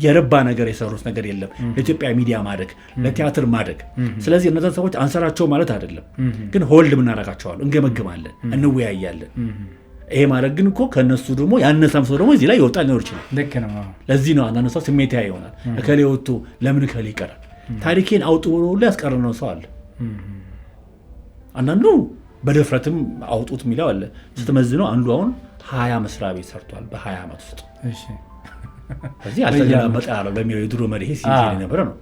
የረባ ነገር የሰሩት ነገር የለም ለኢትዮጵያ ሚዲያ ማደግ ለቲያትር ማደግ። ስለዚህ እነዛን ሰዎች አንሰራቸው ማለት አይደለም፣ ግን ሆልድ ምናረጋቸዋለን፣ እንገመግማለን፣ እንወያያለን። ይሄ ማለት ግን እኮ ከነሱ ደግሞ ያነሳም ሰው ደግሞ እዚህ ላይ ይወጣ ሊኖር ይችላል። ልክ ነው። ለዚህ ነው አንዳንድ ሰው ስሜታዊ ይሆናል። እከሌ ወጥቶ ለምን እከሌ ይቀራል? ታሪኬን አውጡ ብሎ ሁሉ ያስቀረነው ሰው አለ። አንዳንዱ በድፍረትም አውጡት የሚለው አለ። ስትመዝነው አንዱ አሁን 20 መስሪያ ቤት ሰርቷል በ20 ዓመት ውስጥ። እሺ ስለዚህ አልተገላመጠ ያለው በሚለው የድሮ መሪ ሲል የነበረ ነው።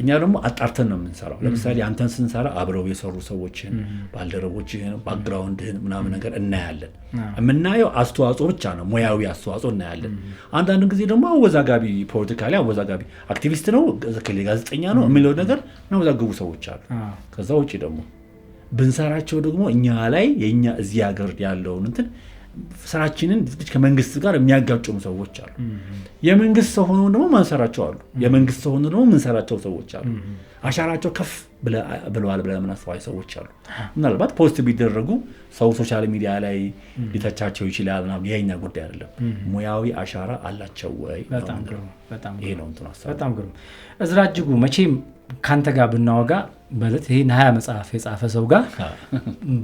እኛ ደግሞ አጣርተን ነው የምንሰራው። ለምሳሌ አንተን ስንሰራ አብረው የሰሩ ሰዎችን ባልደረቦችህን ባክግራውንድህን ምናምን ነገር እናያለን። የምናየው አስተዋጽኦ ብቻ ነው፣ ሙያዊ አስተዋጽኦ እናያለን። አንዳንድ ጊዜ ደግሞ አወዛጋቢ ፖለቲካሊ አወዛጋቢ አክቲቪስት ነው ጋዜጠኛ ነው የሚለው ነገር የሚያወዛግቡ ሰዎች አሉ። ከዛ ውጭ ደግሞ ብንሰራቸው ደግሞ እኛ ላይ የኛ እዚህ ሀገር ያለውን እንትን ስራችንን ከመንግስት ጋር የሚያጋጩም ሰዎች አሉ። የመንግስት ሰው ሆነው ደግሞ ማንሰራቸው አሉ። የመንግስት ሰው ሆነው ደግሞ ምንሰራቸው ሰዎች አሉ። አሻራቸው ከፍ ብለዋል ብለን የምናስባቸው ሰዎች አሉ። ምናልባት ፖስት ቢደረጉ ሰው ሶሻል ሚዲያ ላይ ሊተቻቸው ይችላል። የኛ ጉዳይ አይደለም። ሙያዊ አሻራ አላቸው ወይ? ይሄ ነው እንትን ሀሳብ። በጣም ግሩም። እዝራ እጅጉ መቼም ካንተ ጋር ብናወጋ ማለት ይሄን 20 መጽሐፍ የጻፈ ሰው ጋር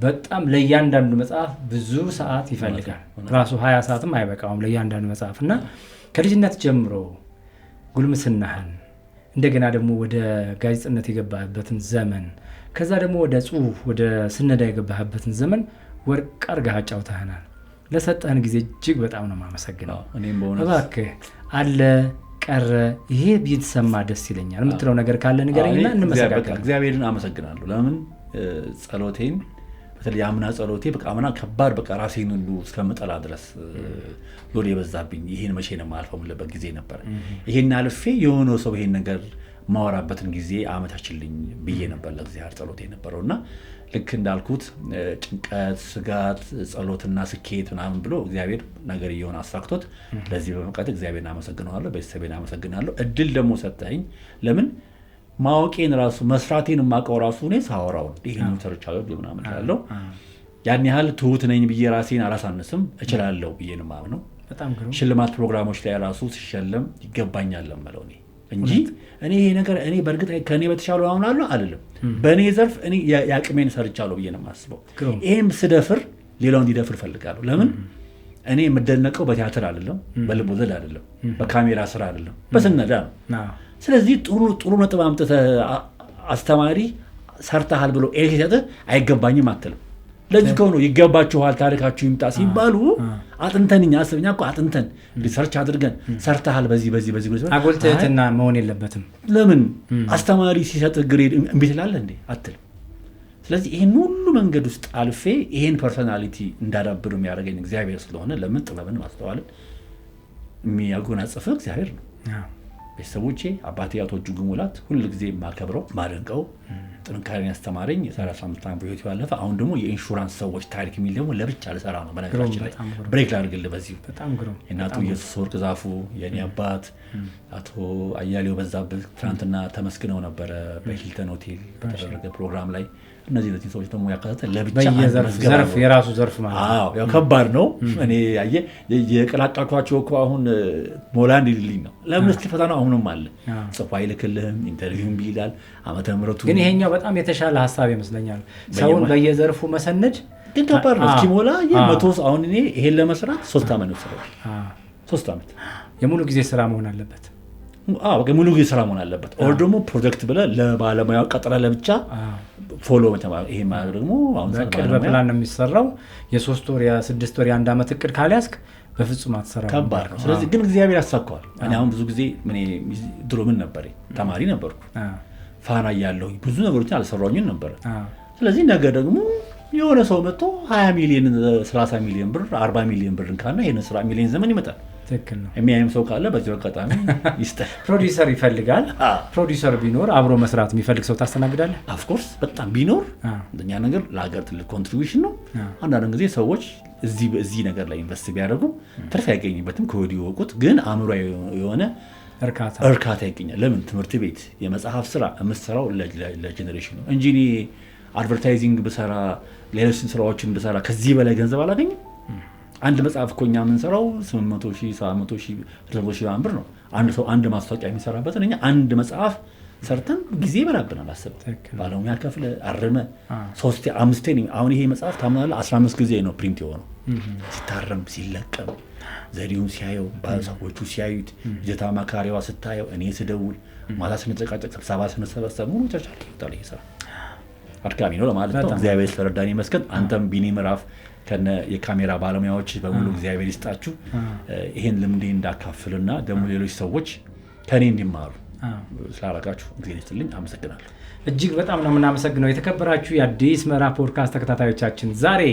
በጣም ለእያንዳንዱ መጽሐፍ ብዙ ሰዓት ይፈልጋል። ራሱ 20 ሰዓትም አይበቃውም ለእያንዳንዱ መጽሐፍ እና ከልጅነት ጀምሮ ጉልምስናህን እንደገና ደግሞ ወደ ጋዜጠነት የገባህበትን ዘመን ከዛ ደግሞ ወደ ጽሁፍ ወደ ስነዳ የገባህበትን ዘመን ወርቅ አድርገህ አጫውተህናል። ለሰጠህን ጊዜ እጅግ በጣም ነው የማመሰግነው። እባክህ አለ ቀረ ይሄ ቢተሰማ ደስ ይለኛል የምትለው ነገር ካለ ንገረኝና እንመሰጋለን። እግዚአብሔርን አመሰግናለሁ። ለምን ጸሎቴን በተለይ አምና ጸሎቴ በቃ አምና ከባድ በቃ ራሴን ሁሉ እስከምጠላ ድረስ ሎድ የበዛብኝ ይሄን መቼ ነው የማልፈው የምልበት ጊዜ ነበር። ይሄን አልፌ የሆነ ሰው ይሄን ነገር ማወራበትን ጊዜ አመታችልኝ ብዬ ነበር ለእግዚአብሔር ጸሎቴ ነበረውና ልክ እንዳልኩት ጭንቀት፣ ስጋት፣ ጸሎትና ስኬት ምናምን ብሎ እግዚአብሔር ነገር እየሆነ አሳክቶት ለዚህ በመቀጠል እግዚአብሔርን አመሰግናለሁ፣ ቤተሰቤን አመሰግናለሁ። እድል ደግሞ ሰጠኝ። ለምን ማወቄን ራሱ መስራቴን ማቀው ራሱ እኔ ሳወራው ይሄን ተርቻለሁ ምናምን ያለው ያን ያህል ትሁት ነኝ ብዬ ራሴን አላሳንስም፣ እችላለሁ ብዬ ነው የማምነው። በጣም ግሩም ሽልማት ፕሮግራሞች ላይ ራሱ ሲሸለም ይገባኛል ለማለው እኔ እንጂ እኔ ይሄ ነገር እኔ በእርግጥ ከኔ በተሻለ አምናለሁ አይደለም። በእኔ ዘርፍ እኔ ያቅሜን ሰርቻለሁ ብዬ ነው የማስበው። ይሄም ስደፍር ሌላው እንዲደፍር ፈልጋለሁ። ለምን እኔ የምደነቀው በቲያትር አይደለም፣ በልብ ወለድ አይደለም፣ በካሜራ ስራ አይደለም፣ በስነዳ ነው። ስለዚህ ጥሩ ነጥብ አምጥተህ አስተማሪ ሰርተሃል ብሎ ኤክሰት አይገባኝም አትልም። ለዚህ ከሆነ ይገባችኋል ታሪካችሁ ይምጣ ሲባሉ አጥንተንኛ አስብኛ እኮ አጥንተን ሪሰርች አድርገን ሰርተሃል በዚህ አጎልተህትና መሆን የለበትም። ለምን አስተማሪ ሲሰጥ ግሬድ እምቢ ትላለህ እንዴ አትልም። ስለዚህ ይሄን ሁሉ መንገድ ውስጥ አልፌ ይሄን ፐርሶናሊቲ እንዳዳብር የሚያደርገኝ እግዚአብሔር ስለሆነ ለምን ጥበብን ማስተዋልን የሚያጎናጽፍ እግዚአብሔር ነው። ቤተሰቦቼ አባቴ አቶ እጅጉ ሙላት ሁሉ ጊዜ የማከብረው ማደንቀው ጥንካሬን ያስተማረኝ የ35 ዓመት በህይወት ያለፈ አሁን ደግሞ የኢንሹራንስ ሰዎች ታሪክ የሚል ደግሞ ለብቻ ልሰራ ነው። በነገራችን ላይ ብሬክ ላድርግልህ በዚሁ የእናቱ ኢየሱስ ወርቅ ዛፉ የኔ አባት አቶ አያሌው በዛብህ ትናንትና ተመስግነው ነበረ በሂልተን ሆቴል በተደረገ ፕሮግራም ላይ። እነዚህ ሰዎች ደግሞ ያካተተ ለብቻ ዘርፍ የራሱ ዘርፍ ማለት ነው። ያው ከባድ ነው። እኔ የቀላቀልኳቸው እኮ አሁን ሞላ እንዲልልኝ ነው። ለምን እስኪ ፈተናው አሁንም አለ። ጽፎ አይልክልህም፣ ኢንተርቪውም ይላል ዓመተ ምህረቱ። ግን ይሄኛው በጣም የተሻለ ሀሳብ ይመስለኛል። ሰውን በየዘርፉ መሰነድ ግን ከባድ ነው። እስኪ ሞላ የ100 አሁን እኔ ይሄን ለመስራት 3 ዓመት ነው ሰራው። 3 ዓመት የሙሉ ጊዜ ስራ መሆን አለበት። በቃ ሙሉ ጊዜ ስራ መሆን አለበት። ኦር ደግሞ ፕሮጀክት ብለህ ለባለሙያው ቀጥረህ ለብቻ ፎሎ መተማር። ይሄ ማለት ደግሞ አሁን በፕላን ነው የሚሰራው። የ3 ወር የ6 ወር የ1 ዓመት እቅድ ካልያዝክ በፍጹም አትሰራው። ከባድ ነው። ስለዚህ ግን እግዚአብሔር ያሳካዋል። እኔ አሁን ብዙ ጊዜ ድሮ ምን ነበር ተማሪ ነበርኩ። ፋና እያለሁኝ ብዙ ነገሮችን አልሰራሁኝም ነበር። ስለዚህ ነገ ደግሞ የሆነ ሰው መጥቶ 20 ሚሊዮን 30 ሚሊዮን ብር 40 ሚሊዮን ብር ካና ይሄን ስራ ሚሊዮን ዘመን ይመጣል። ትክክል ነው። የሚያይም ሰው ካለ በዚህ አጋጣሚ ይስጠህ። ፕሮዲውሰር ይፈልጋል። ፕሮዲውሰር ቢኖር አብሮ መስራት የሚፈልግ ሰው ታስተናግዳለህ። ኦፍ ኮርስ በጣም ቢኖር እንደኛ ነገር ለሀገር ትልቅ ኮንትሪቢዩሽን ነው። አንዳንድ ጊዜ ሰዎች እዚህ ነገር ላይ ኢንቨስት ቢያደርጉ ትርፍ አይገኝበትም ከወዲሁ ወቁት። ግን አእምሮ የሆነ እርካታ ይገኛል። ለምን ትምህርት ቤት የመጽሐፍ ስራ የምትሰራው ለጄኔሬሽን ነው እንጂ እኔ አድቨርታይዚንግ ብሰራ ሌሎች ስራዎችን ብሰራ ከዚህ በላይ ገንዘብ አላገኝም። አንድ መጽሐፍ እኮ እኛ የምንሰራው 800,000 700,000 ብር ነው። አንድ ሰው አንድ ማስታወቂያ የሚሰራበትን እኛ አንድ መጽሐፍ ሰርተን ጊዜ ይበላብናል። አስብ ባለሙያ ከፍለ አርመ 3 5 አሁን ይሄ መጽሐፍ ታምናለህ 15 ጊዜ ነው ፕሪንት የሆነው ሲታረም ሲለቀም ዘዴውን ሲያየው ባለሰዎቹ ሲያዩት ጀታ ማካሪዋ ስታየው እኔ ስደውል ማታ ስንጨቃጨቅ ስብሰባ ስንሰበሰብ ሙሉ ተቻለ ይሰራ አድካሚ ነው ለማለት ነው። እግዚአብሔር ስለረዳኝ ይመስገን። አንተም ቢኒ ምዕራፍ ከነ የካሜራ ባለሙያዎች በሙሉ እግዚአብሔር ይስጣችሁ። ይሄን ልምዴ እንዳካፍልና ደግሞ ሌሎች ሰዎች ከኔ እንዲማሩ ስላደረጋችሁ እግዚአብሔር ይስጥልኝ። አመሰግናለሁ። እጅግ በጣም ነው የምናመሰግነው። የተከበራችሁ የአዲስ ምዕራፍ ፖድካስት ተከታታዮቻችን ዛሬ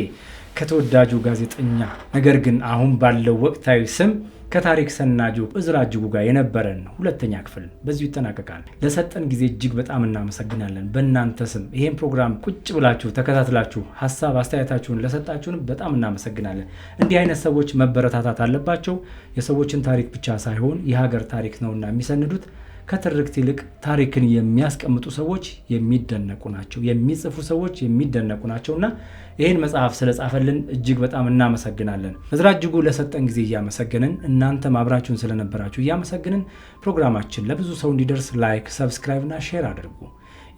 ከተወዳጁ ጋዜጠኛ ነገር ግን አሁን ባለው ወቅታዊ ስም ከታሪክ ሰናጁ እዝራ እጅጉ ጋር የነበረን 2ኛ ክፍል በዚሁ ይጠናቀቃል። ለሰጠን ጊዜ እጅግ በጣም እናመሰግናለን። በእናንተ ስም ይሄን ፕሮግራም ቁጭ ብላችሁ ተከታትላችሁ ሀሳብ አስተያየታችሁን ለሰጣችሁን በጣም እናመሰግናለን። እንዲህ አይነት ሰዎች መበረታታት አለባቸው። የሰዎችን ታሪክ ብቻ ሳይሆን የሀገር ታሪክ ነውና የሚሰንዱት ከትርክት ይልቅ ታሪክን የሚያስቀምጡ ሰዎች የሚደነቁ ናቸው። የሚጽፉ ሰዎች የሚደነቁ ናቸውና ይህን መጽሐፍ ስለጻፈልን እጅግ በጣም እናመሰግናለን። እዝራ እጅጉ ለሰጠን ጊዜ እያመሰገንን እናንተም አብራችሁን ስለነበራችሁ እያመሰገንን ፕሮግራማችን ለብዙ ሰው እንዲደርስ ላይክ፣ ሰብስክራይብ እና ሼር አድርጉ።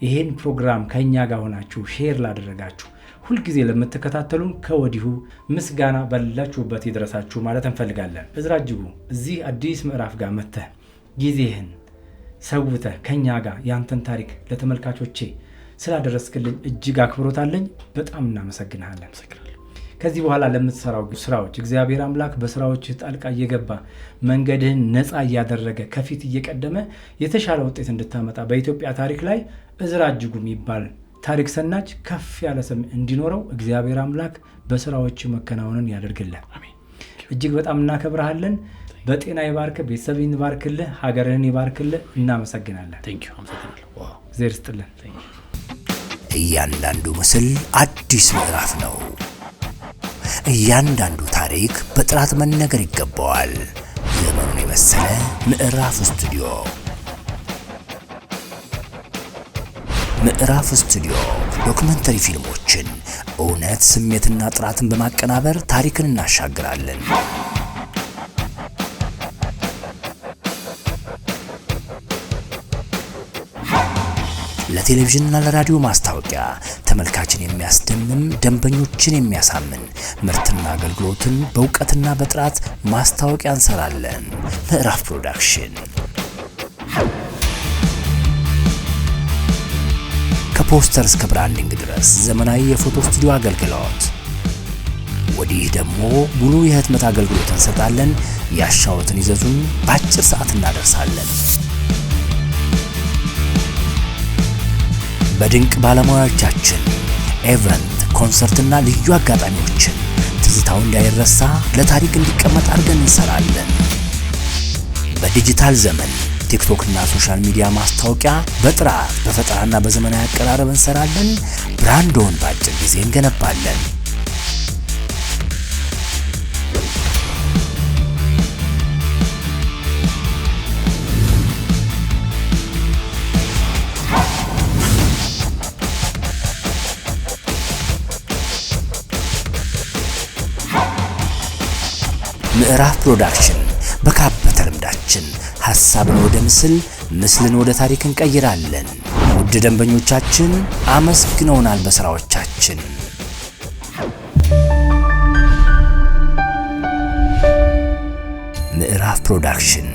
ይህን ፕሮግራም ከእኛ ጋር ሆናችሁ ሼር ላደረጋችሁ ሁልጊዜ ለምትከታተሉን ከወዲሁ ምስጋና ባላችሁበት ይድረሳችሁ ማለት እንፈልጋለን። እዝራ እጅጉ እዚህ አዲስ ምዕራፍ ጋር መጥተህ ጊዜህን ሰውተህ ከኛ ጋር ያንተን ታሪክ ለተመልካቾቼ ስላደረስክልኝ እጅግ አክብሮታለኝ። በጣም እናመሰግናለን። ከዚህ በኋላ ለምትሰራው ስራዎች እግዚአብሔር አምላክ በስራዎች ጣልቃ እየገባ መንገድህን ነፃ እያደረገ ከፊት እየቀደመ የተሻለ ውጤት እንድታመጣ በኢትዮጵያ ታሪክ ላይ እዝራ እጅጉ የሚባል ታሪክ ሰናጅ ከፍ ያለ ስም እንዲኖረው እግዚአብሔር አምላክ በስራዎች መከናወንን ያደርግልህ። አሜን። እጅግ በጣም እናከብርሃለን። በጤና ይባርክ፣ ቤተሰብህን ይባርክልህ፣ ሀገርህን ይባርክልህ። እናመሰግናለን። ቴንኪው። አመሰግናለሁ። ዋው እግዚአብሔር ይስጥልን። እያንዳንዱ ምስል አዲስ ምዕራፍ ነው። እያንዳንዱ ታሪክ በጥራት መነገር ይገባዋል። ዘመኑን የመሰለ ምዕራፍ ስቱዲዮ። ምዕራፍ ስቱዲዮ ዶክመንተሪ ፊልሞችን እውነት፣ ስሜትና ጥራትን በማቀናበር ታሪክን እናሻግራለን። ለቴሌቪዥንና ለራዲዮ ማስታወቂያ ተመልካችን የሚያስደምም፣ ደንበኞችን የሚያሳምን ምርትና አገልግሎትን በእውቀትና በጥራት ማስታወቂያ እንሰራለን። ምዕራፍ ፕሮዳክሽን ከፖስተር እስከ ብራንዲንግ ድረስ ዘመናዊ የፎቶ ስቱዲዮ አገልግሎት። ወዲህ ደግሞ ሙሉ የህትመት አገልግሎት እንሰጣለን። ያሻዎትን ይዘዙን፣ በአጭር ሰዓት እናደርሳለን። በድንቅ ባለሙያዎቻችን ኢቨንት፣ ኮንሰርትና ልዩ አጋጣሚዎችን ትዝታው እንዳይረሳ ለታሪክ እንዲቀመጥ አድርገን እንሰራለን። በዲጂታል ዘመን ቲክቶክ እና ሶሻል ሚዲያ ማስታወቂያ በጥራት በፈጠራና በዘመናዊ አቀራረብ እንሰራለን። ብራንዶን በአጭር ጊዜ እንገነባለን። ምዕራፍ ፕሮዳክሽን በካበተ ልምዳችን ሐሳብን ወደ ምስል፣ ምስልን ወደ ታሪክ እንቀይራለን። ውድ ደንበኞቻችን አመስግነውናል በስራዎቻችን። ምዕራፍ ፕሮዳክሽን